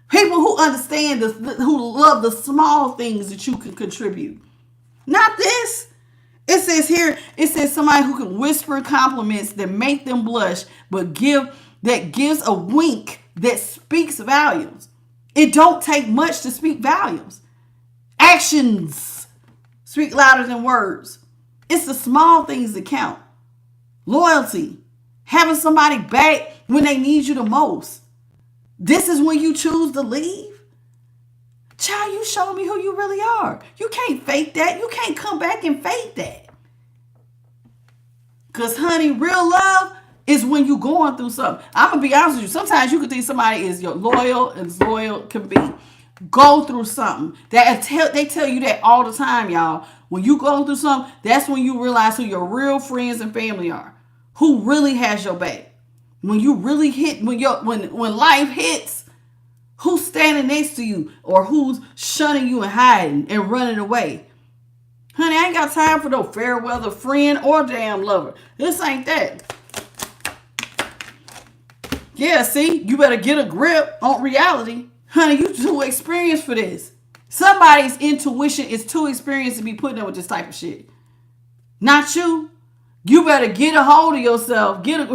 People who understand this, who love the small things that you can contribute. Not this. It says here, it says somebody who can whisper compliments that make them blush, but gives a wink that speaks volumes. It don't take much to speak volumes. Actions speak louder than words. It's the small things that count. Loyalty. Having somebody back when they need you the most. This is when you choose to leave. Child, you show me who you really are. You can't fake that. You can't come back and fake that. Because, honey, real love is when you going through something. I'm going to be honest with you. Sometimes you can think somebody is your loyal as loyal can be. Go through something. They tell you that all the time, y'all. When you go through something, that's when you realize who your real friends and family are. Who really has your back. When you really hit, when life hits, who's standing next to you or who's shunning you and hiding and running away. Honey, I ain't got time for no fair weather friend or damn lover. This ain't that. Yeah, see, you better get a grip on reality. Honey, you too experienced for this. Somebody's intuition is too experienced to be putting up with this type of shit. Not you. You better get a hold of yourself. We ain't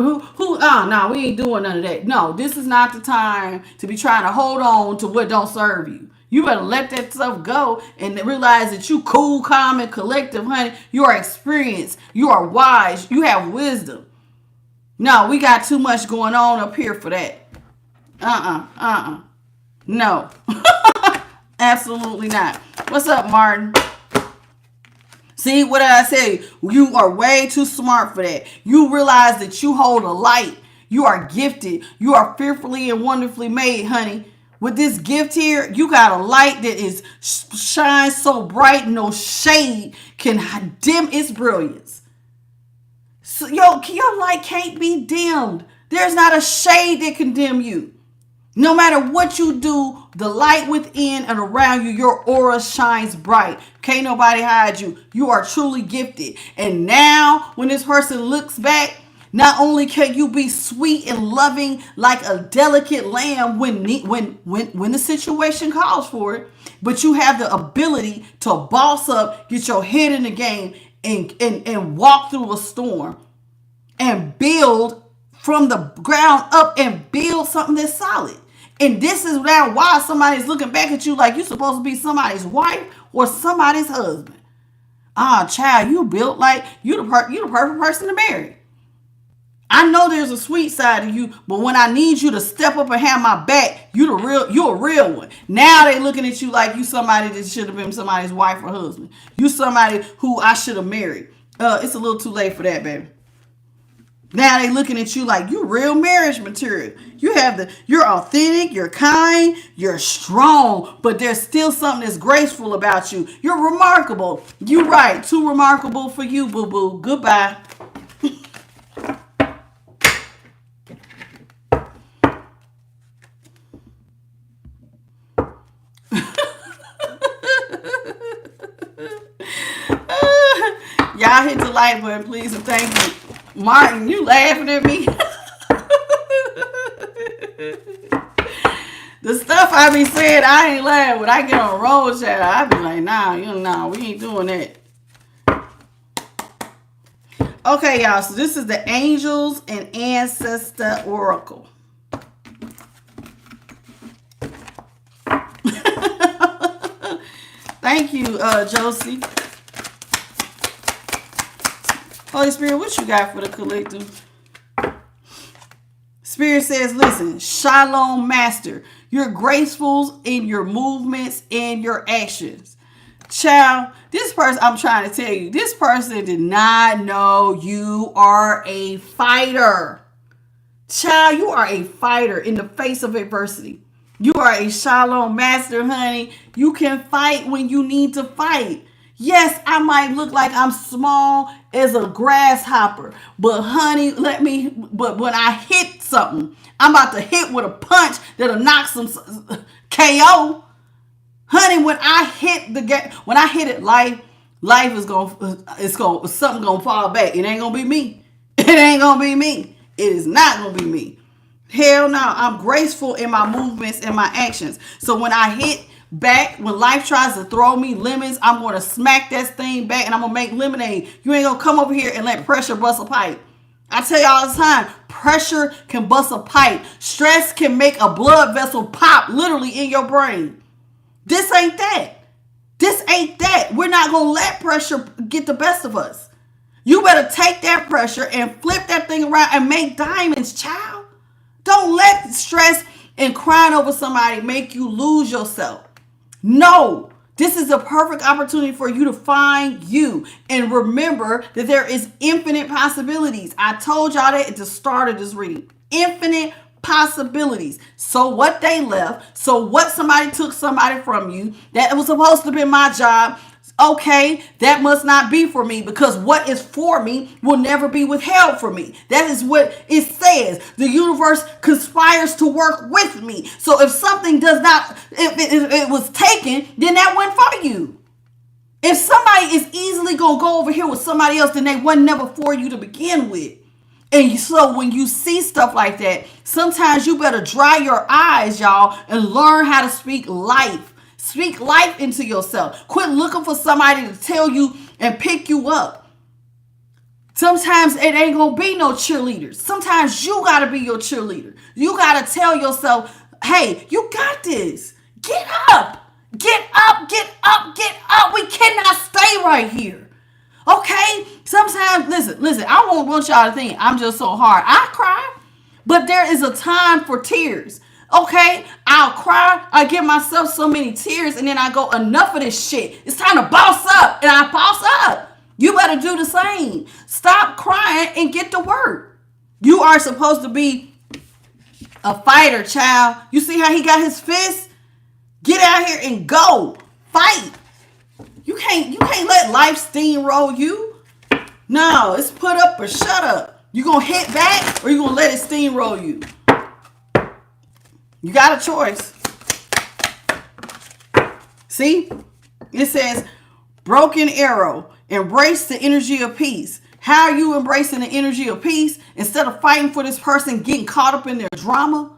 doing none of that. No, this is not the time to be trying to hold on to what don't serve you. You better let that stuff go and realize that you cool, calm, and collective, honey. You are experienced. You are wise. You have wisdom. No, we got too much going on up here for that. No. Absolutely not. What's up, Martin? See, what did I say? You are way too smart for that. You realize that you hold a light. You are gifted. You are fearfully and wonderfully made, honey. With this gift here, you got a light that shines so bright, no shade can dim its brilliance. So, your light can't be dimmed. There's not a shade that can dim you. No matter what you do, the light within and around you, your aura shines bright. Can't nobody hide you. You are truly gifted. And now, when this person looks back, not only can you be sweet and loving like a delicate lamb when the situation calls for it, but you have the ability to boss up, get your head in the game, and walk through a storm and build from the ground up and build something that's solid. And this is now why somebody's looking back at you like you're supposed to be somebody's wife or somebody's husband. Child, you built like you the perfect person to marry. I know there's a sweet side of you, but when I need you to step up and have my back, you're a real one. Now they looking at you like you somebody that should have been somebody's wife or husband. You somebody who I should have married. It's a little too late for that, baby. Now they looking at you like you real marriage material. You're authentic, you're kind, you're strong, but there's still something that's graceful about you. You're remarkable. You right. Too remarkable for you, boo-boo. Goodbye. Y'all hit the like button, please, and thank you. Martin, you laughing at me? The stuff I be saying, I ain't laughing. When I get on a road chat, I be like, nah, we ain't doing that. Okay, y'all. So this is the Angels and Ancestor Oracle. Thank you, Josie. Holy Spirit, what you got for the collective? Spirit says, listen, Shalom Master. You're graceful in your movements and your actions. Child, this person, I'm trying to tell you, this person did not know you are a fighter. Child, you are a fighter in the face of adversity. You are a Shalom Master, honey. You can fight when you need to fight. Yes, I might look like I'm small as a grasshopper, but honey, but when I hit something, I'm about to hit with a punch that'll knock some KO. Honey, when I hit it, life is something gonna fall back. It ain't gonna be me. It ain't gonna be me. It is not gonna be me. Hell no, I'm graceful in my movements and my actions. So when I hit back, when life tries to throw me lemons, I'm going to smack that thing back and I'm going to make lemonade. You ain't going to come over here and let pressure bust a pipe. I tell you all the time, pressure can bust a pipe. Stress can make a blood vessel pop literally in your brain. This ain't that. This ain't that. We're not going to let pressure get the best of us. You better take that pressure and flip that thing around and make diamonds, child. Don't let stress and crying over somebody make you lose yourself. No, this is a perfect opportunity for you to find you. And remember that there is infinite possibilities. I told y'all that at the start of this reading. Infinite possibilities. So what they left. So what somebody took somebody from you. That was supposed to be my job. Okay, that must not be for me, because what is for me will never be withheld from me. That is what it says. The universe conspires to work with me. So if something does not, if it was taken, then that wasn't for you. If somebody is easily going to go over here with somebody else, then they wasn't never for you to begin with. And so when you see stuff like that, sometimes you better dry your eyes, y'all, and learn how to speak life. Speak life into yourself. Quit looking for somebody to tell you and pick you up. Sometimes it ain't going to be no cheerleaders. Sometimes you got to be your cheerleader. You got to tell yourself, hey, you got this. Get up. Get up. Get up. Get up. We cannot stay right here. Okay? Sometimes, listen, I won't want y'all to think I'm just so hard. I cry, but there is a time for tears. Okay, I'll cry. I give myself so many tears, and then I go, enough of this shit. It's time to boss up, and I boss up. You better do the same. Stop crying and get to work. You are supposed to be a fighter, child. You see how he got his fist? Get out here and go. Fight. You can't let life steamroll you. No, it's put up or shut up. You gonna hit back, or you gonna let it steamroll you? You got a choice. See? It says, broken arrow. Embrace the energy of peace. How are you embracing the energy of peace? Instead of fighting for this person, getting caught up in their drama,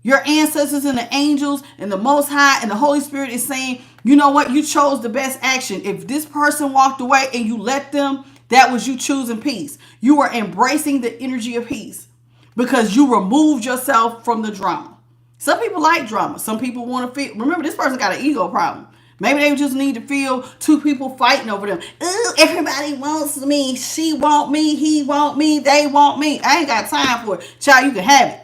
your ancestors and the angels and the Most High and the Holy Spirit is saying, you know what? You chose the best action. If this person walked away and you let them, that was you choosing peace. You are embracing the energy of peace because you removed yourself from the drama. Some people like drama. Some people want to feel. Remember, this person got an ego problem. Maybe they just need to feel two people fighting over them. Ooh, everybody wants me. She want me. He want me. They want me. I ain't got time for it. Child, you can have it.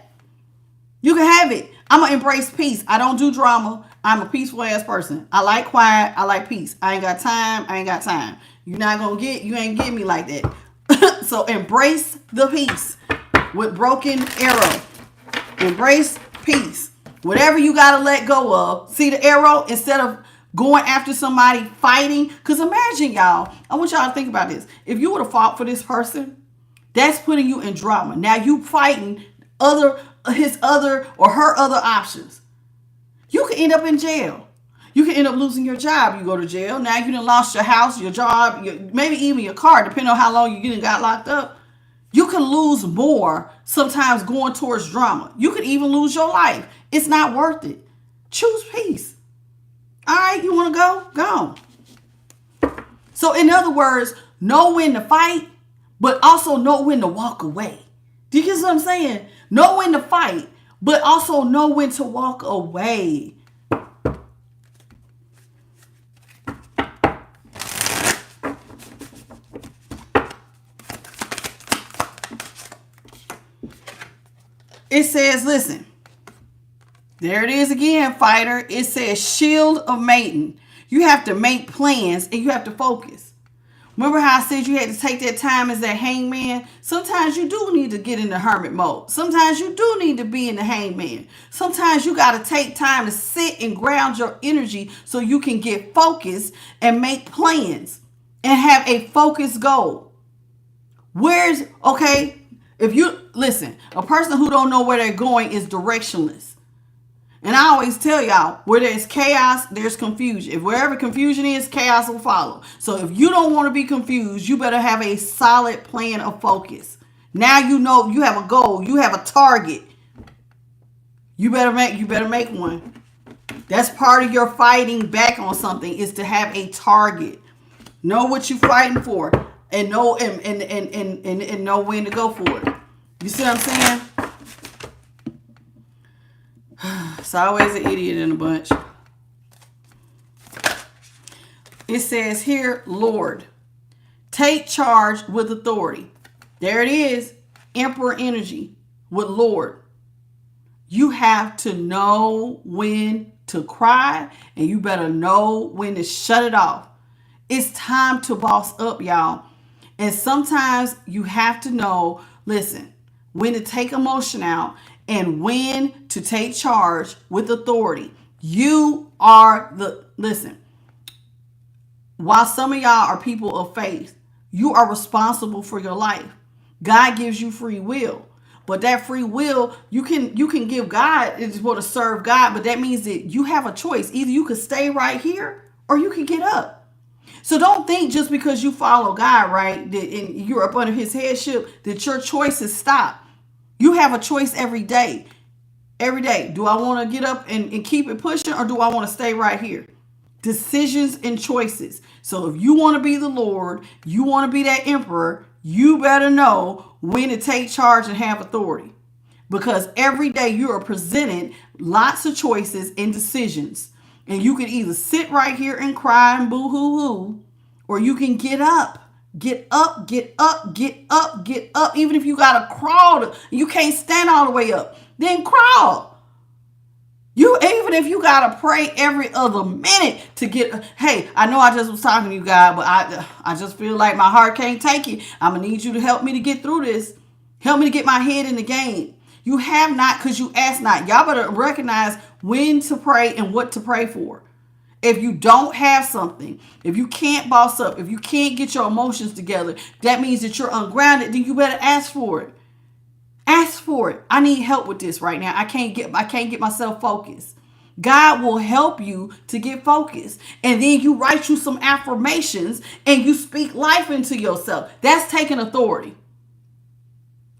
You can have it. I'm going to embrace peace. I don't do drama. I'm a peaceful ass person. I like quiet. I like peace. I ain't got time. I ain't got time. You ain't get me like that. So embrace the peace with broken arrow. Embrace peace. Whatever you got to let go of. See the arrow? Instead of going after somebody, fighting. Because imagine, y'all, I want y'all to think about this. If you would have fought for this person, that's putting you in drama. Now you fighting his other or her other options. You could end up in jail. You can end up losing your job. You go to jail. Now you done lost your house, your job, maybe even your car, depending on how long you got locked up. You can lose more sometimes going towards drama. You could even lose your life. It's not worth it. Choose peace. All right, you want to go? Go. So in other words, know when to fight, but also know when to walk away. Do you get what I'm saying? Know when to fight, but also know when to walk away. It says, listen, there it is again, fighter. It says shield of maiden. You have to make plans and you have to focus. Remember how I said you had to take that time as that hangman? Sometimes you do need to get in the hermit mode. Sometimes you do need to be in the hangman. Sometimes you got to take time to sit and ground your energy so you can get focused and make plans and have a focused goal. Okay, if you, listen, a person who don't know where they're going is directionless. And I always tell y'all, where there's chaos, there's confusion. If wherever confusion is, chaos will follow. So if you don't want to be confused, you better have a solid plan of focus. Now you know you have a goal, you have a target. You better make one. That's part of your fighting back on something, is to have a target. Know what you're fighting for and know and know when to go for it. You see what I'm saying? It's always an idiot in a bunch. It says here, Lord, take charge with authority. There it is, Emperor energy with Lord. You have to know when to cry and you better know when to shut it off. It's time to boss up, y'all. And sometimes you have to know, listen, when to take emotion out and when to take charge with authority. You are listen, while some of y'all are people of faith, you are responsible for your life. God gives you free will. But that free will, you can give God, it's what to serve God, but that means that you have a choice. Either you could stay right here or you can get up. So don't think just because you follow God, right, that and you're up under his headship, that your choices stop. You have a choice every day. Every day. Do I want to get up and keep it pushing, or do I want to stay right here? Decisions and choices. So if you want to be the Lord, you want to be that emperor, you better know when to take charge and have authority. Because every day you are presented lots of choices and decisions. And you can either sit right here and cry and boo-hoo-hoo, or you can get up. Get up, get up, get up, get up. Even if you got to crawl, you can't stand all the way up, then crawl. Even if you got to pray every other minute to get, hey, I know I just was talking to you, God, but I just feel like my heart can't take it. I'm going to need you to help me to get through this. Help me to get my head in the game. You have not because you ask not. Y'all better recognize when to pray and what to pray for. If you don't have something, if you can't boss up, if you can't get your emotions together, that means that you're ungrounded, then you better ask for it. Ask for it. I need help with this right now. I can't get myself focused. God will help you to get focused. And then you write you some affirmations and you speak life into yourself. That's taking authority.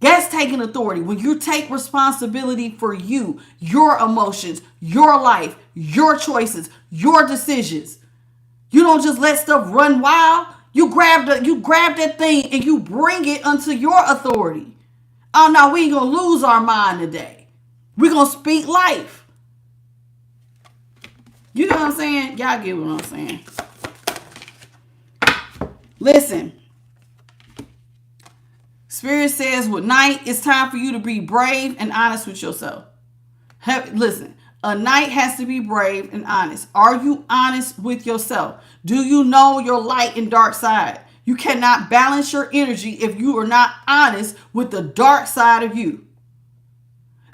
That's taking authority. When you take responsibility for you, your emotions, your life, your choices, your decisions. You don't just let stuff run wild. You grab that thing and you bring it unto your authority. Oh no, we ain't gonna lose our mind today. We're gonna speak life. You know what I'm saying? Y'all get what I'm saying. Listen. Spirit says with night, it's time for you to be brave and honest with yourself. Listen, a knight has to be brave and honest. Are you honest with yourself? Do you know your light and dark side? You cannot balance your energy if you are not honest with the dark side of you.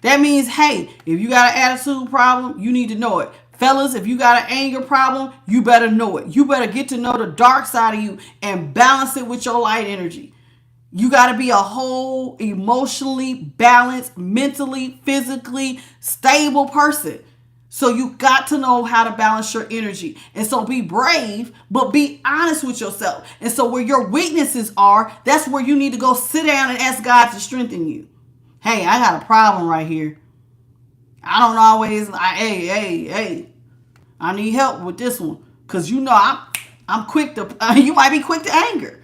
That means, hey, if you got an attitude problem, you need to know it. Fellas, if you got an anger problem, you better know it. You better get to know the dark side of you and balance it with your light energy. You got to be a whole, emotionally balanced, mentally, physically stable person. So you got to know how to balance your energy. And so be brave, but be honest with yourself. And so where your weaknesses are, that's where you need to go sit down and ask God to strengthen you. Hey, I got a problem right here. I don't always, hey, I need help with this one. Because you know, I'm quick to, you might be quick to anger.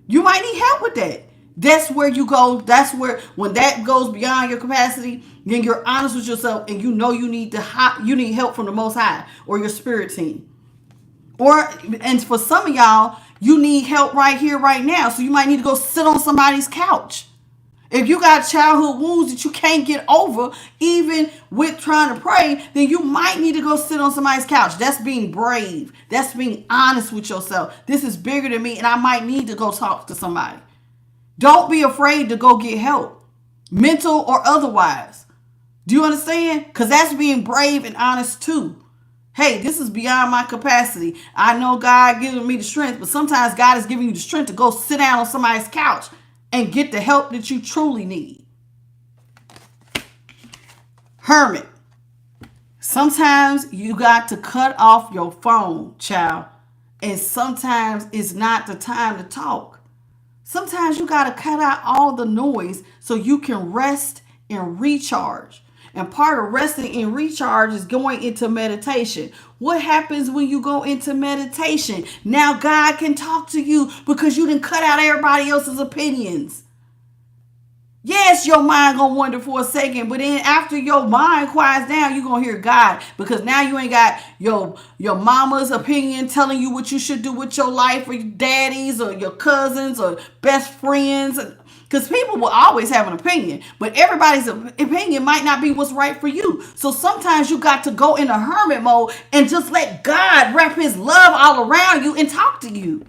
You might need help with that. That's where you go. That's where, when that goes beyond your capacity, then you're honest with yourself and you know you need help from the Most High or your spirit team. And for some of y'all, you need help right here, right now. So you might need to go sit on somebody's couch. If you got childhood wounds that you can't get over, even with trying to pray, then you might need to go sit on somebody's couch. That's being brave. That's being honest with yourself. This is bigger than me, and I might need to go talk to somebody. Don't be afraid to go get help, mental or otherwise. Do you understand? Because that's being brave and honest too. Hey, this is beyond my capacity. I know God gives me the strength, but sometimes God is giving you the strength to go sit down on somebody's couch and get the help that you truly need. Hermit. Sometimes you got to cut off your phone, child. And sometimes it's not the time to talk. Sometimes you got to cut out all the noise so you can rest and recharge. And part of resting and recharge is going into meditation. What happens when you go into meditation? Now God can talk to you because you didn't cut out everybody else's opinions. Yes, your mind gonna wander for a second, but then after your mind quiets down, you're gonna hear God, because now you ain't got your mama's opinion telling you what you should do with your life, or your daddy's, or your cousins, or best friends. Because people will always have an opinion, but everybody's opinion might not be what's right for you. So sometimes you got to go in a hermit mode and just let God wrap his love all around you and talk to you.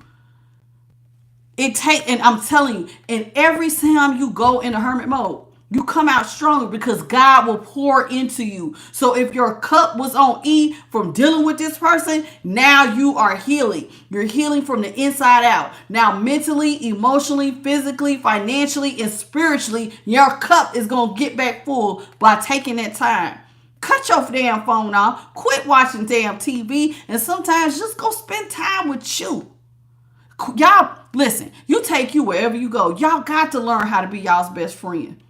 And I'm telling you, and every time you go in a hermit mode, you come out stronger because God will pour into you. So if your cup was on E from dealing with this person, now you are healing. You're healing from the inside out. Now mentally, emotionally, physically, financially, and spiritually, your cup is going to get back full by taking that time. Cut your damn phone off. Quit watching damn TV. And sometimes just go spend time with you. Y'all, listen, you take you wherever you go. Y'all got to learn how to be y'all's best friend.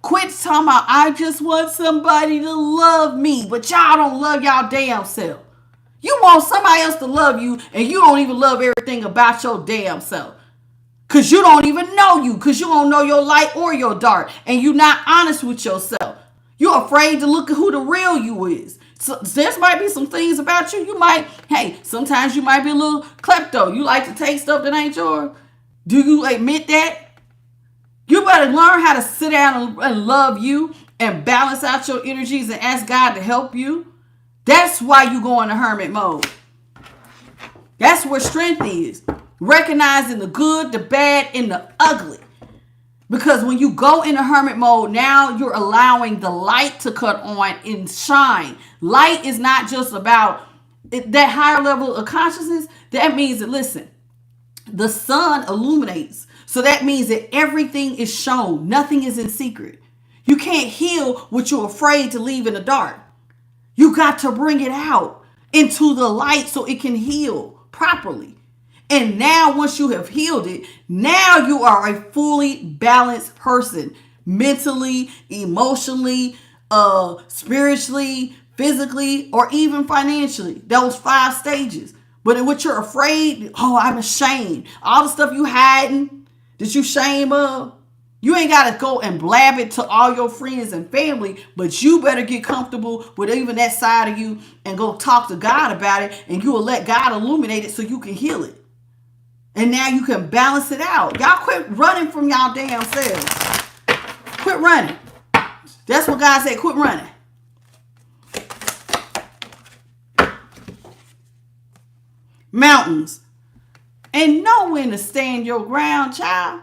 Quit talking about, I just want somebody to love me, but y'all don't love y'all damn self. You want somebody else to love you, and you don't even love everything about your damn self. Because you don't even know you, because you don't know your light or your dark, and you're not honest with yourself. You're afraid to look at who the real you is. So there might be some things about you. Sometimes you might be a little klepto. You like to take stuff that ain't yours. Do you admit that? You better learn how to sit down and love you and balance out your energies and ask God to help you. That's why you go in the hermit mode. That's where strength is. Recognizing the good, the bad, and the ugly. Because when you go in a hermit mode, now you're allowing the light to cut on and shine. Light is not just about that higher level of consciousness. That means that, listen, the sun illuminates. So that means that everything is shown. Nothing is in secret. You can't heal what you're afraid to leave in the dark. You got to bring it out into the light so it can heal properly. And now once you have healed it, now you are a fully balanced person. Mentally, emotionally, spiritually, physically, or even financially. Those 5 stages. But in what you're afraid, I'm ashamed. All the stuff you hiding, that you shame of, you ain't got to go and blab it to all your friends and family, but you better get comfortable with even that side of you and go talk to God about it, and you will let God illuminate it so you can heal it. And now you can balance it out. Y'all quit running from y'all damn selves. Quit running. That's what God said, quit running. Mountains. And know when to stand your ground, child.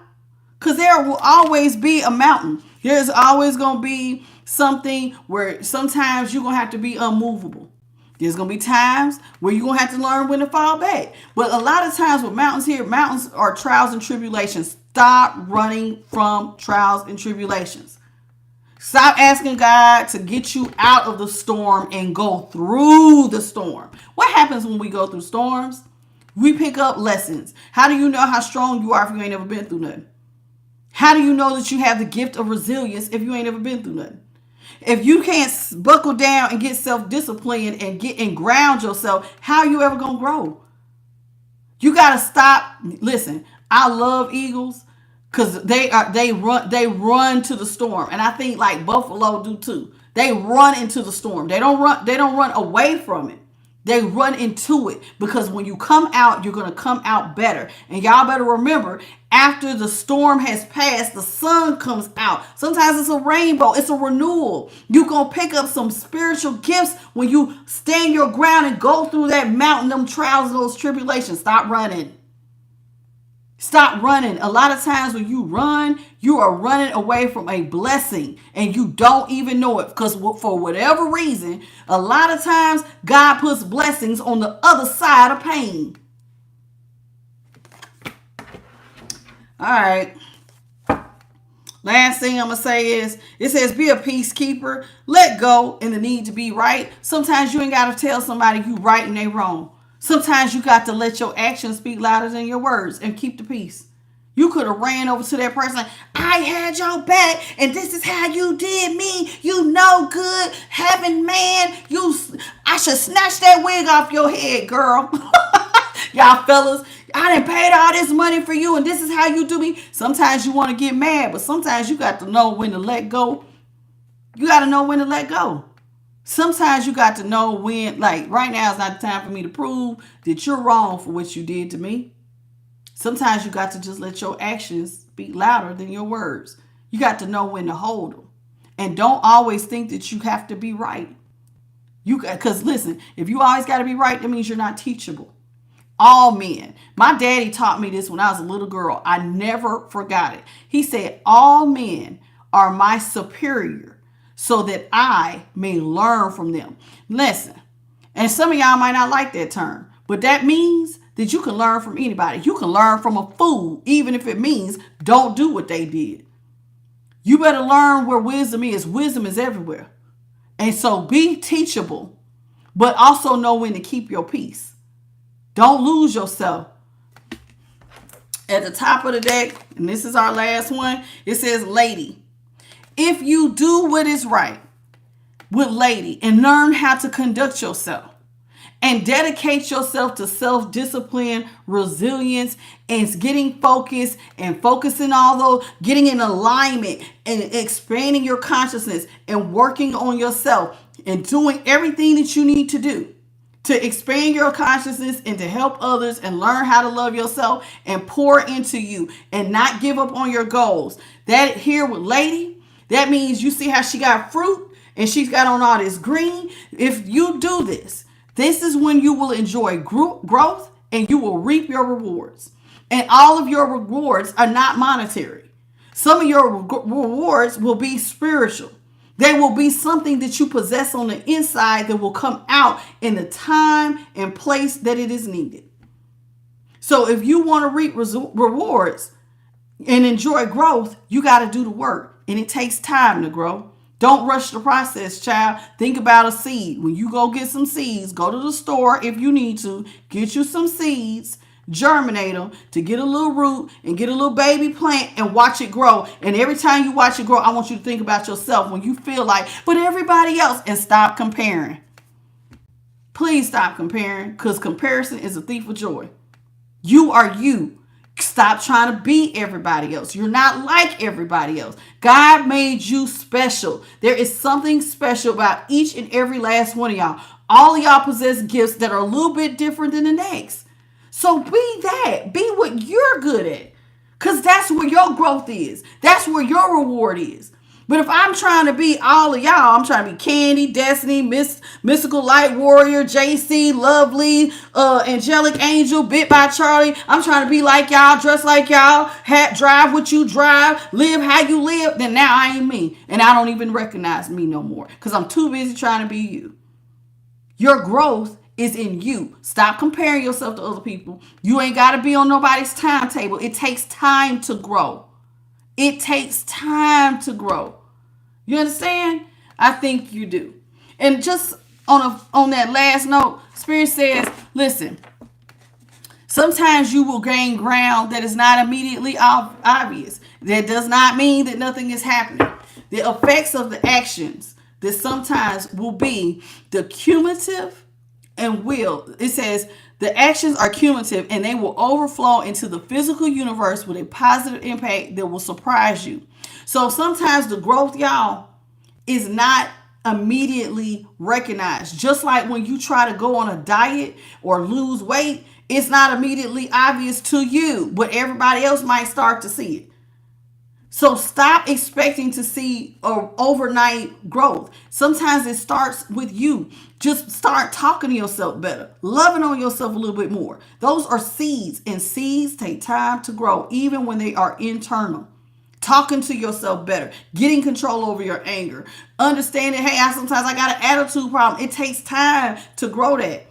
Because there will always be a mountain. There's always going to be something where sometimes you're going to have to be unmovable. There's going to be times where you're going to have to learn when to fall back. But a lot of times with mountains are trials and tribulations. Stop running from trials and tribulations. Stop asking God to get you out of the storm and go through the storm. What happens when we go through storms? We pick up lessons. How do you know how strong you are if you ain't never been through nothing? How do you know that you have the gift of resilience if you ain't ever been through nothing? If you can't buckle down and get self-disciplined and ground yourself, how are you ever going to grow? You got to stop. Listen, I love eagles. Because they run to the storm. And I think like Buffalo do too. They run into the storm. They don't run away from it. They run into it, because when you come out, you're going to come out better. And y'all better remember, after the storm has passed, the sun comes out. Sometimes it's a rainbow. It's a renewal. You're going to pick up some spiritual gifts when you stand your ground and go through that mountain, them trials, those tribulations. Stop running. Stop running. A lot of times when you run, you are running away from a blessing and you don't even know it, because for whatever reason, a lot of times God puts blessings on the other side of pain. All right. Last thing I'm going to say is, it says, be a peacekeeper. Let go in the need to be right. Sometimes you ain't got to tell somebody you right and they wrong. Sometimes you got to let your actions speak louder than your words and keep the peace. You could have ran over to that person. I had your back and this is how you did me. You know good. Heaven, man. I should snatch that wig off your head, girl. Y'all fellas, I done paid all this money for you and this is how you do me. Sometimes you want to get mad, but sometimes you got to know when to let go. You got to know when to let go. Sometimes you got to know when, like right now is not the time for me to prove that you're wrong for what you did to me. Sometimes you got to just let your actions speak louder than your words. You got to know when to hold them. And don't always think that you have to be right. Because listen, if you always got to be right, that means you're not teachable. All men. My daddy taught me this when I was a little girl. I never forgot it. He said, all men are my superior, so that I may learn from them. Listen, and some of y'all might not like that term, but that means that you can learn from anybody. You can learn from a fool, even if it means don't do what they did. You better learn where wisdom is. Wisdom is everywhere. And so be teachable, but also know when to keep your peace. Don't lose yourself. At the top of the deck, and this is our last one, it says, lady. If you do what is right with lady and learn how to conduct yourself and dedicate yourself to self-discipline, resilience, and getting focused and focusing all those, getting in alignment and expanding your consciousness and working on yourself and doing everything that you need to do to expand your consciousness and to help others and learn how to love yourself and pour into you and not give up on your goals. That here with lady, that means you see how she got fruit and she's got on all this green. If you do this, this is when you will enjoy growth and you will reap your rewards. And all of your rewards are not monetary. Some of your rewards will be spiritual. They will be something that you possess on the inside that will come out in the time and place that it is needed. So if you want to reap rewards and enjoy growth, you got to do the work. And it takes time to grow. Don't rush the process, child. Think about a seed. When you go get some seeds, go to the store if you need to. Get you some seeds, germinate them to get a little root and get a little baby plant and watch it grow. And every time you watch it grow, I want you to think about yourself when you feel like, but everybody else, and stop comparing. Please stop comparing, because comparison is a thief of joy. You are you. Stop trying to be everybody else. You're not like everybody else. God made you special. There is something special about each and every last one of y'all. All of y'all possess gifts that are a little bit different than the next. So be that. Be what you're good at. Because that's where your growth is. That's where your reward is. But if I'm trying to be all of y'all, I'm trying to be Candy, Destiny, Mystical Light Warrior, JC, Lovely, Angelic Angel, Bit by Charlie. I'm trying to be like y'all, dress like y'all, drive what you drive, live how you live. Then now I ain't me. And I don't even recognize me no more because I'm too busy trying to be you. Your growth is in you. Stop comparing yourself to other people. You ain't got to be on nobody's timetable. It takes time to grow. It takes time to grow. You understand? I think you do. And just on that last note, Spirit says, listen, sometimes you will gain ground that is not immediately obvious. That does not mean that nothing is happening. The effects of the actions that sometimes will be the cumulative and will. It says The actions are cumulative and they will overflow into the physical universe with a positive impact that will surprise you. So sometimes the growth, y'all, is not immediately recognized. Just like when you try to go on a diet or lose weight, it's not immediately obvious to you, but everybody else might start to see it. So stop expecting to see an overnight growth. Sometimes it starts with you. Just start talking to yourself better, loving on yourself a little bit more. Those are seeds, and seeds take time to grow, even when they are internal. Talking to yourself better, getting control over your anger, understanding, hey, sometimes I got an attitude problem. It takes time to grow that.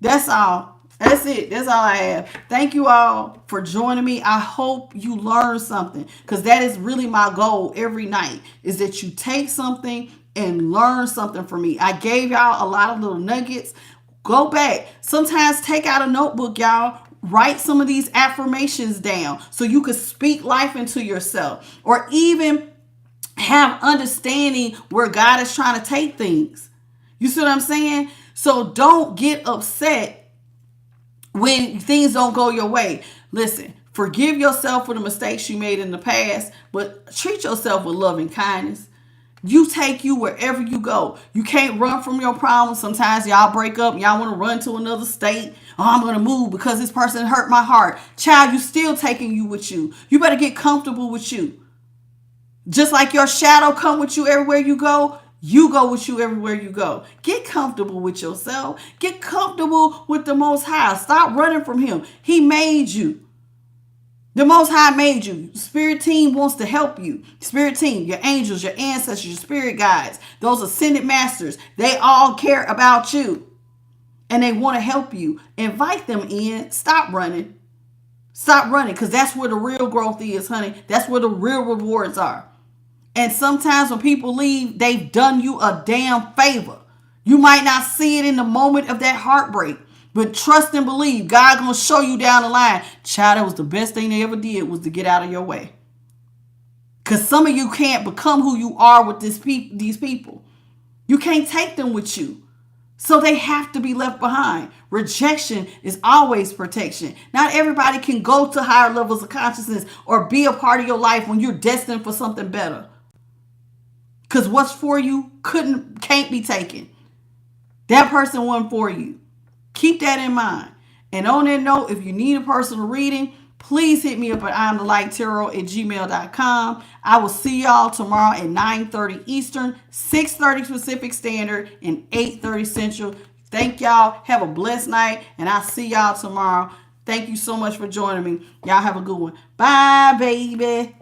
That's all. That's it. That's all I have. Thank you all for joining me. I hope you learned something, because that is really my goal every night, is that you take something and learn something from me. I gave y'all a lot of little nuggets. Go back. Sometimes take out a notebook, y'all. Write some of these affirmations down so you could speak life into yourself, or even have understanding where God is trying to take things. You see what I'm saying? So don't get upset when things don't go your way. Listen, forgive yourself for the mistakes you made in the past, but treat yourself with loving kindness. You take you wherever you go. You can't run from your problems. Sometimes y'all break up. Y'all want to run to another state. Oh, I'm going to move because this person hurt my heart. Child, you still taking you with you. You better get comfortable with you. Just like your shadow come with you everywhere you go with you everywhere you go. Get comfortable with yourself. Get comfortable with the Most High. Stop running from him. He made you. The Most High made you. Spirit team wants to help you. Spirit team, your angels, your ancestors, your spirit guides, those ascended masters, they all care about you. And they want to help you. Invite them in. Stop running. Stop running, because that's where the real growth is, honey. That's where the real rewards are. And sometimes when people leave, they've done you a damn favor. You might not see it in the moment of that heartbreak, but trust and believe God gonna show you down the line. Child, that was the best thing they ever did, was to get out of your way. Because some of you can't become who you are with these people. You can't take them with you. So they have to be left behind. Rejection is always protection. Not everybody can go to higher levels of consciousness or be a part of your life when you're destined for something better. Because what's for you can't be taken. That person wasn't for you. Keep that in mind. And on that note, if you need a personal reading, please hit me up at imthelighttarot@gmail.com. I will see y'all tomorrow at 9:30 Eastern, 6:30 Pacific Standard, and 8:30 Central. Thank y'all. Have a blessed night, and I'll see y'all tomorrow. Thank you so much for joining me. Y'all have a good one. Bye, baby.